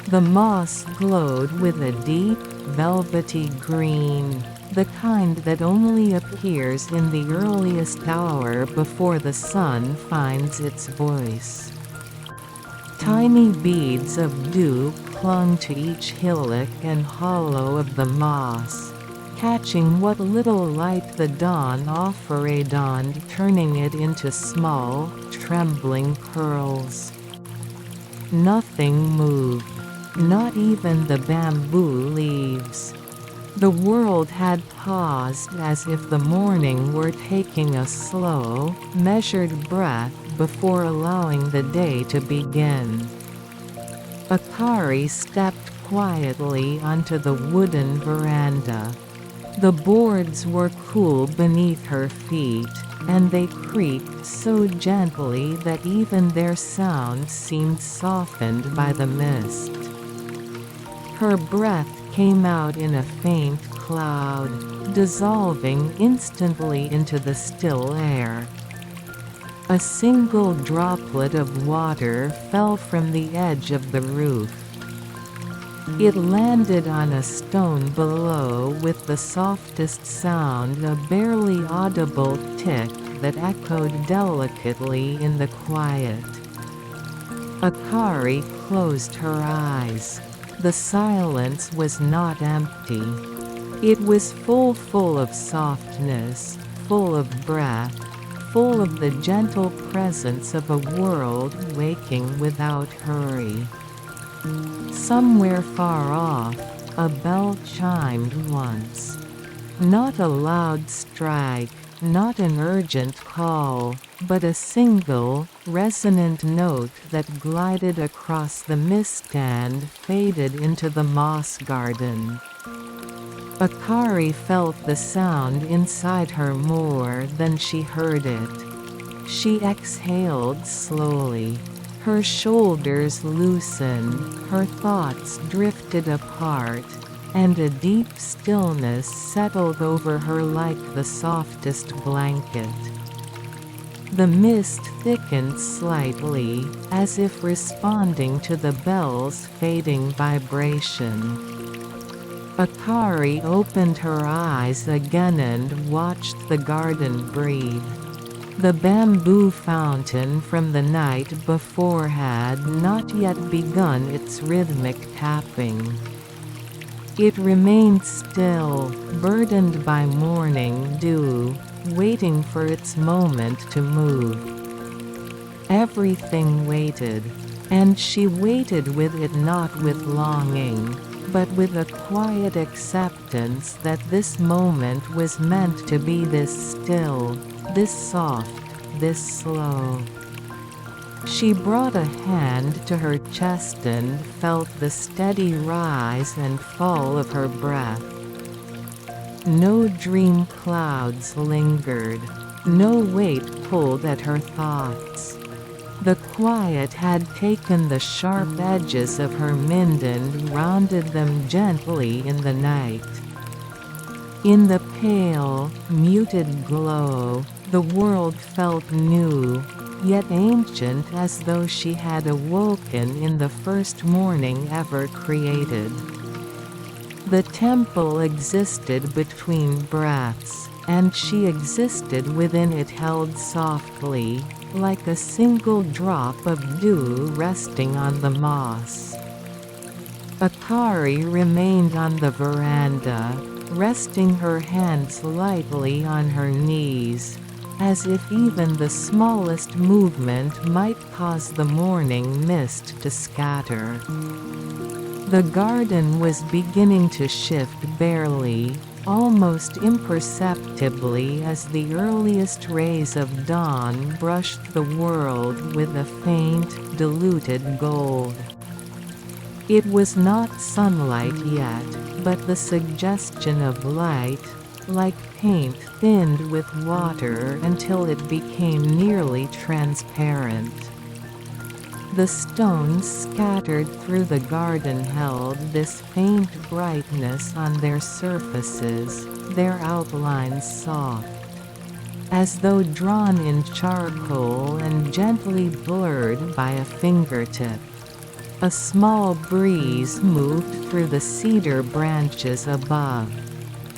The moss glowed with a deep, velvety green, the kind that only appears in the earliest hour before the sun finds its voice. Tiny beads of dew clung to each hillock and hollow of the moss, catching what little light the dawn offered and turning it into small, trembling pearls. Nothing moved. Not even the bamboo leaves. The world had paused as if the morning were taking a slow, measured breath before allowing the day to begin. Akari stepped quietly onto the wooden veranda. The boards were cool beneath her feet, and they creaked so gently that even their sound seemed softened by the mist. Her breath came out in a faint cloud, dissolving instantly into the still air. A single droplet of water fell from the edge of the roof. It landed on a stone below with the softest sound, a barely audible tick that echoed delicately in the quiet. Akari closed her eyes. The silence was not empty. It was full of softness, full of breath, full of the gentle presence of a world waking without hurry. Somewhere far off, a bell chimed once. Not a loud strike, not an urgent call, but a single, resonant note that glided across the mist and faded into the moss garden. Akari felt the sound inside her more than she heard it. She exhaled slowly. Her shoulders loosened, her thoughts drifted apart, and a deep stillness settled over her like the softest blanket. The mist thickened slightly, as if responding to the bell's fading vibration. Akari opened her eyes again and watched the garden breathe. The bamboo fountain from the night before had not yet begun its rhythmic tapping. It remained still, burdened by morning dew, waiting for its moment to move. Everything waited, and she waited with it, not with longing, but with a quiet acceptance that this moment was meant to be this still, this soft, this slow. She brought a hand to her chest and felt the steady rise and fall of her breath. No dream clouds lingered. No weight pulled at her thoughts. The quiet had taken the sharp edges of her mind and rounded them gently in the night. In the pale, muted glow, the world felt new, yet ancient, as though she had awoken in the first morning ever created. The temple existed between breaths, and she existed within it, held softly, like a single drop of dew resting on the moss. Akari remained on the veranda, resting her hands lightly on her knees, as if even the smallest movement might cause the morning mist to scatter. The garden was beginning to shift barely, almost imperceptibly, as the earliest rays of dawn brushed the world with a faint, diluted gold. It was not sunlight yet, but the suggestion of light, like paint thinned with water until it became nearly transparent. The stones scattered through the garden held this faint brightness on their surfaces, their outlines soft, as though drawn in charcoal and gently blurred by a fingertip. A small breeze moved through the cedar branches above.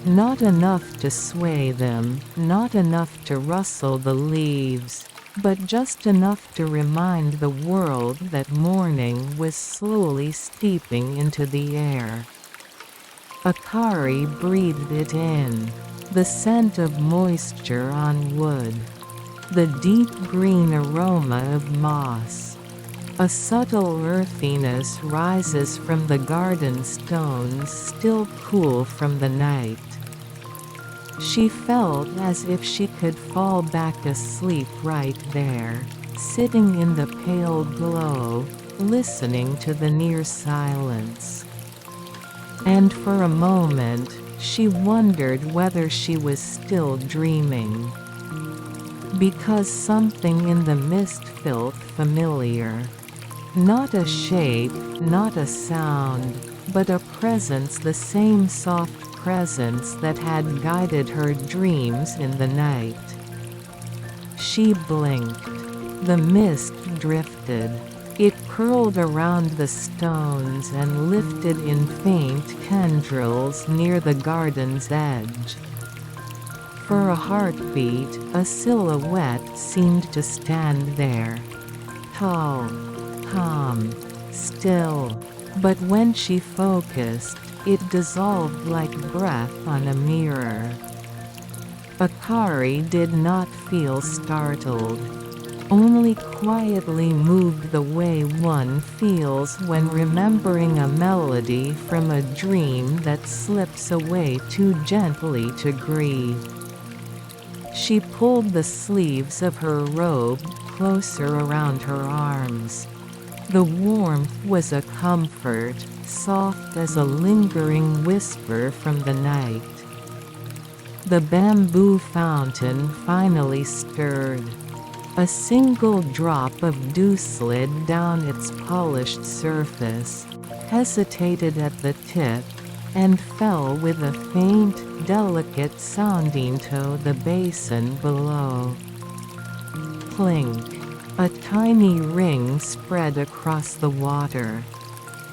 Not enough to sway them, not enough to rustle the leaves, but just enough to remind the world that morning was slowly steeping into the air. Akari breathed it in, the scent of moisture on wood, the deep green aroma of moss. A subtle earthiness rises from the garden stones, still cool from the night. She felt as if she could fall back asleep right there, sitting in the pale glow, listening to the near silence. And for a moment, she wondered whether she was still dreaming. Because something in the mist felt familiar. Not a shape, not a sound, but a presence, the same soft presence that had guided her dreams in the night. She blinked. The mist drifted. It curled around the stones and lifted in faint tendrils near the garden's edge. For a heartbeat, a silhouette seemed to stand there. Tall, calm, still. But when she focused, it dissolved like breath on a mirror. Akari did not feel startled, only quietly moved the way one feels when remembering a melody from a dream that slips away too gently to grieve. She pulled the sleeves of her robe closer around her arms. The warmth was a comfort, soft as a lingering whisper from the night. The bamboo fountain finally stirred. A single drop of dew slid down its polished surface, hesitated at the tip, and fell with a faint, delicate sounding to the basin below. Clink. A tiny ring spread across the water.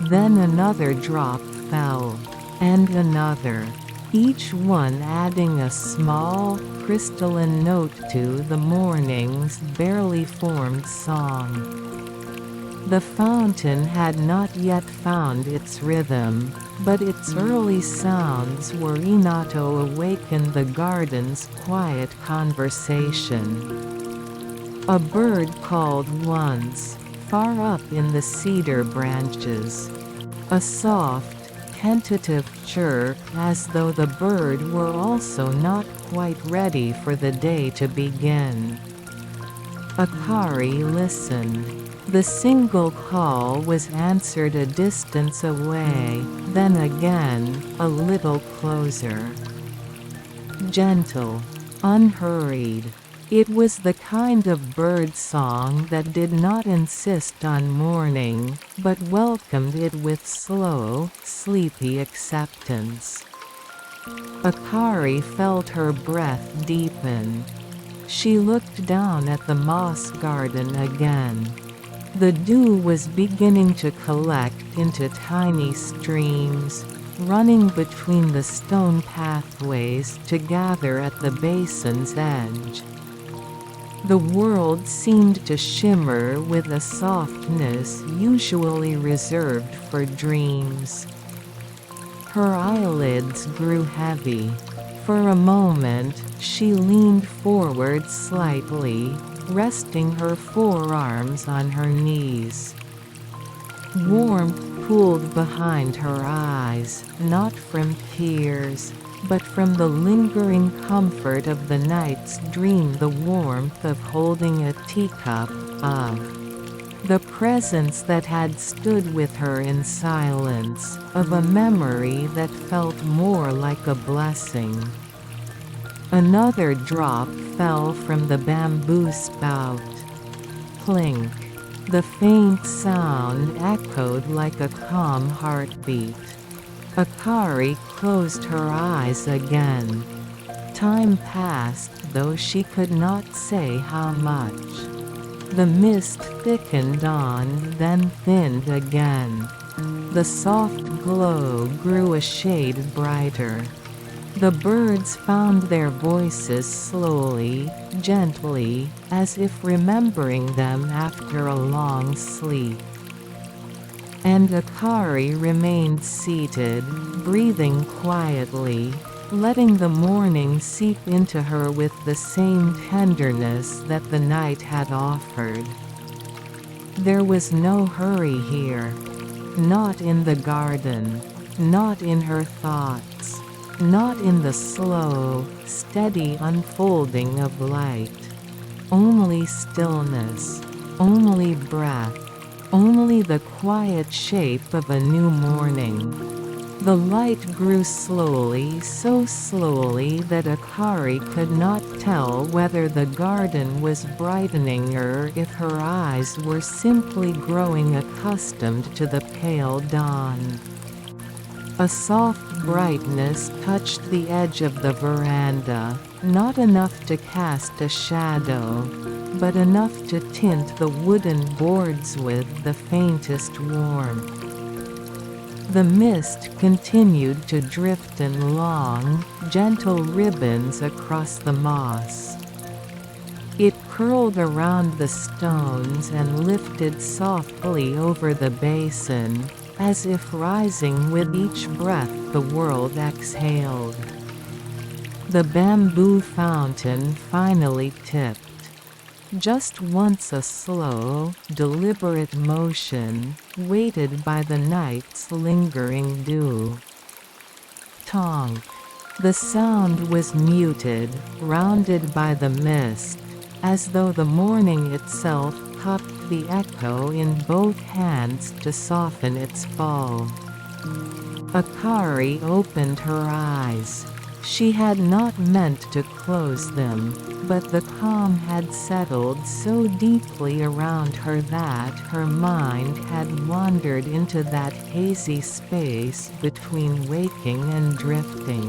Then another drop fell. And another. Each one adding a small, crystalline note to the morning's barely formed song. The fountain had not yet found its rhythm, but its early sounds were enough to awaken the garden's quiet conversation. A bird called once, far up in the cedar branches. A soft, tentative chirp as though the bird were also not quite ready for the day to begin. Akari listened. The single call was answered a distance away, then again, a little closer. Gentle, unhurried. It was the kind of bird song that did not insist on morning, but welcomed it with slow, sleepy acceptance. Akari felt her breath deepen. She looked down at the moss garden again. The dew was beginning to collect into tiny streams, running between the stone pathways to gather at the basin's edge. The world seemed to shimmer with a softness usually reserved for dreams. Her eyelids grew heavy. For a moment, she leaned forward slightly, resting her forearms on her knees. Warmth pooled behind her eyes, not from tears, but from the lingering comfort of the night's dream, the warmth of holding a teacup, of the presence that had stood with her in silence, of a memory that felt more like a blessing. Another drop fell from the bamboo spout. Clink. The faint sound echoed like a calm heartbeat. Akari closed her eyes again. Time passed, though she could not say how much. The mist thickened on, then thinned again. The soft glow grew a shade brighter. The birds found their voices slowly, gently, as if remembering them after a long sleep. And Akari remained seated, breathing quietly, letting the morning seep into her with the same tenderness that the night had offered. There was no hurry here. Not in the garden. Not in her thoughts. Not in the slow, steady unfolding of light. Only stillness. Only breath. Only the quiet shape of a new morning. The light grew slowly, so slowly that Akari could not tell whether the garden was brightening or if her eyes were simply growing accustomed to the pale dawn. A soft brightness touched the edge of the veranda, not enough to cast a shadow, but enough to tint the wooden boards with the faintest warmth. The mist continued to drift in long, gentle ribbons across the moss. It curled around the stones and lifted softly over the basin, as if rising with each breath the world exhaled. The bamboo fountain finally tipped. Just once a slow, deliberate motion, weighted by the night's lingering dew. Tonk. The sound was muted, rounded by the mist, as though the morning itself cupped the echo in both hands to soften its fall. Akari opened her eyes. She had not meant to close them, but the calm had settled so deeply around her that her mind had wandered into that hazy space between waking and drifting.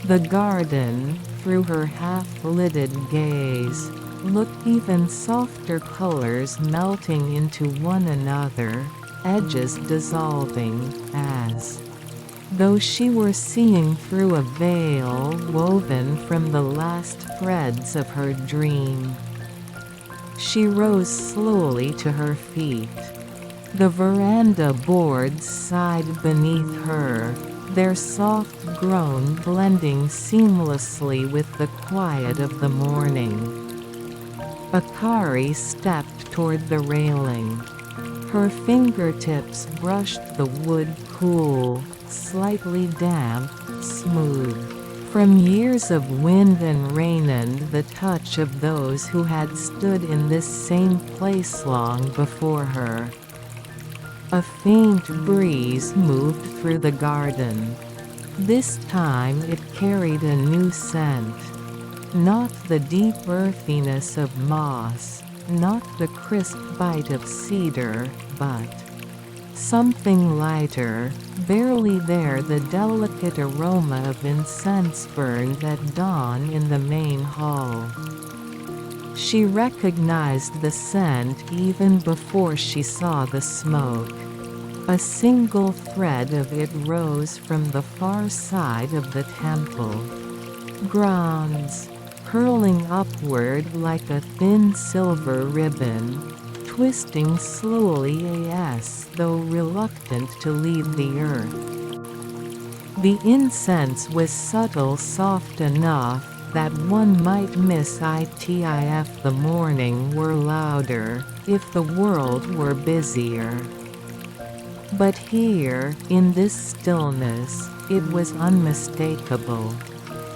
The garden, through her half-lidded gaze, Look, even softer colors melting into one another, edges dissolving, as though she were seeing through a veil woven from the last threads of her dream. She rose slowly to her feet. The veranda boards sighed beneath her, their soft groan blending seamlessly with the quiet of the morning. Akari stepped toward the railing. Her fingertips brushed the wood, cool, slightly damp, smooth from years of wind and rain and the touch of those who had stood in this same place long before her. A faint breeze moved through the garden. This time it carried a new scent. Not the deep earthiness of moss, not the crisp bite of cedar, but something lighter, barely there, the delicate aroma of incense burned at dawn in the main hall. She recognized the scent even before she saw the smoke. A single thread of it rose from the far side of the temple. Grounds, curling upward like a thin silver ribbon, twisting slowly as though reluctant to leave the earth. The incense was subtle, soft enough that one might miss it if the morning were louder, if the world were busier. But here, in this stillness, it was unmistakable.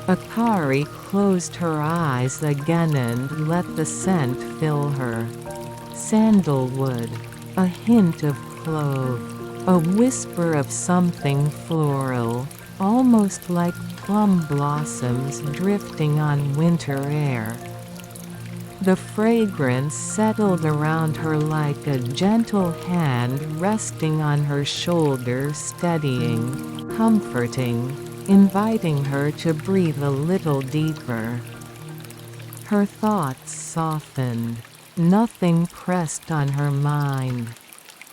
Akari closed her eyes again and let the scent fill her. Sandalwood, a hint of clove, a whisper of something floral, almost like plum blossoms drifting on winter air. The fragrance settled around her like a gentle hand resting on her shoulder, steadying, comforting, inviting her to breathe a little deeper. Her thoughts softened. Nothing pressed on her mind.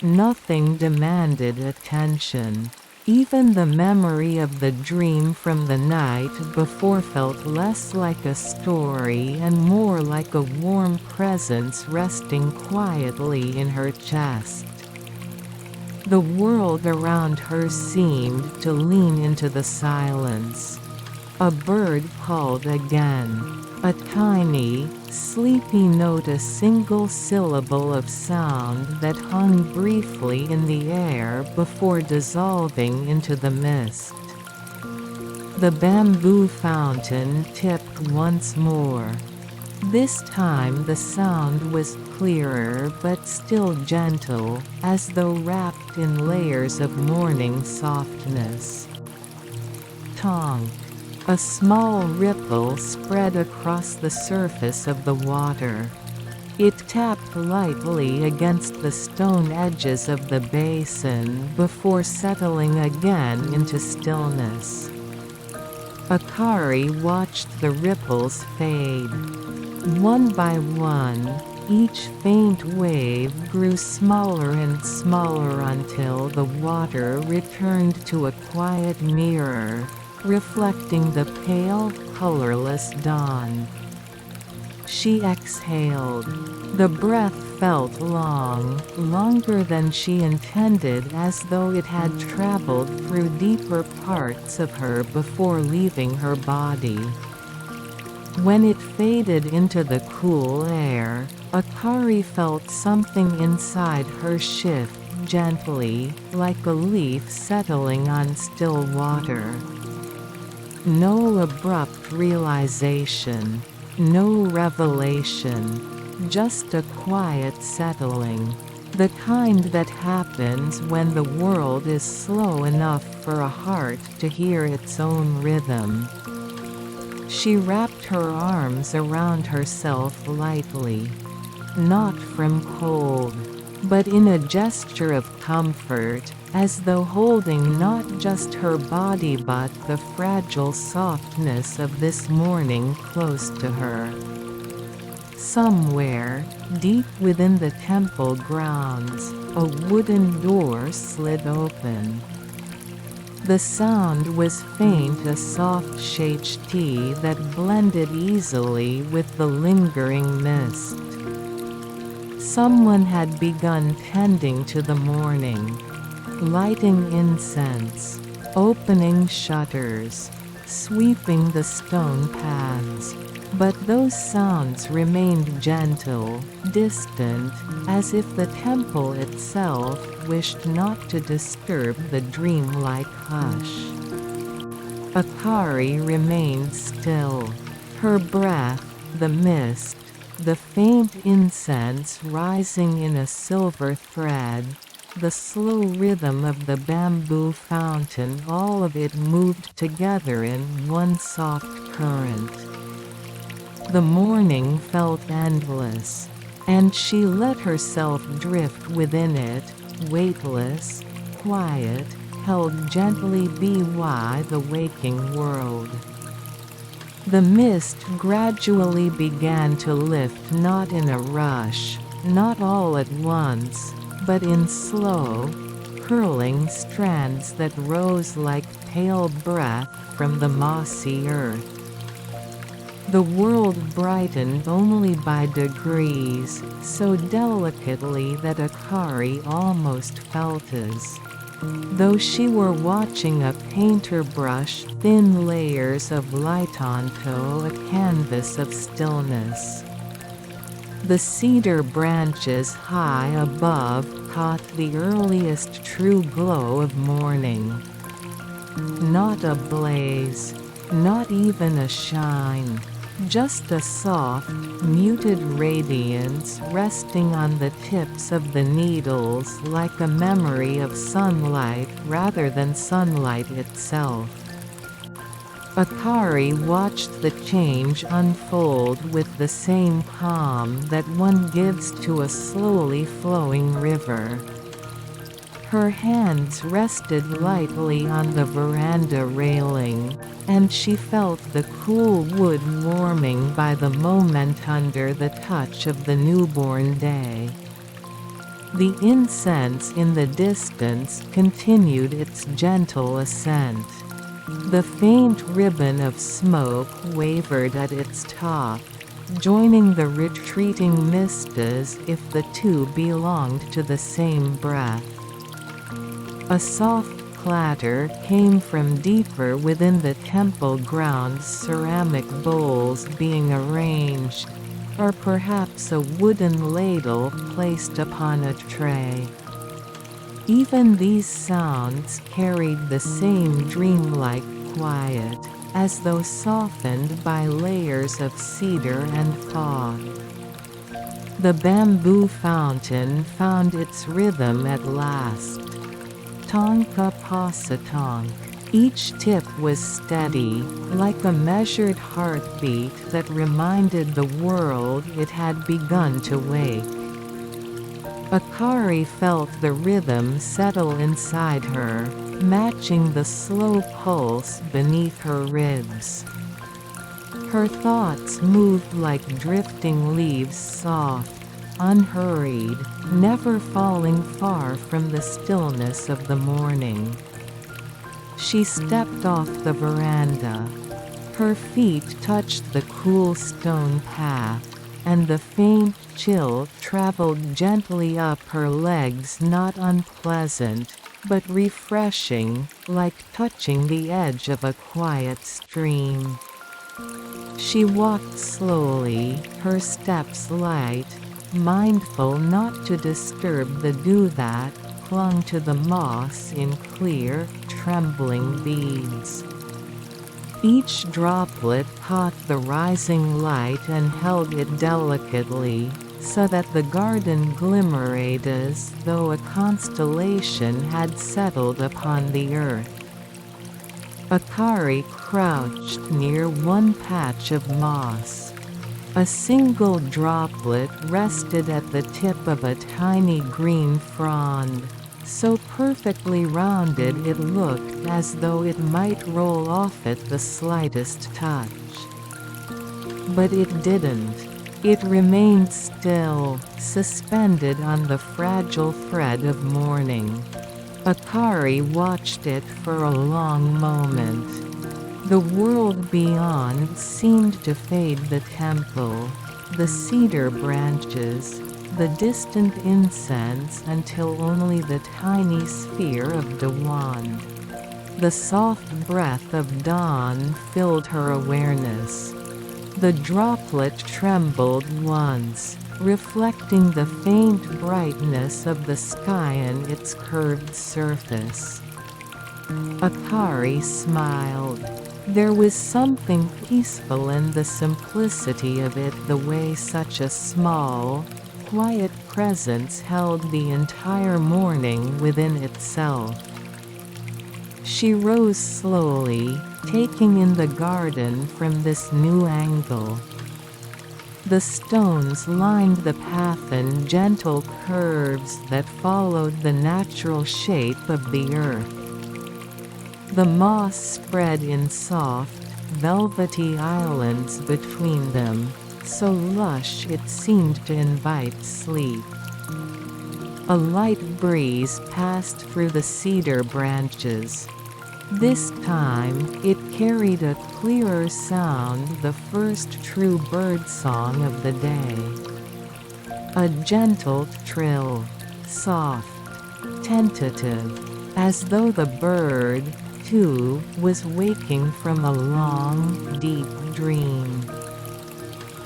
Nothing demanded attention. Even the memory of the dream from the night before felt less like a story and more like a warm presence resting quietly in her chest. The world around her seemed to lean into the silence. A bird called again. A tiny, sleepy note, a single syllable of sound that hung briefly in the air before dissolving into the mist. The bamboo fountain tipped once more. This time the sound was clearer but still gentle, as though wrapped in layers of morning softness. Tonk. A small ripple spread across the surface of the water. It tapped lightly against the stone edges of the basin before settling again into stillness. Akari watched the ripples fade. One by one, each faint wave grew smaller and smaller until the water returned to a quiet mirror, reflecting the pale, colorless dawn. She exhaled. The breath felt long, longer than she intended, as though it had traveled through deeper parts of her before leaving her body. When it faded into the cool air, Akari felt something inside her shift gently, like a leaf settling on still water. No abrupt realization, no revelation, just a quiet settling. The kind that happens when the world is slow enough for a heart to hear its own rhythm. She wrapped her arms around herself lightly. Not from cold, but in a gesture of comfort, as though holding not just her body but the fragile softness of this morning close to her. Somewhere, deep within the temple grounds, a wooden door slid open. The sound was faint, a soft shht that blended easily with the lingering mist. Someone had begun tending to the morning, lighting incense, opening shutters, sweeping the stone paths. But those sounds remained gentle, distant, as if the temple itself wished not to disturb the dreamlike hush. Akari remained still. Her breath, the mist, the faint incense rising in a silver thread, the slow rhythm of the bamboo fountain, all of it moved together in one soft current. The morning felt endless, and she let herself drift within it, weightless, quiet, held gently by the waking world. The mist gradually began to lift, not in a rush, not all at once, but in slow, curling strands that rose like pale breath from the mossy earth. The world brightened only by degrees, so delicately that Akari almost felt as though she were watching a painter brush thin layers of light onto a canvas of stillness. The cedar branches high above caught the earliest true glow of morning. Not a blaze, not even a shine. Just a soft, muted radiance resting on the tips of the needles, like a memory of sunlight rather than sunlight itself. Akari watched the change unfold with the same calm that one gives to a slowly flowing river. Her hands rested lightly on the veranda railing, and she felt the cool wood warming by the moment under the touch of the newborn day. The incense in the distance continued its gentle ascent. The faint ribbon of smoke wavered at its top, joining the retreating mist as if the two belonged to the same breath. A soft clatter came from deeper within the temple grounds, ceramic bowls being arranged, or perhaps a wooden ladle placed upon a tray. Even these sounds carried the same dreamlike quiet, as though softened by layers of cedar and fog. The bamboo fountain found its rhythm at last. Tonka pasa tonk. Each tip was steady, like a measured heartbeat that reminded the world it had begun to wake. Akari felt the rhythm settle inside her, matching the slow pulse beneath her ribs. Her thoughts moved like drifting leaves, soft, unhurried, never falling far from the stillness of the morning. She stepped off the veranda. Her feet touched the cool stone path, and the faint chill traveled gently up her legs, not unpleasant, but refreshing, like touching the edge of a quiet stream. She walked slowly, her steps light, mindful not to disturb the dew that clung to the moss in clear, trembling beads. Each droplet caught the rising light and held it delicately, so that the garden glimmered as though a constellation had settled upon the earth. Akari crouched near one patch of moss. A single droplet rested at the tip of a tiny green frond, so perfectly rounded it looked as though it might roll off at the slightest touch. But it didn't. It remained still, suspended on the fragile thread of morning. Akari watched it for a long moment. The world beyond seemed to fade: the temple, the cedar branches, the distant incense, until only the tiny sphere of the wand. The soft breath of dawn filled her awareness. The droplet trembled once, reflecting the faint brightness of the sky in its curved surface. Akari smiled. There was something peaceful in the simplicity of it, the way such a small, quiet presence held the entire morning within itself. She rose slowly, taking in the garden from this new angle. The stones lined the path in gentle curves that followed the natural shape of the earth. The moss spread in soft, velvety islands between them, so lush it seemed to invite sleep. A light breeze passed through the cedar branches. This time, it carried a clearer sound, the first true birdsong of the day. A gentle trill, soft, tentative, as though the bird, too, was waking from a long, deep dream.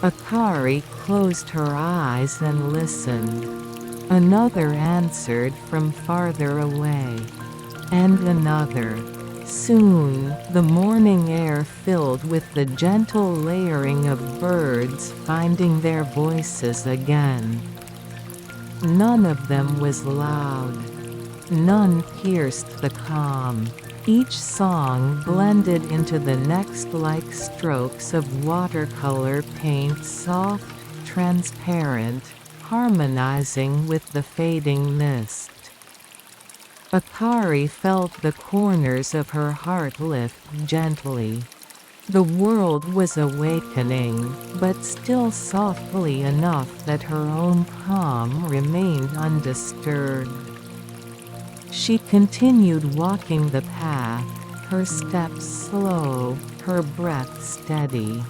Akari closed her eyes and listened. Another answered from farther away. And another. Soon, the morning air filled with the gentle layering of birds finding their voices again. None of them was loud. None pierced the calm. Each song blended into the next like strokes of watercolor paint, soft, transparent, harmonizing with the fading mist. Akari felt the corners of her heart lift gently. The world was awakening, but still softly enough that her own calm remained undisturbed. She continued walking the path, her steps slow, her breath steady.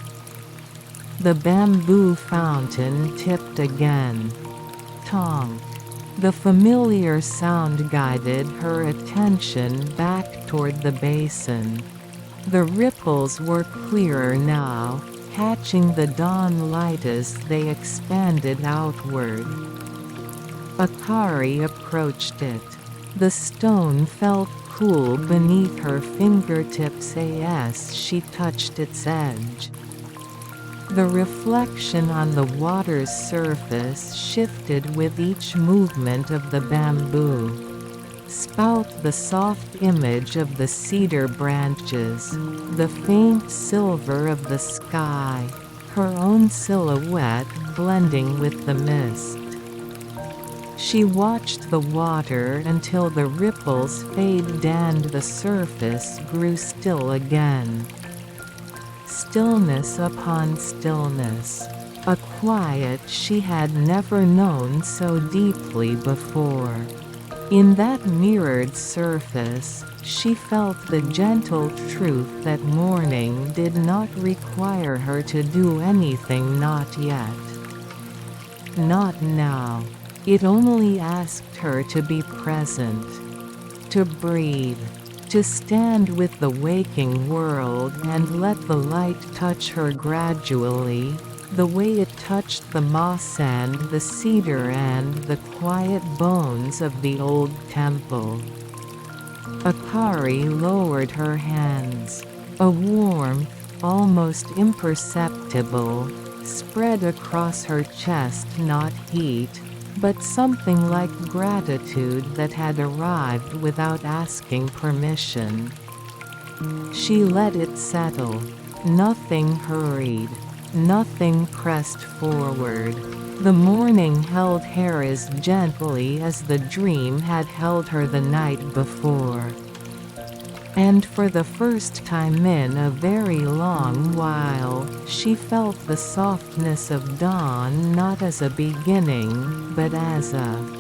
The bamboo fountain tipped again. Tonk. The familiar sound guided her attention back toward the basin. The ripples were clearer now, catching the dawn light as they expanded outward. Akari approached it. The stone felt cool beneath her fingertips as she touched its edge. The reflection on the water's surface shifted with each movement of the bamboo. Spout the soft image of the cedar branches, the faint silver of the sky, her own silhouette blending with the mist. She watched the water until the ripples faded and the surface grew still again. Stillness upon stillness, a quiet she had never known so deeply before. In that mirrored surface, she felt the gentle truth that morning did not require her to do anything, not yet. Not now. It only asked her to be present, to breathe, to stand with the waking world and let the light touch her gradually, the way it touched the moss and the cedar and the quiet bones of the old temple. Akari lowered her hands. A warmth, almost imperceptible, spread across her chest, not heat, but something like gratitude that had arrived without asking permission. She let it settle. Nothing hurried. Nothing pressed forward. The morning held her as gently as the dream had held her the night before. And for the first time in a very long while, she felt the softness of dawn not as a beginning, but as a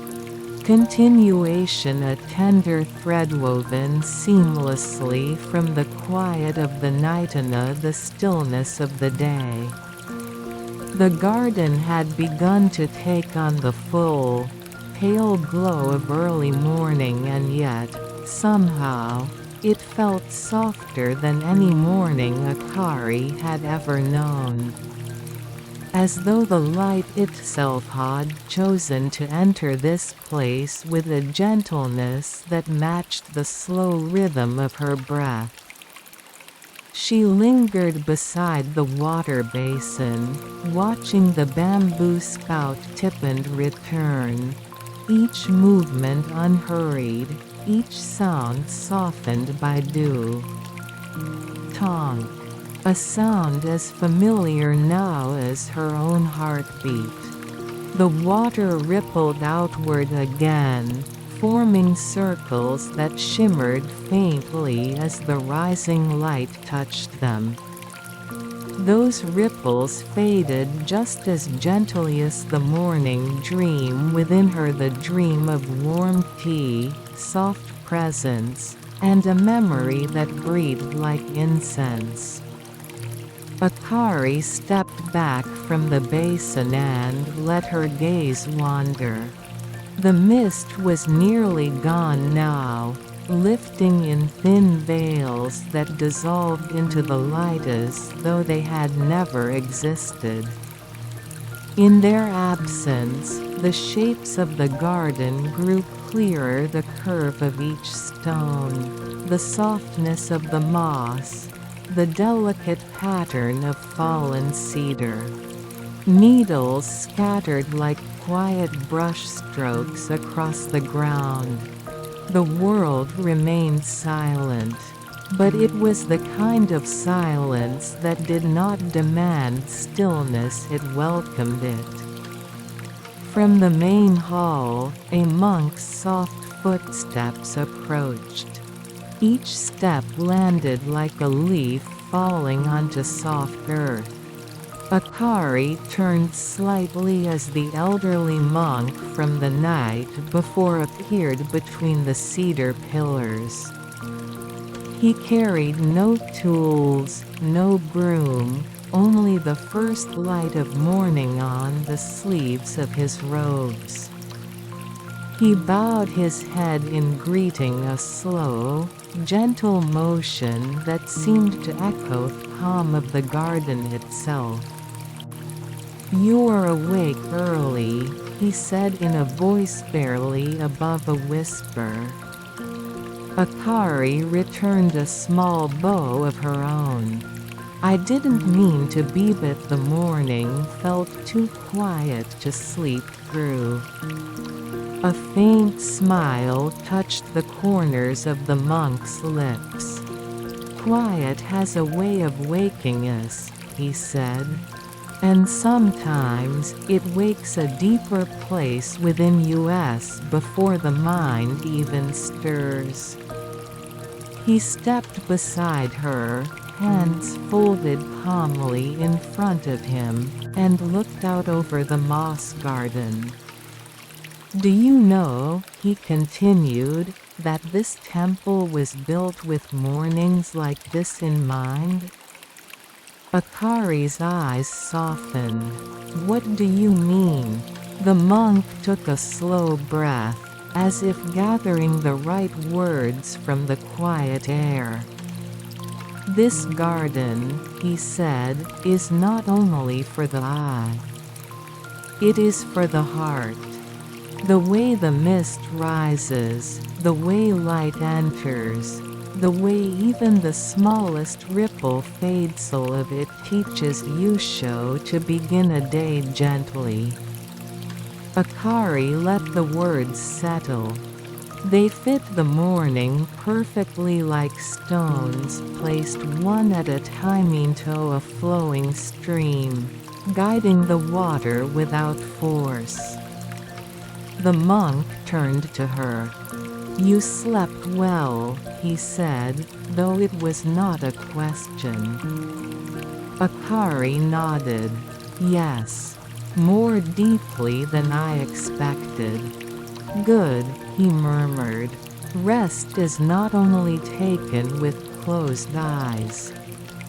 continuation, a tender thread woven seamlessly from the quiet of the night and the stillness of the day. The garden had begun to take on the full, pale glow of early morning, and yet, somehow, it felt softer than any morning Akari had ever known. As though the light itself had chosen to enter this place with a gentleness that matched the slow rhythm of her breath. She lingered beside the water basin, watching the bamboo spout tip and return, each movement unhurried, each sound softened by dew. Tonk. A sound as familiar now as her own heartbeat. The water rippled outward again, forming circles that shimmered faintly as the rising light touched them. Those ripples faded just as gently as the morning dream within her, the dream of warm tea, soft presence, and a memory that breathed like incense. Akari stepped back from the basin and let her gaze wander. The mist was nearly gone now, lifting in thin veils that dissolved into the light as though they had never existed. In their absence, the shapes of the garden grew clearer, the curve of each stone, the softness of the moss, the delicate pattern of fallen cedar. Needles scattered like quiet brush strokes across the ground. The world remained silent, but it was the kind of silence that did not demand stillness, it welcomed it. From the main hall, a monk's soft footsteps approached. Each step landed like a leaf falling onto soft earth. Akari turned slightly as the elderly monk from the night before appeared between the cedar pillars. He carried no tools, no broom, only the first light of morning on the sleeves of his robes. He bowed his head in greeting, a slow, gentle motion that seemed to echo the calm of the garden itself. "You are awake early," he said in a voice barely above a whisper. Akari returned a small bow of her own. "I didn't mean to be, but the morning felt too quiet to sleep through." A faint smile touched the corners of the monk's lips. "Quiet has a way of waking us," he said. "And sometimes it wakes a deeper place within us before the mind even stirs." He stepped beside her, hands folded calmly in front of him, and looked out over the moss garden. "Do you know," he continued, "that this temple was built with mornings like this in mind?" Akari's eyes softened. "What do you mean?" The monk took a slow breath, as if gathering the right words from the quiet air. "This garden," he said, "is not only for the eye. It is for the heart. The way the mist rises, the way light enters, the way even the smallest ripple fades, all of it teaches Yusho to begin a day gently." Akari let the words settle. They fit the morning perfectly, like stones placed one at a time into a flowing stream, guiding the water without force. The monk turned to her. "You slept well," he said, though it was not a question. Akari nodded. "Yes. More deeply than I expected." "Good," he murmured. "Rest is not only taken with closed eyes.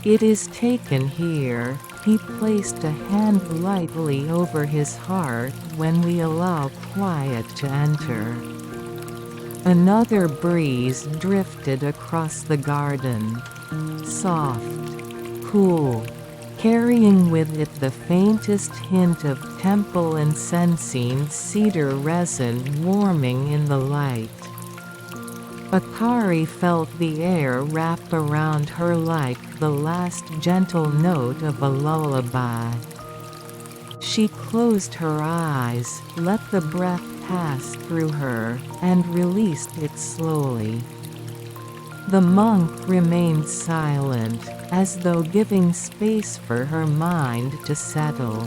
It is taken here." He placed a hand lightly over his heart when we allow quiet to enter. Another breeze drifted across the garden. Soft, cool, carrying with it the faintest hint of temple and sensing cedar resin warming in the light. Akari felt the air wrap around her like the last gentle note of a lullaby. She closed her eyes, let the breath pass through her, and released it slowly. The monk remained silent, as though giving space for her mind to settle.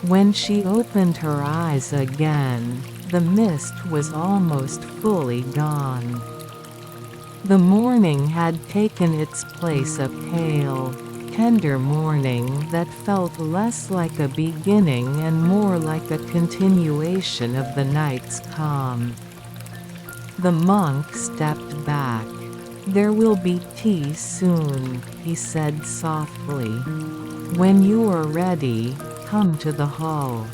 When she opened her eyes again, the mist was almost fully gone. The morning had taken its place, a pale, tender morning that felt less like a beginning and more like a continuation of the night's calm. The monk stepped back. "There will be tea soon," he said softly. "When you are ready, come to the hall."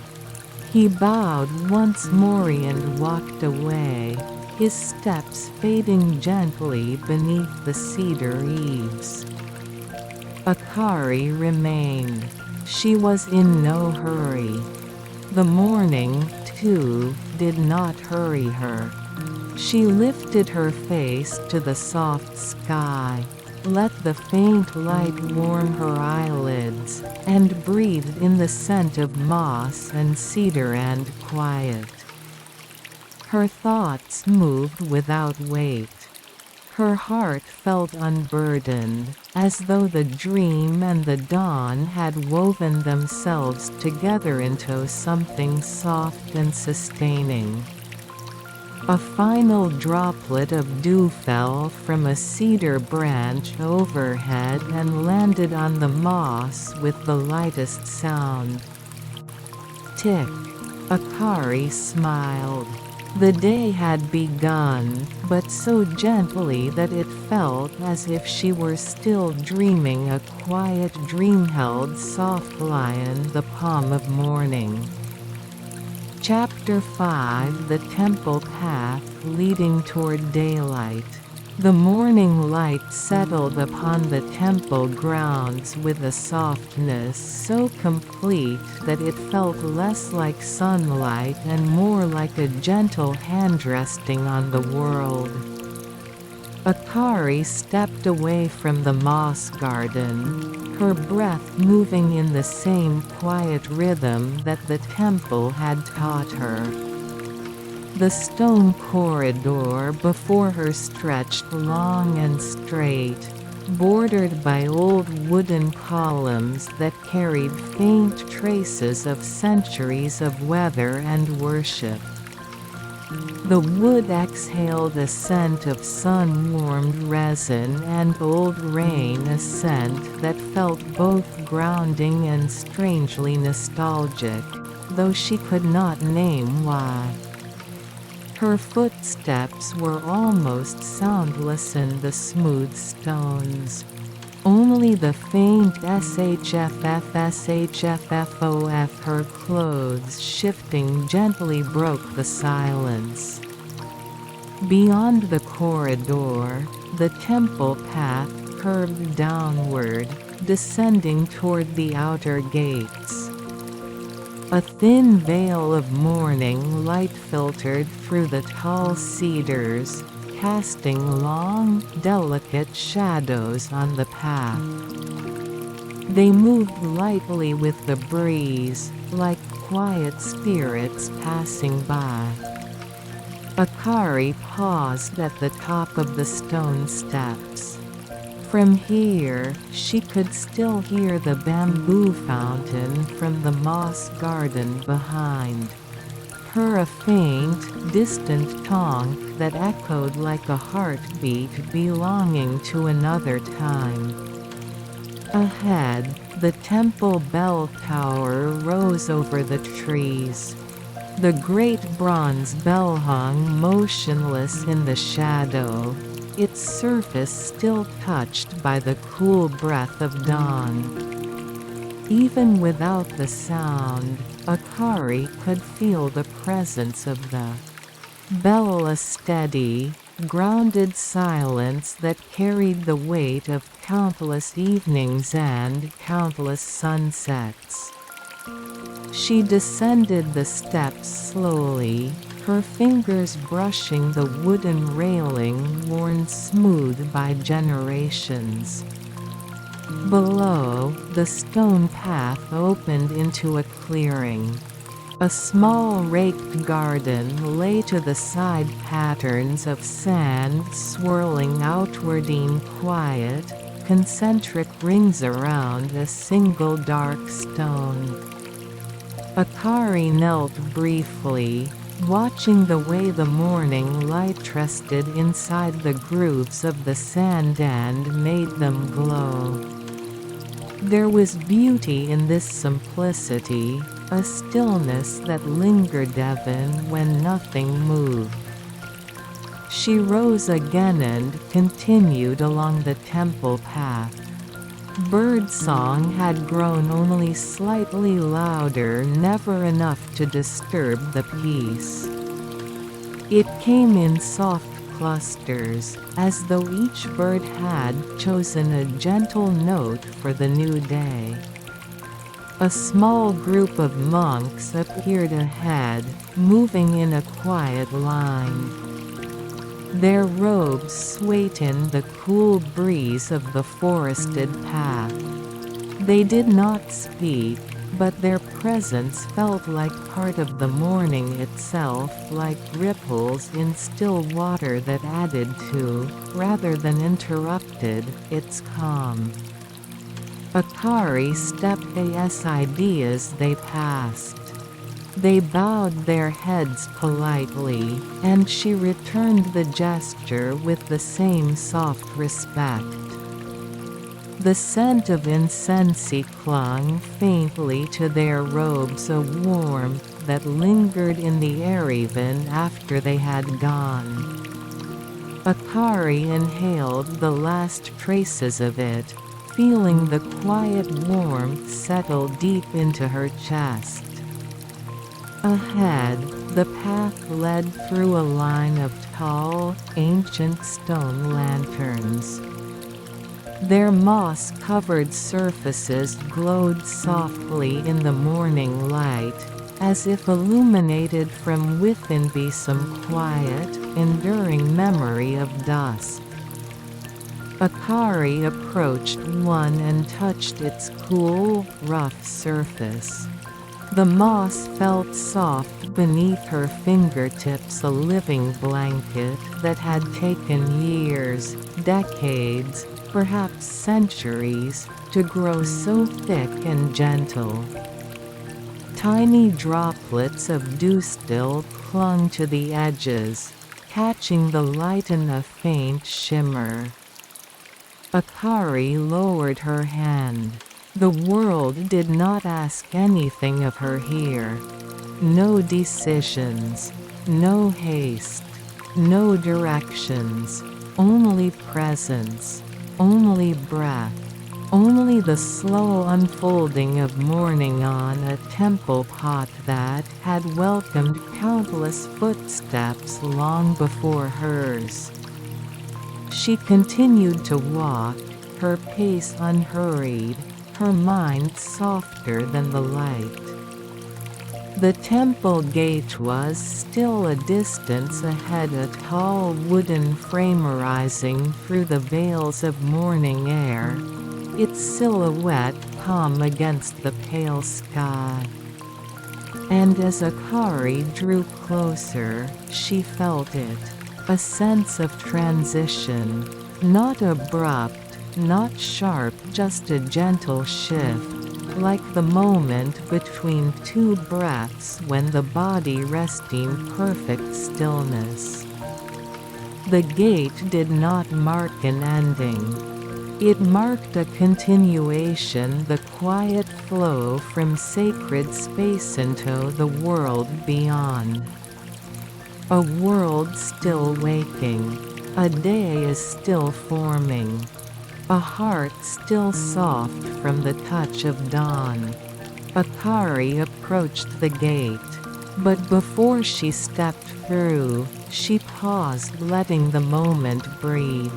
He bowed once more and walked away, his steps fading gently beneath the cedar eaves. Akari remained. She was in no hurry. The morning, too, did not hurry her. She lifted her face to the soft sky, let the faint light warm her eyelids, and breathed in the scent of moss and cedar and quiet. Her thoughts moved without weight. Her heart felt unburdened, as though the dream and the dawn had woven themselves together into something soft and sustaining. A final droplet of dew fell from a cedar branch overhead and landed on the moss with the lightest sound. Tick. Akari smiled. The day had begun, but so gently that it felt as if she were still dreaming, a quiet dream held softly in the palm of morning. Chapter 5: The Temple Path Leading Toward Daylight. The morning light settled upon the temple grounds with a softness so complete that it felt less like sunlight and more like a gentle hand resting on the world. Akari stepped away from the moss garden, her breath moving in the same quiet rhythm that the temple had taught her. The stone corridor before her stretched long and straight, bordered by old wooden columns that carried faint traces of centuries of weather and worship. The wood exhaled a scent of sun-warmed resin and old rain, a scent that felt both grounding and strangely nostalgic, though she could not name why. Her footsteps were almost soundless in the smooth stones. Only the faint shfff her clothes shifting gently broke the silence. Beyond the corridor, the temple path curved downward, descending toward the outer gates. A thin veil of morning light filtered through the tall cedars, casting long, delicate shadows on the path. They moved lightly with the breeze, like quiet spirits passing by. Akari paused at the top of the stone steps. From here, she could still hear the bamboo fountain from the moss garden behind. her a faint, distant tonk that echoed like a heartbeat belonging to another time. Ahead, the temple bell tower rose over the trees. The great bronze bell hung motionless in the shadow, its surface still touched by the cool breath of dawn. Even without the sound, Akari could feel the presence of the bell, a steady, grounded silence that carried the weight of countless evenings and countless sunsets. She descended the steps slowly, her fingers brushing the wooden railing worn smooth by generations. Below, the stone path opened into a clearing. A small raked garden lay to the side, patterns of sand swirling outward in quiet, concentric rings around a single dark stone. Akari knelt briefly, watching the way the morning light rested inside the grooves of the sand and made them glow. There was beauty in this simplicity, a stillness that lingered even when nothing moved. She rose again and continued along the temple path. Birdsong had grown only slightly louder, never enough to disturb the peace. It came in soft clusters, as though each bird had chosen a gentle note for the new day. A small group of monks appeared ahead, moving in a quiet line. Their robes swayed in the cool breeze of the forested path. They did not speak, but their presence felt like part of the morning itself, like ripples in still water that added to, rather than interrupted, its calm. Akari stepped aside as they passed. They bowed their heads politely, and she returned the gesture with the same soft respect. The scent of incense clung faintly to their robes, a warmth that lingered in the air even after they had gone. Akari inhaled the last traces of it, feeling the quiet warmth settle deep into her chest. Ahead, the path led through a line of tall, ancient stone lanterns. Their moss-covered surfaces glowed softly in the morning light, as if illuminated from within by some quiet, enduring memory of dusk. Akari approached one and touched its cool, rough surface. The moss felt soft beneath her fingertips, a living blanket that had taken years, decades, perhaps centuries, to grow so thick and gentle. Tiny droplets of dew still clung to the edges, catching the light in a faint shimmer. Akari lowered her hand. The world did not ask anything of her here. No decisions, no haste, no directions, only presence, only breath, only the slow unfolding of morning on a temple pot that had welcomed countless footsteps long before hers. She continued to walk, her pace unhurried, her mind softer than the light. The temple gate was still a distance ahead, a tall wooden frame rising through the veils of morning air, its silhouette calm against the pale sky. And as Akari drew closer, she felt it, a sense of transition, not abrupt, not sharp, just a gentle shift, like the moment between two breaths when the body resting perfect stillness. The gate did not mark an ending. It marked a continuation, the quiet flow from sacred space into the world beyond. A world still waking. A day is still forming. A heart still soft from the touch of dawn. Akari approached the gate. But before she stepped through, she paused, letting the moment breathe.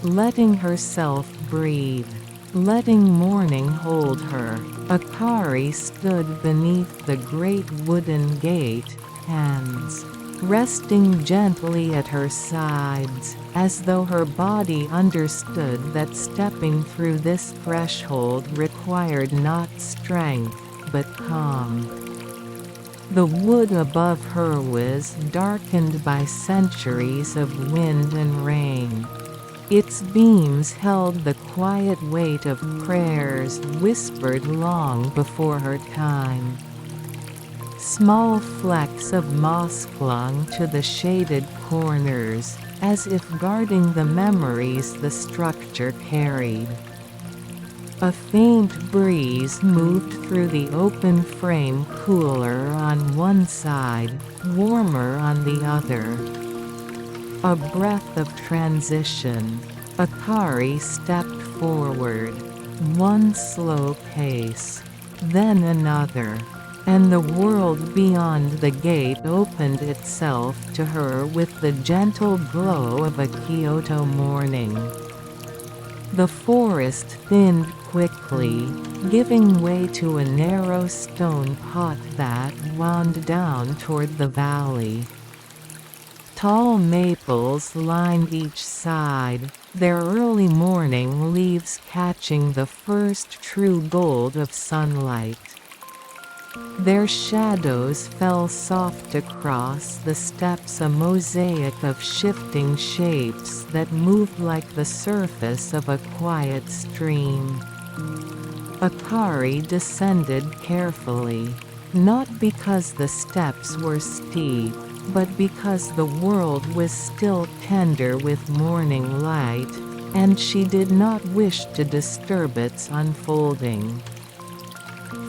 Letting herself breathe. Letting morning hold her. Akari stood beneath the great wooden gate, hands resting gently at her sides, as though her body understood that stepping through this threshold required not strength, but calm. The wood above her was darkened by centuries of wind and rain. Its beams held the quiet weight of prayers whispered long before her time. Small flecks of moss clung to the shaded corners, as if guarding the memories the structure carried. A faint breeze moved through the open frame, cooler on one side, warmer on the other. A breath of transition. Akari stepped forward. One slow pace. Then another. And the world beyond the gate opened itself to her with the gentle glow of a Kyoto morning. The forest thinned quickly, giving way to a narrow stone path that wound down toward the valley. Tall maples lined each side, their early morning leaves catching the first true gold of sunlight. Their shadows fell soft across the steps, a mosaic of shifting shapes that moved like the surface of a quiet stream. Akari descended carefully, not because the steps were steep, but because the world was still tender with morning light, and she did not wish to disturb its unfolding.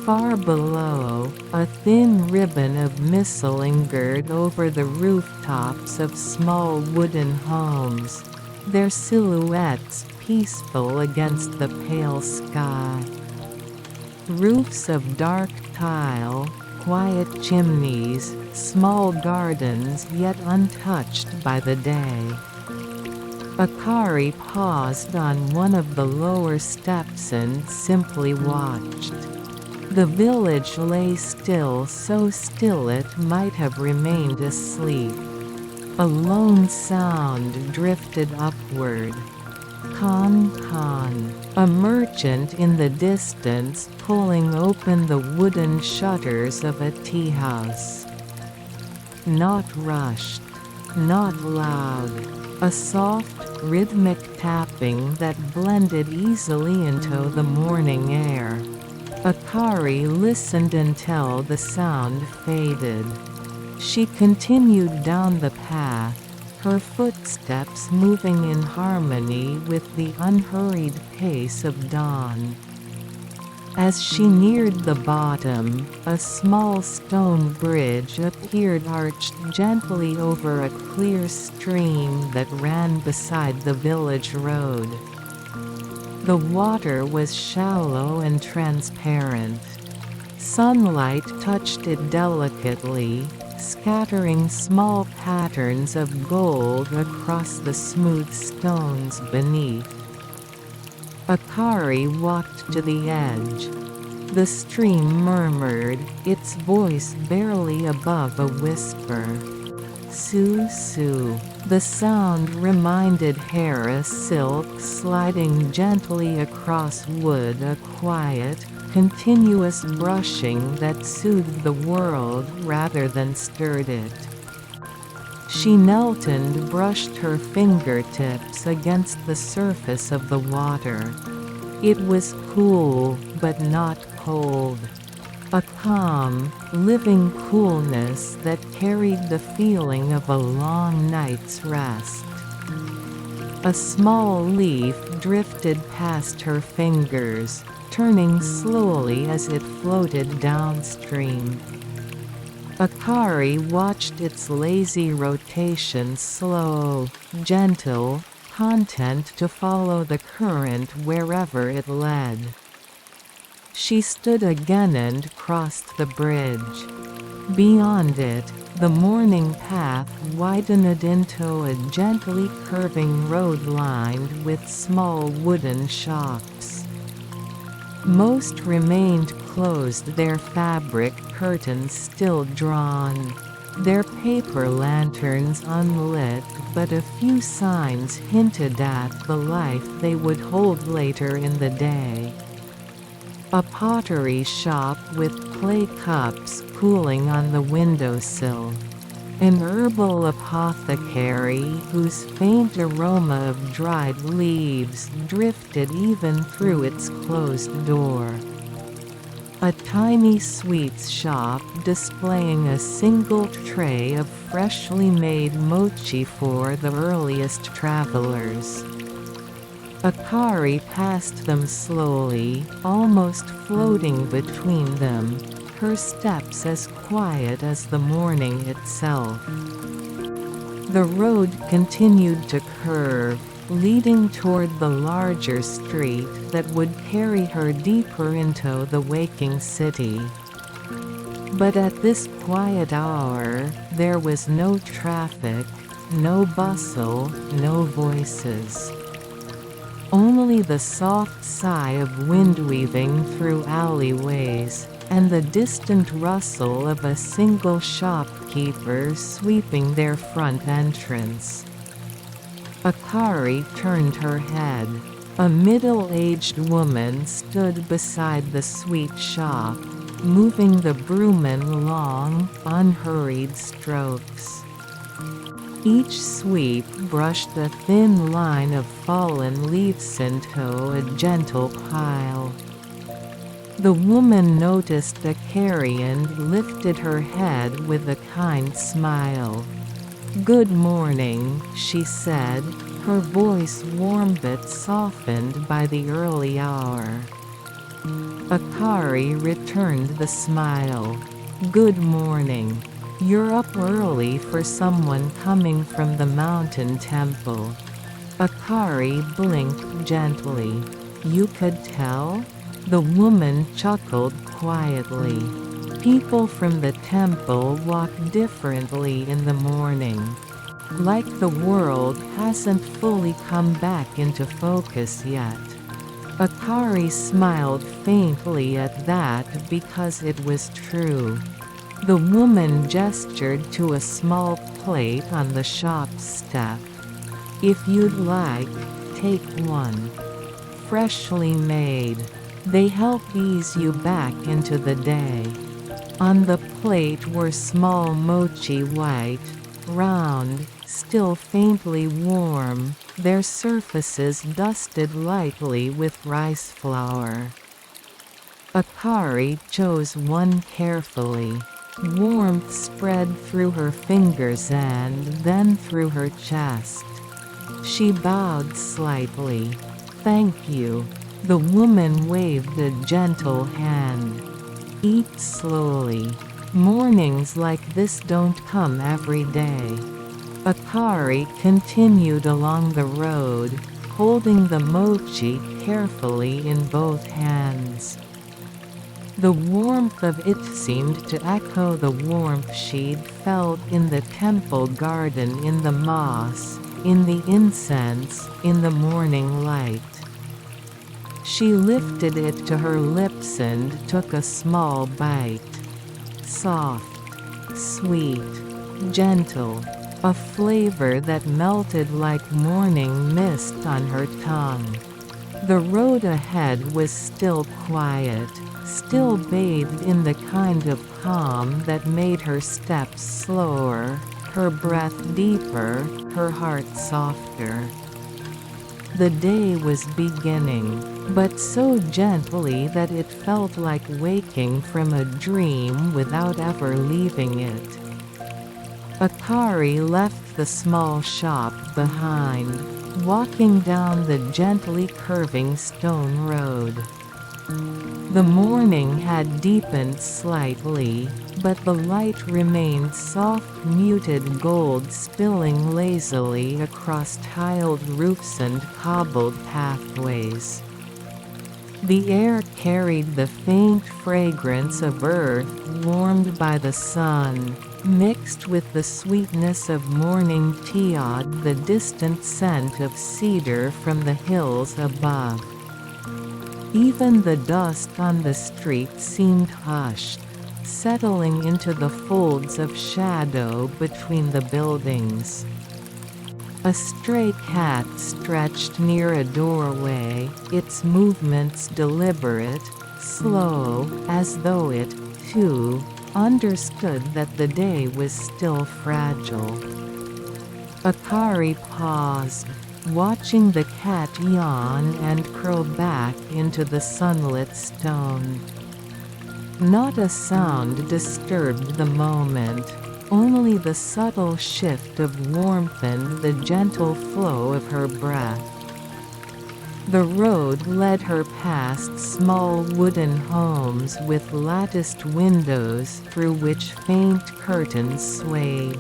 Far below, a thin ribbon of mist lingered over the rooftops of small wooden homes, their silhouettes peaceful against the pale sky. Roofs of dark tile, quiet chimneys, small gardens yet untouched by the day. Akari paused on one of the lower steps and simply watched. The village lay still, so still it might have remained asleep. A lone sound drifted upward. Con, a merchant in the distance pulling open the wooden shutters of a tea house. Not rushed, not loud. A soft, rhythmic tapping that blended easily into the morning air. Akari listened until the sound faded. She continued down the path, her footsteps moving in harmony with the unhurried pace of dawn. As she neared the bottom, a small stone bridge appeared arched gently over a clear stream that ran beside the village road. The water was shallow and transparent. Sunlight touched it delicately, scattering small patterns of gold across the smooth stones beneath. Akari walked to the edge. The stream murmured, its voice barely above a whisper. Su-su. The sound reminded Hera silk sliding gently across wood, a quiet, continuous brushing that soothed the world rather than stirred it. She knelt and brushed her fingertips against the surface of the water. It was cool, but not cold. A calm, living coolness that carried the feeling of a long night's rest. A small leaf drifted past her fingers, turning slowly as it floated downstream. Akari watched its lazy rotation, slow, gentle, content to follow the current wherever it led. She stood again and crossed the bridge. Beyond it, the morning path widened into a gently curving road lined with small wooden shops. Most remained closed, their fabric curtains still drawn. Their paper lanterns unlit, but a few signs hinted at the life they would hold later in the day. A pottery shop with clay cups cooling on the windowsill. An herbal apothecary whose faint aroma of dried leaves drifted even through its closed door. A tiny sweets shop displaying a single tray of freshly made mochi for the earliest travelers. Akari passed them slowly, almost floating between them, her steps as quiet as the morning itself. The road continued to curve, leading toward the larger street that would carry her deeper into the waking city. But at this quiet hour, there was no traffic, no bustle, no voices. Only the soft sigh of wind weaving through alleyways, and the distant rustle of a single shopkeeper sweeping their front entrance. Akari turned her head. A middle-aged woman stood beside the sweet shop, moving the broom in long, unhurried strokes. Each sweep brushed a thin line of fallen leaves into a gentle pile. The woman noticed Akari and lifted her head with a kind smile. "Good morning," she said, her voice warm but softened by the early hour. Akari returned the smile. "Good morning. You're up early for someone coming from the mountain temple." Akari blinked gently. "You could tell?" The woman chuckled quietly. "People from the temple walk differently in the morning. Like the world hasn't fully come back into focus yet." Akari smiled faintly at that because it was true. The woman gestured to a small plate on the shop step. "If you'd like, take one. Freshly made. They help ease you back into the day." On the plate were small mochi, white, round, still faintly warm, their surfaces dusted lightly with rice flour. Akari chose one carefully. Warmth spread through her fingers and then through her chest. She bowed slightly. "Thank you." The woman waved a gentle hand. "Eat slowly. Mornings like this don't come every day." Akari continued along the road, holding the mochi carefully in both hands. The warmth of it seemed to echo the warmth she'd felt in the temple garden, in the moss, in the incense, in the morning light. She lifted it to her lips and took a small bite. Soft, sweet, gentle, a flavor that melted like morning mist on her tongue. The road ahead was still quiet, still bathed in the kind of calm that made her steps slower, her breath deeper, her heart softer. The day was beginning, but so gently that it felt like waking from a dream without ever leaving it. Akari left the small shop behind, walking down the gently curving stone road. The morning had deepened slightly, but the light remained soft muted gold spilling lazily across tiled roofs and cobbled pathways. The air carried the faint fragrance of earth warmed by the sun, mixed with the sweetness of morning teod, the distant scent of cedar from the hills above. Even the dust on the street seemed hushed, settling into the folds of shadow between the buildings. A stray cat stretched near a doorway, its movements deliberate, slow, as though it, too, understood that the day was still fragile. Akari paused, watching the cat yawn and curl back into the sunlit stone. Not a sound disturbed the moment, only the subtle shift of warmth and the gentle flow of her breath. The road led her past small wooden homes with latticed windows through which faint curtains swayed.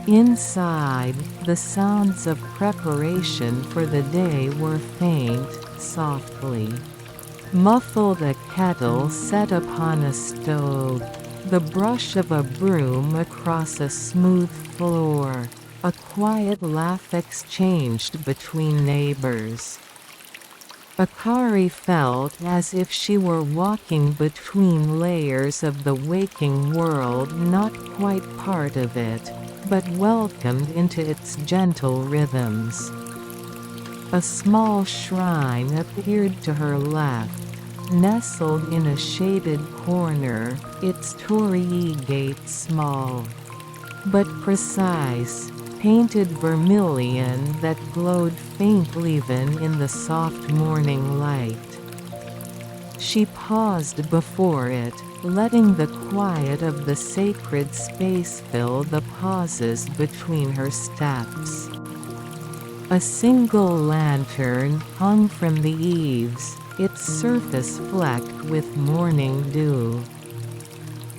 Inside, the sounds of preparation for the day were faint, softly. Muffled a kettle set upon a stove, the brush of a broom across a smooth floor, a quiet laugh exchanged between neighbors. Akari felt as if she were walking between layers of the waking world, not quite part of it, but welcomed into its gentle rhythms. A small shrine appeared to her left, nestled in a shaded corner, its torii gate small, but precise, painted vermilion that glowed faintly even in the soft morning light. She paused before it, letting the quiet of the sacred space fill the pauses between her steps. A single lantern hung from the eaves, its surface flecked with morning dew.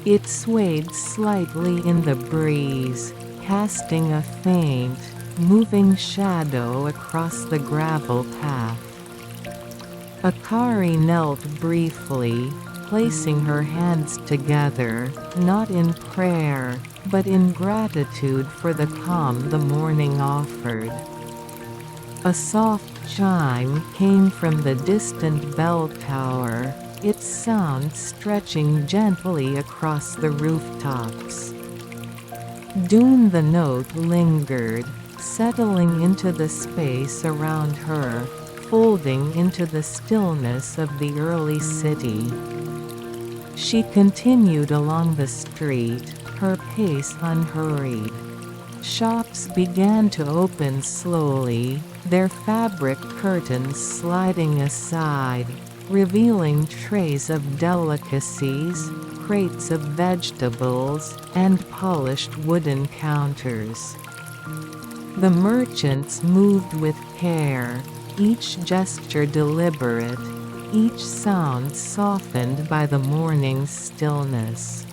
It swayed slightly in the breeze, casting a faint, moving shadow across the gravel path. Akari knelt briefly, placing her hands together, not in prayer, but in gratitude for the calm the morning offered. A soft chime came from the distant bell tower, its sound stretching gently across the rooftops. Soon the note lingered, settling into the space around her, folding into the stillness of the early city. She continued along the street, her pace unhurried. Shops began to open slowly, their fabric curtains sliding aside, revealing trays of delicacies, crates of vegetables, and polished wooden counters. The merchants moved with care, each gesture deliberate, each sound softened by the morning's stillness.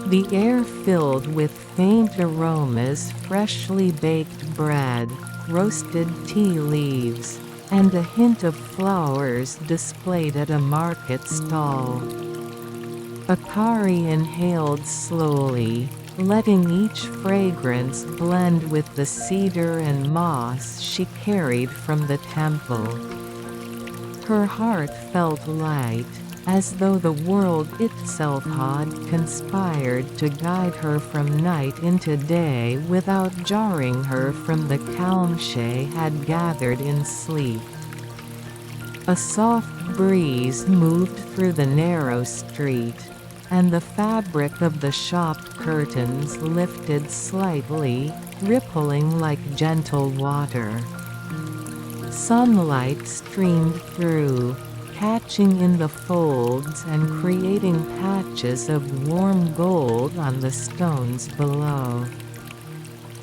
The air filled with faint aromas, freshly baked bread, roasted tea leaves, and a hint of flowers displayed at a market stall. Akari inhaled slowly, letting each fragrance blend with the cedar and moss she carried from the temple. Her heart felt light, as though the world itself had conspired to guide her from night into day without jarring her from the calm she had gathered in sleep. A soft breeze moved through the narrow street, and the fabric of the shop curtains lifted slightly, rippling like gentle water. Sunlight streamed through, catching in the folds and creating patches of warm gold on the stones below.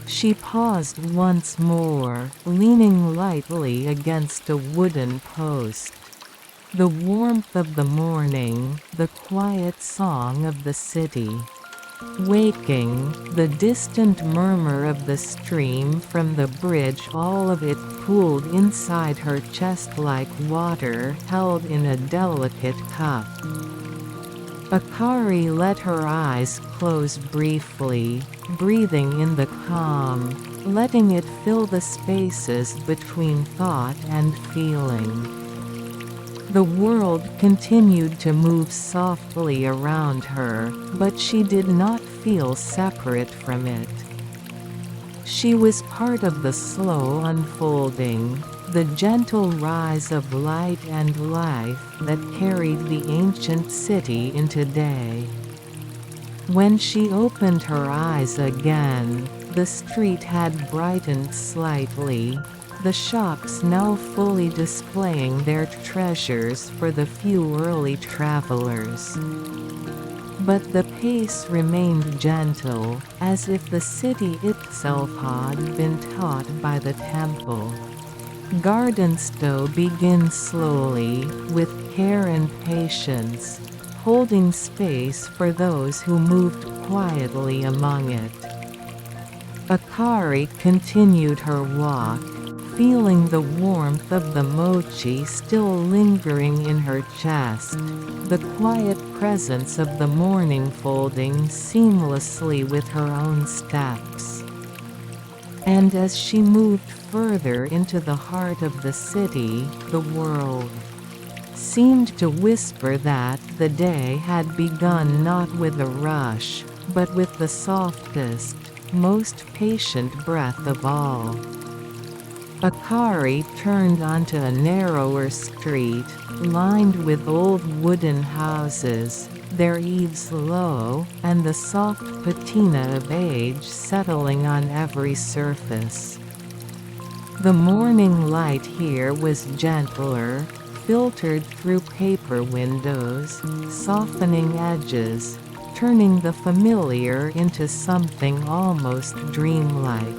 She paused once more, leaning lightly against a wooden post. The warmth of the morning, the quiet song of the city. Waking, the distant murmur of the stream from the bridge, all of it pooled inside her chest like water held in a delicate cup. Akari let her eyes close briefly, breathing in the calm, letting it fill the spaces between thought and feeling. The world continued to move softly around her, but she did not feel separate from it. She was part of the slow unfolding, the gentle rise of light and life that carried the ancient city into day. When she opened her eyes again, the street had brightened slightly, the shops now fully displaying their treasures for the few early travelers. But the pace remained gentle, as if the city itself had been taught by the temple. Gardenstow began slowly, with care and patience, holding space for those who moved quietly among it. Akari continued her walk, feeling the warmth of the mochi still lingering in her chest, the quiet presence of the morning folding seamlessly with her own steps. And as she moved further into the heart of the city, the world seemed to whisper that the day had begun not with a rush, but with the softest, most patient breath of all. Akari turned onto a narrower street, lined with old wooden houses, their eaves low, and the soft patina of age settling on every surface. The morning light here was gentler, filtered through paper windows, softening edges, turning the familiar into something almost dreamlike.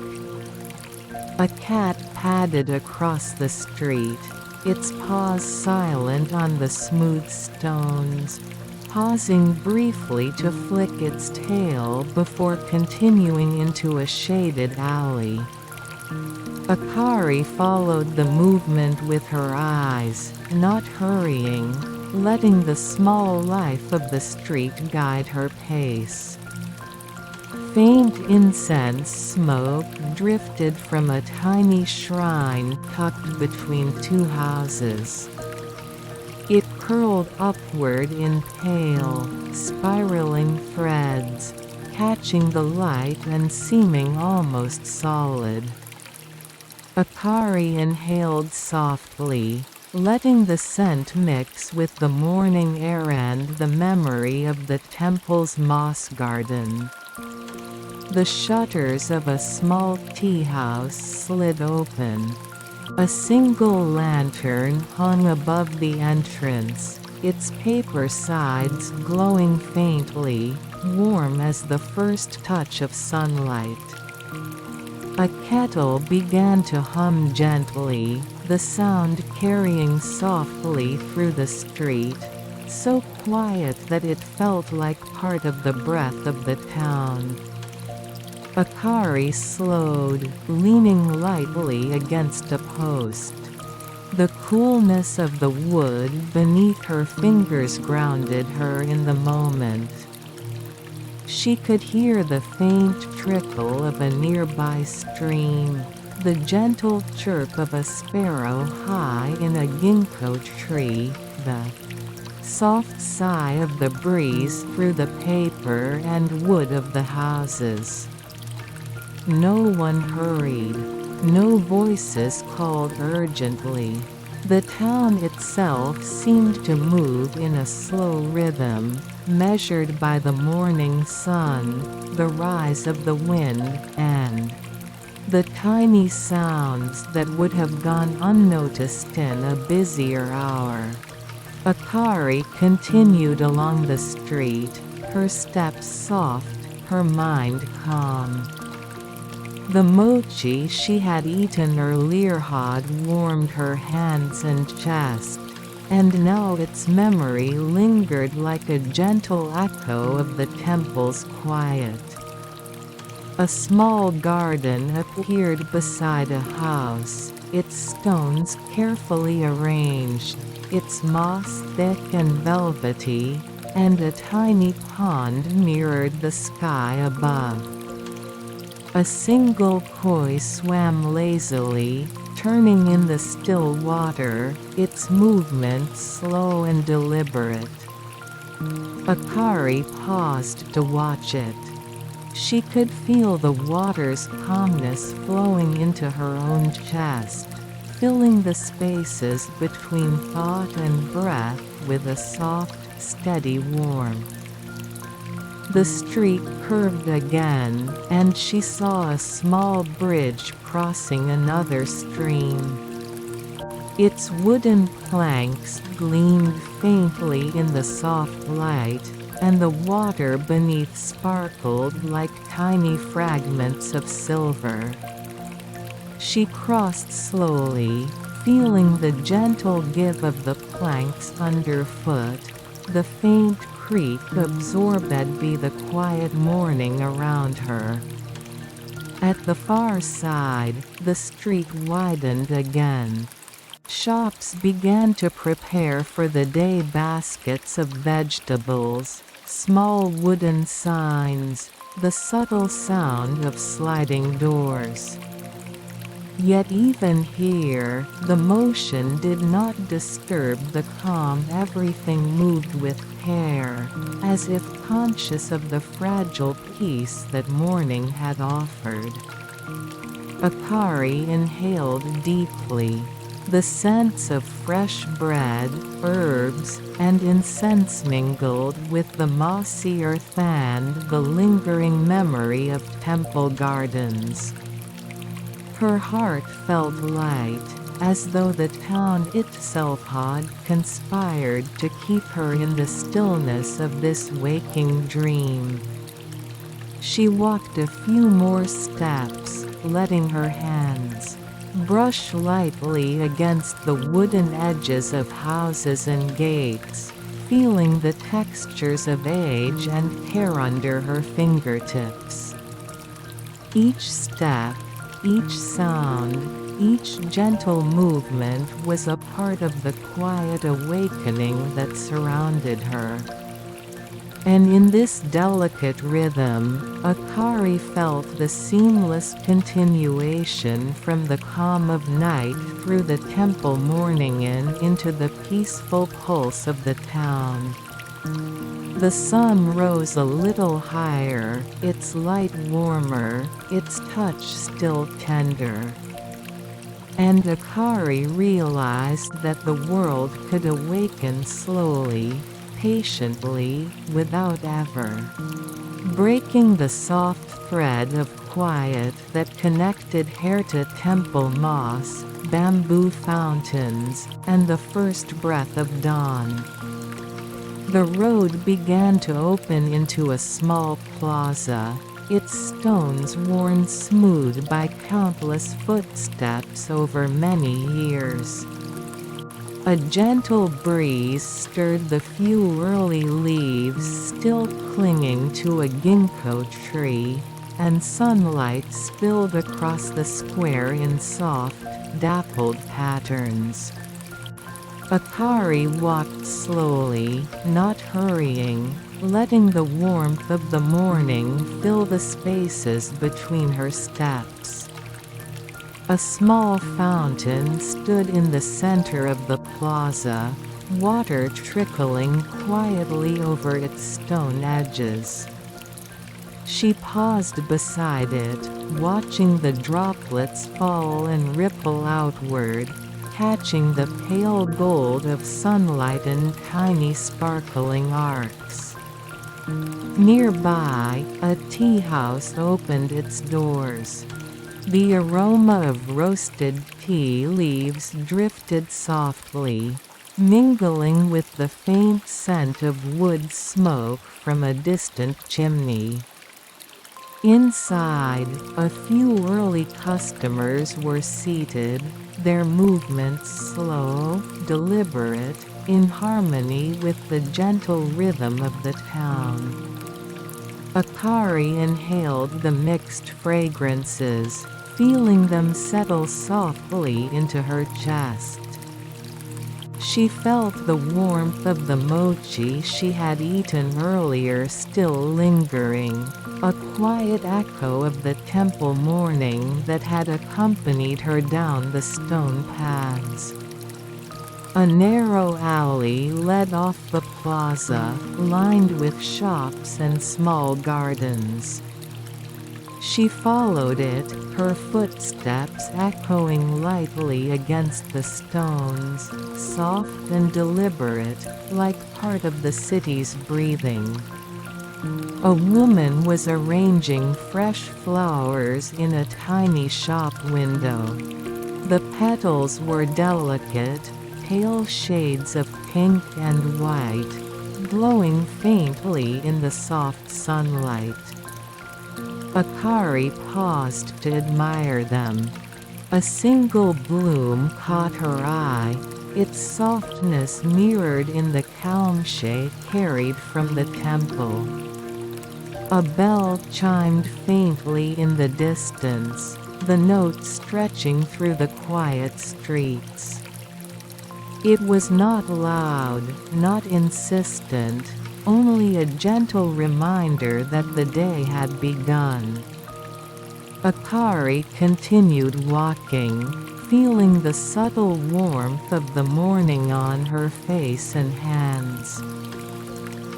A cat padded across the street, its paws silent on the smooth stones, pausing briefly to flick its tail before continuing into a shaded alley. Akari followed the movement with her eyes, not hurrying, letting the small life of the street guide her pace. Faint incense smoke drifted from a tiny shrine tucked between two houses. It curled upward in pale, spiraling threads, catching the light and seeming almost solid. Akari inhaled softly, letting the scent mix with the morning air and the memory of the temple's moss garden. The shutters of a small tea house slid open. A single lantern hung above the entrance, its paper sides glowing faintly, warm as the first touch of sunlight. A kettle began to hum gently, the sound carrying softly through the street, so quiet that it felt like part of the breath of the town. Akari slowed, leaning lightly against a post. The coolness of the wood beneath her fingers grounded her in the moment. She could hear the faint trickle of a nearby stream, the gentle chirp of a sparrow high in a ginkgo tree, the soft sigh of the breeze through the paper and wood of the houses. No one hurried. No voices called urgently. The town itself seemed to move in a slow rhythm, measured by the morning sun, the rise of the wind, and The tiny sounds that would have gone unnoticed in a busier hour. Akari continued along the street, her steps soft, her mind calm. The mochi she had eaten earlier had warmed her hands and chest, and now its memory lingered like a gentle echo of the temple's quiet. A small garden appeared beside a house, its stones carefully arranged, its moss thick and velvety, and a tiny pond mirrored the sky above. A single koi swam lazily, turning in the still water, its movements slow and deliberate. Akari paused to watch it. She could feel the water's calmness flowing into her own chest, filling the spaces between thought and breath with a soft, steady warmth. The street curved again, and she saw a small bridge crossing another stream. Its wooden planks gleamed faintly in the soft light, and the water beneath sparkled like tiny fragments of silver. She crossed slowly, feeling the gentle give of the planks underfoot, the faint creak absorbed by the quiet morning around her. At the far side, the street widened again. Shops began to prepare for the day, baskets of vegetables, small wooden signs, the subtle sound of sliding doors. Yet even here, the motion did not disturb the calm. Everything moved with care, as if conscious of the fragile peace that morning had offered. Akari inhaled deeply. The scents of fresh bread, herbs, and incense mingled with the mossy earth and the lingering memory of temple gardens. Her heart felt light, as though the town itself had conspired to keep her in the stillness of this waking dream. She walked a few more steps, letting her hands brush lightly against the wooden edges of houses and gates, feeling the textures of age and care under her fingertips. Each step, each sound, each gentle movement was a part of the quiet awakening that surrounded her. And in this delicate rhythm, Akari felt the seamless continuation from the calm of night through the temple morning into the peaceful pulse of the town. The sun rose a little higher, its light warmer, its touch still tender. And Akari realized that the world could awaken slowly, patiently, without ever breaking the soft thread of quiet that connected her to temple moss, bamboo fountains, and the first breath of dawn. The road began to open into a small plaza, its stones worn smooth by countless footsteps over many years. A gentle breeze stirred the few early leaves still clinging to a ginkgo tree, and sunlight spilled across the square in soft, dappled patterns. Akari walked slowly, not hurrying, letting the warmth of the morning fill the spaces between her steps. A small fountain stood in the center of the plaza, water trickling quietly over its stone edges. She paused beside it, watching the droplets fall and ripple outward, catching the pale gold of sunlight in tiny sparkling arcs. Nearby, a tea house opened its doors. The aroma of roasted tea leaves drifted softly, mingling with the faint scent of wood smoke from a distant chimney. Inside, a few early customers were seated, their movements slow, deliberate, in harmony with the gentle rhythm of the town. Akari inhaled the mixed fragrances, feeling them settle softly into her chest. She felt the warmth of the mochi she had eaten earlier still lingering, a quiet echo of the temple morning that had accompanied her down the stone paths. A narrow alley led off the plaza, lined with shops and small gardens. She followed it, her footsteps echoing lightly against the stones, soft and deliberate, like part of the city's breathing. A woman was arranging fresh flowers in a tiny shop window. The petals were delicate, pale shades of pink and white, glowing faintly in the soft sunlight. Akari paused to admire them. A single bloom caught her eye, its softness mirrored in the kaumshe carried from the temple. A bell chimed faintly in the distance, the note stretching through the quiet streets. It was not loud, not insistent, only a gentle reminder that the day had begun. Akari continued walking, feeling the subtle warmth of the morning on her face and hands.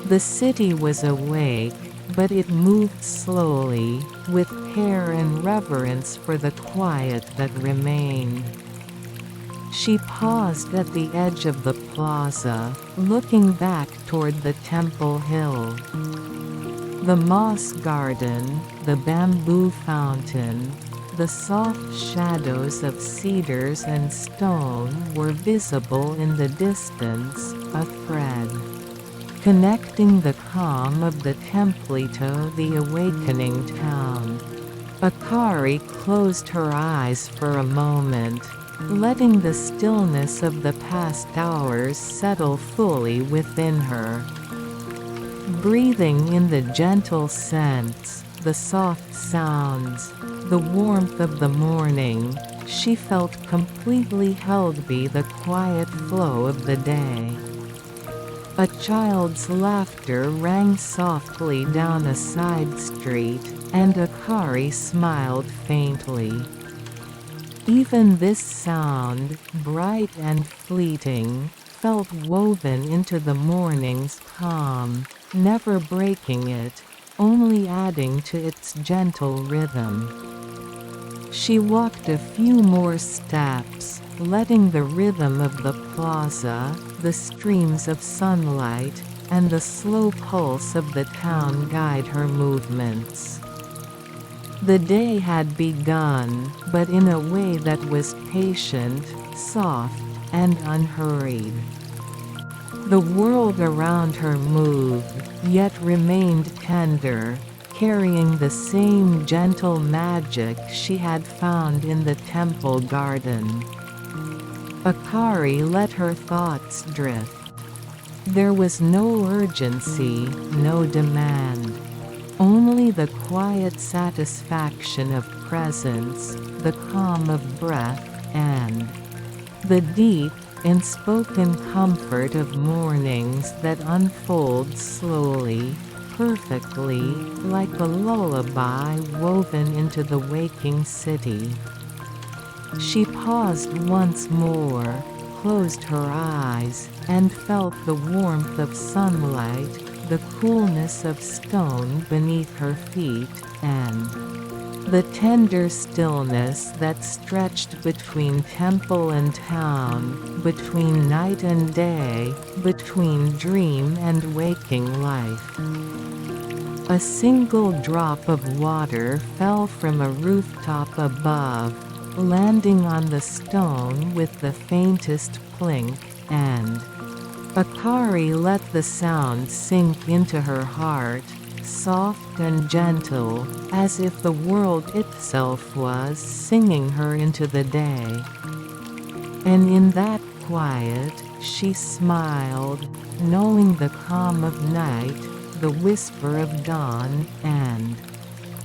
The city was awake, but it moved slowly, with care and reverence for the quiet that remained. She paused at the edge of the plaza, looking back toward the temple hill. The moss garden, the bamboo fountain, the soft shadows of cedars and stone were visible in the distance, a thread connecting the calm of the temple to the awakening town. Akari closed her eyes for a moment, letting the stillness of the past hours settle fully within her. Breathing in the gentle scents, the soft sounds, the warmth of the morning, she felt completely held by the quiet flow of the day. A child's laughter rang softly down a side street, and Akari smiled faintly. Even this sound, bright and fleeting, felt woven into the morning's calm, never breaking it, only adding to its gentle rhythm. She walked a few more steps, letting the rhythm of the plaza, the streams of sunlight, and the slow pulse of the town guide her movements. The day had begun, but in a way that was patient, soft, and unhurried. The world around her moved, yet remained tender, carrying the same gentle magic she had found in the temple garden. Akari let her thoughts drift. There was no urgency, no demand. Only the quiet satisfaction of presence, the calm of breath, and the deep, unspoken comfort of mornings that unfold slowly, perfectly, like a lullaby woven into the waking city. She paused once more, closed her eyes, and felt the warmth of sunlight, the coolness of stone beneath her feet, and the tender stillness that stretched between temple and town, between night and day, between dream and waking life. A single drop of water fell from a rooftop above, landing on the stone with the faintest plink, and Akari let the sound sink into her heart, soft and gentle, as if the world itself was singing her into the day. And in that quiet, she smiled, knowing the calm of night, the whisper of dawn, and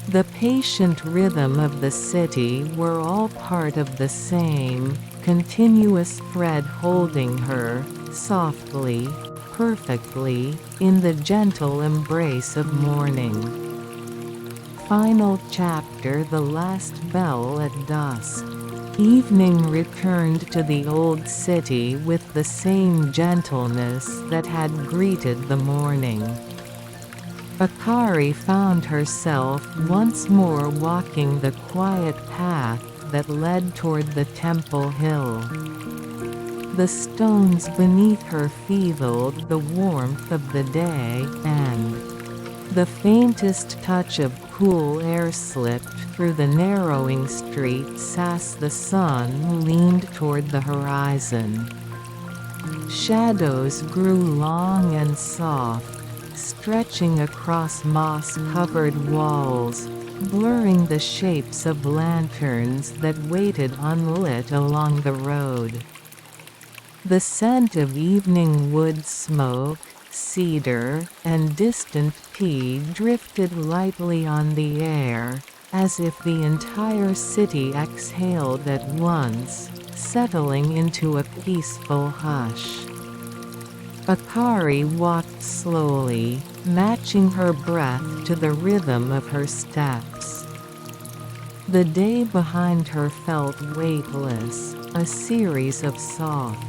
the patient rhythm of the city were all part of the same, continuous thread holding her, softly, perfectly, in the gentle embrace of morning. Final chapter: The last bell at dusk. Evening returned to the old city with the same gentleness that had greeted the morning. Akari found herself once more walking the quiet path that led toward the temple hill. The stones beneath her feeled the warmth of the day, and the faintest touch of cool air slipped through the narrowing streets as the sun leaned toward the horizon. Shadows grew long and soft, stretching across moss-covered walls, blurring the shapes of lanterns that waited unlit along the road. The scent of evening wood smoke, cedar, and distant tea drifted lightly on the air, as if the entire city exhaled at once, settling into a peaceful hush. Akari walked slowly, matching her breath to the rhythm of her steps. The day behind her felt weightless, a series of soft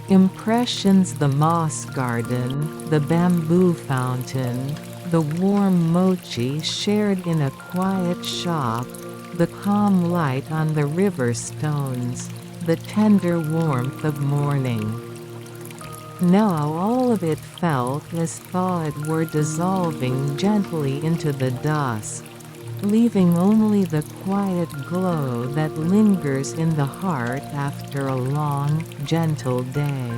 impressions: the moss garden, the bamboo fountain, the warm mochi shared in a quiet shop, the calm light on the river stones, the tender warmth of morning. Now all of it felt as though it were dissolving gently into the dusk, leaving only the quiet glow that lingers in the heart after a long, gentle day.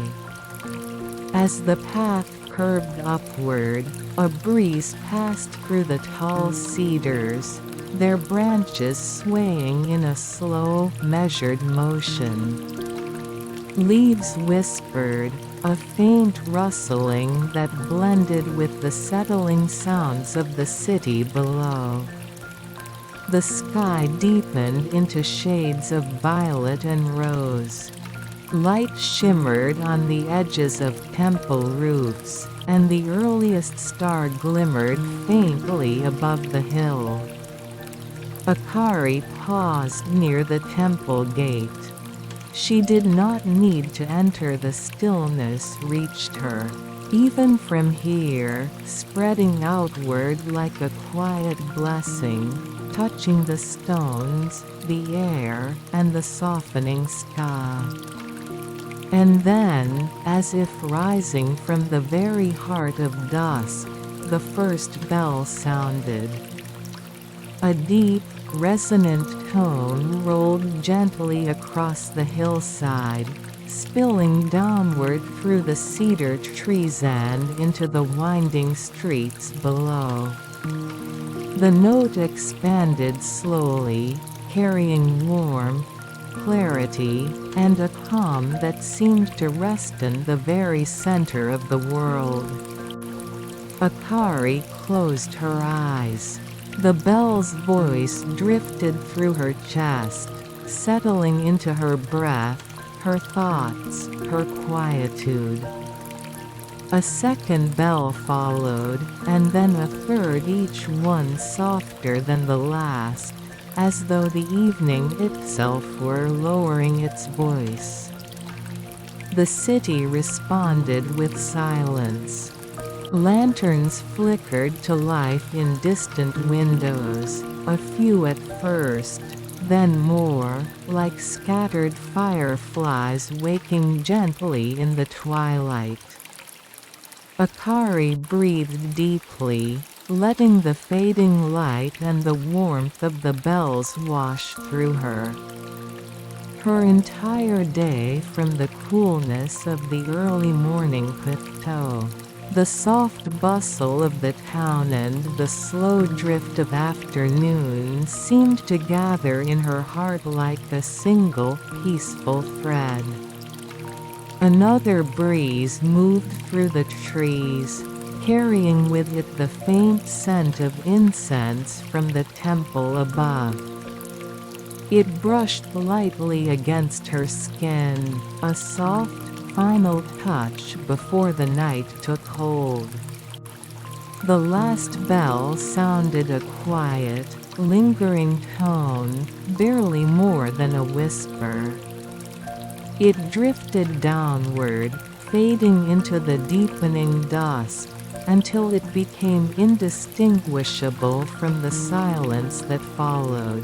As the path curved upward, a breeze passed through the tall cedars, their branches swaying in a slow, measured motion. Leaves whispered, a faint rustling that blended with the settling sounds of the city below. The sky deepened into shades of violet and rose. Light shimmered on the edges of temple roofs, and the earliest star glimmered faintly above the hill. Akari paused near the temple gate. She did not need to enter, the stillness reached her. Even from here, spreading outward like a quiet blessing, touching the stones, the air, and the softening sky. And then, as if rising from the very heart of dusk, the first bell sounded. A deep, resonant tone rolled gently across the hillside, spilling downward through the cedar trees and into the winding streets below. The note expanded slowly, carrying warmth, clarity, and a calm that seemed to rest in the very center of the world. Akari closed her eyes. The bell's voice drifted through her chest, settling into her breath, her thoughts, her quietude. A second bell followed, and then a third, each one softer than the last, as though the evening itself were lowering its voice. The city responded with silence. Lanterns flickered to life in distant windows, a few at first, then more, like scattered fireflies waking gently in the twilight. Akari breathed deeply, letting the fading light and the warmth of the bells wash through her. Her entire day, from the coolness of the early morning plateau, the soft bustle of the town and the slow drift of afternoon, seemed to gather in her heart like a single, peaceful thread. Another breeze moved through the trees, carrying with it the faint scent of incense from the temple above. It brushed lightly against her skin, a soft, final touch before the night took hold. The last bell sounded a quiet, lingering tone, barely more than a whisper. It drifted downward, fading into the deepening dusk, until it became indistinguishable from the silence that followed.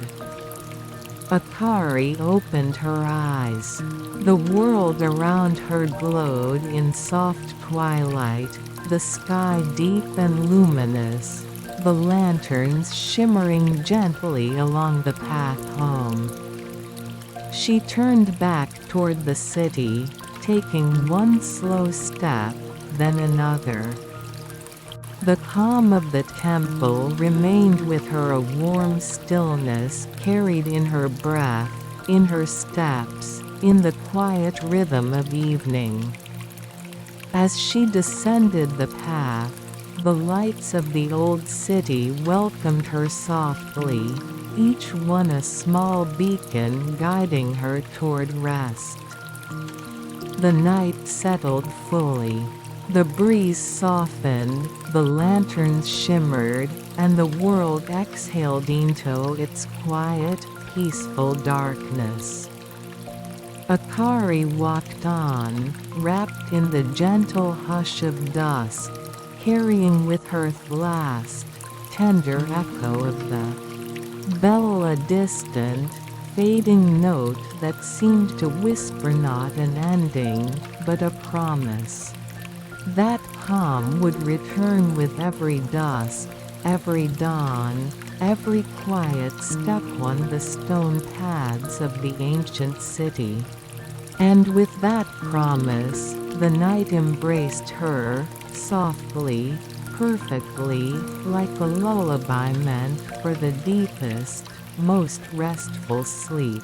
Akari opened her eyes. The world around her glowed in soft twilight, the sky deep and luminous, the lanterns shimmering gently along the path home. She turned back toward the city, taking one slow step, then another. The calm of the temple remained with her, a warm stillness carried in her breath, in her steps, in the quiet rhythm of evening. As she descended the path, the lights of the old city welcomed her softly, each one a small beacon guiding her toward rest. The night settled fully. The breeze softened, the lanterns shimmered, and the world exhaled into its quiet, peaceful darkness. Akari walked on, wrapped in the gentle hush of dusk, carrying with her the last, tender echo of the bell, a distant, fading note that seemed to whisper not an ending, but a promise. That calm would return with every dusk, every dawn, every quiet step on the stone paths of the ancient city. And with that promise, the night embraced her, softly, perfectly, like a lullaby meant for the deepest, most restful sleep.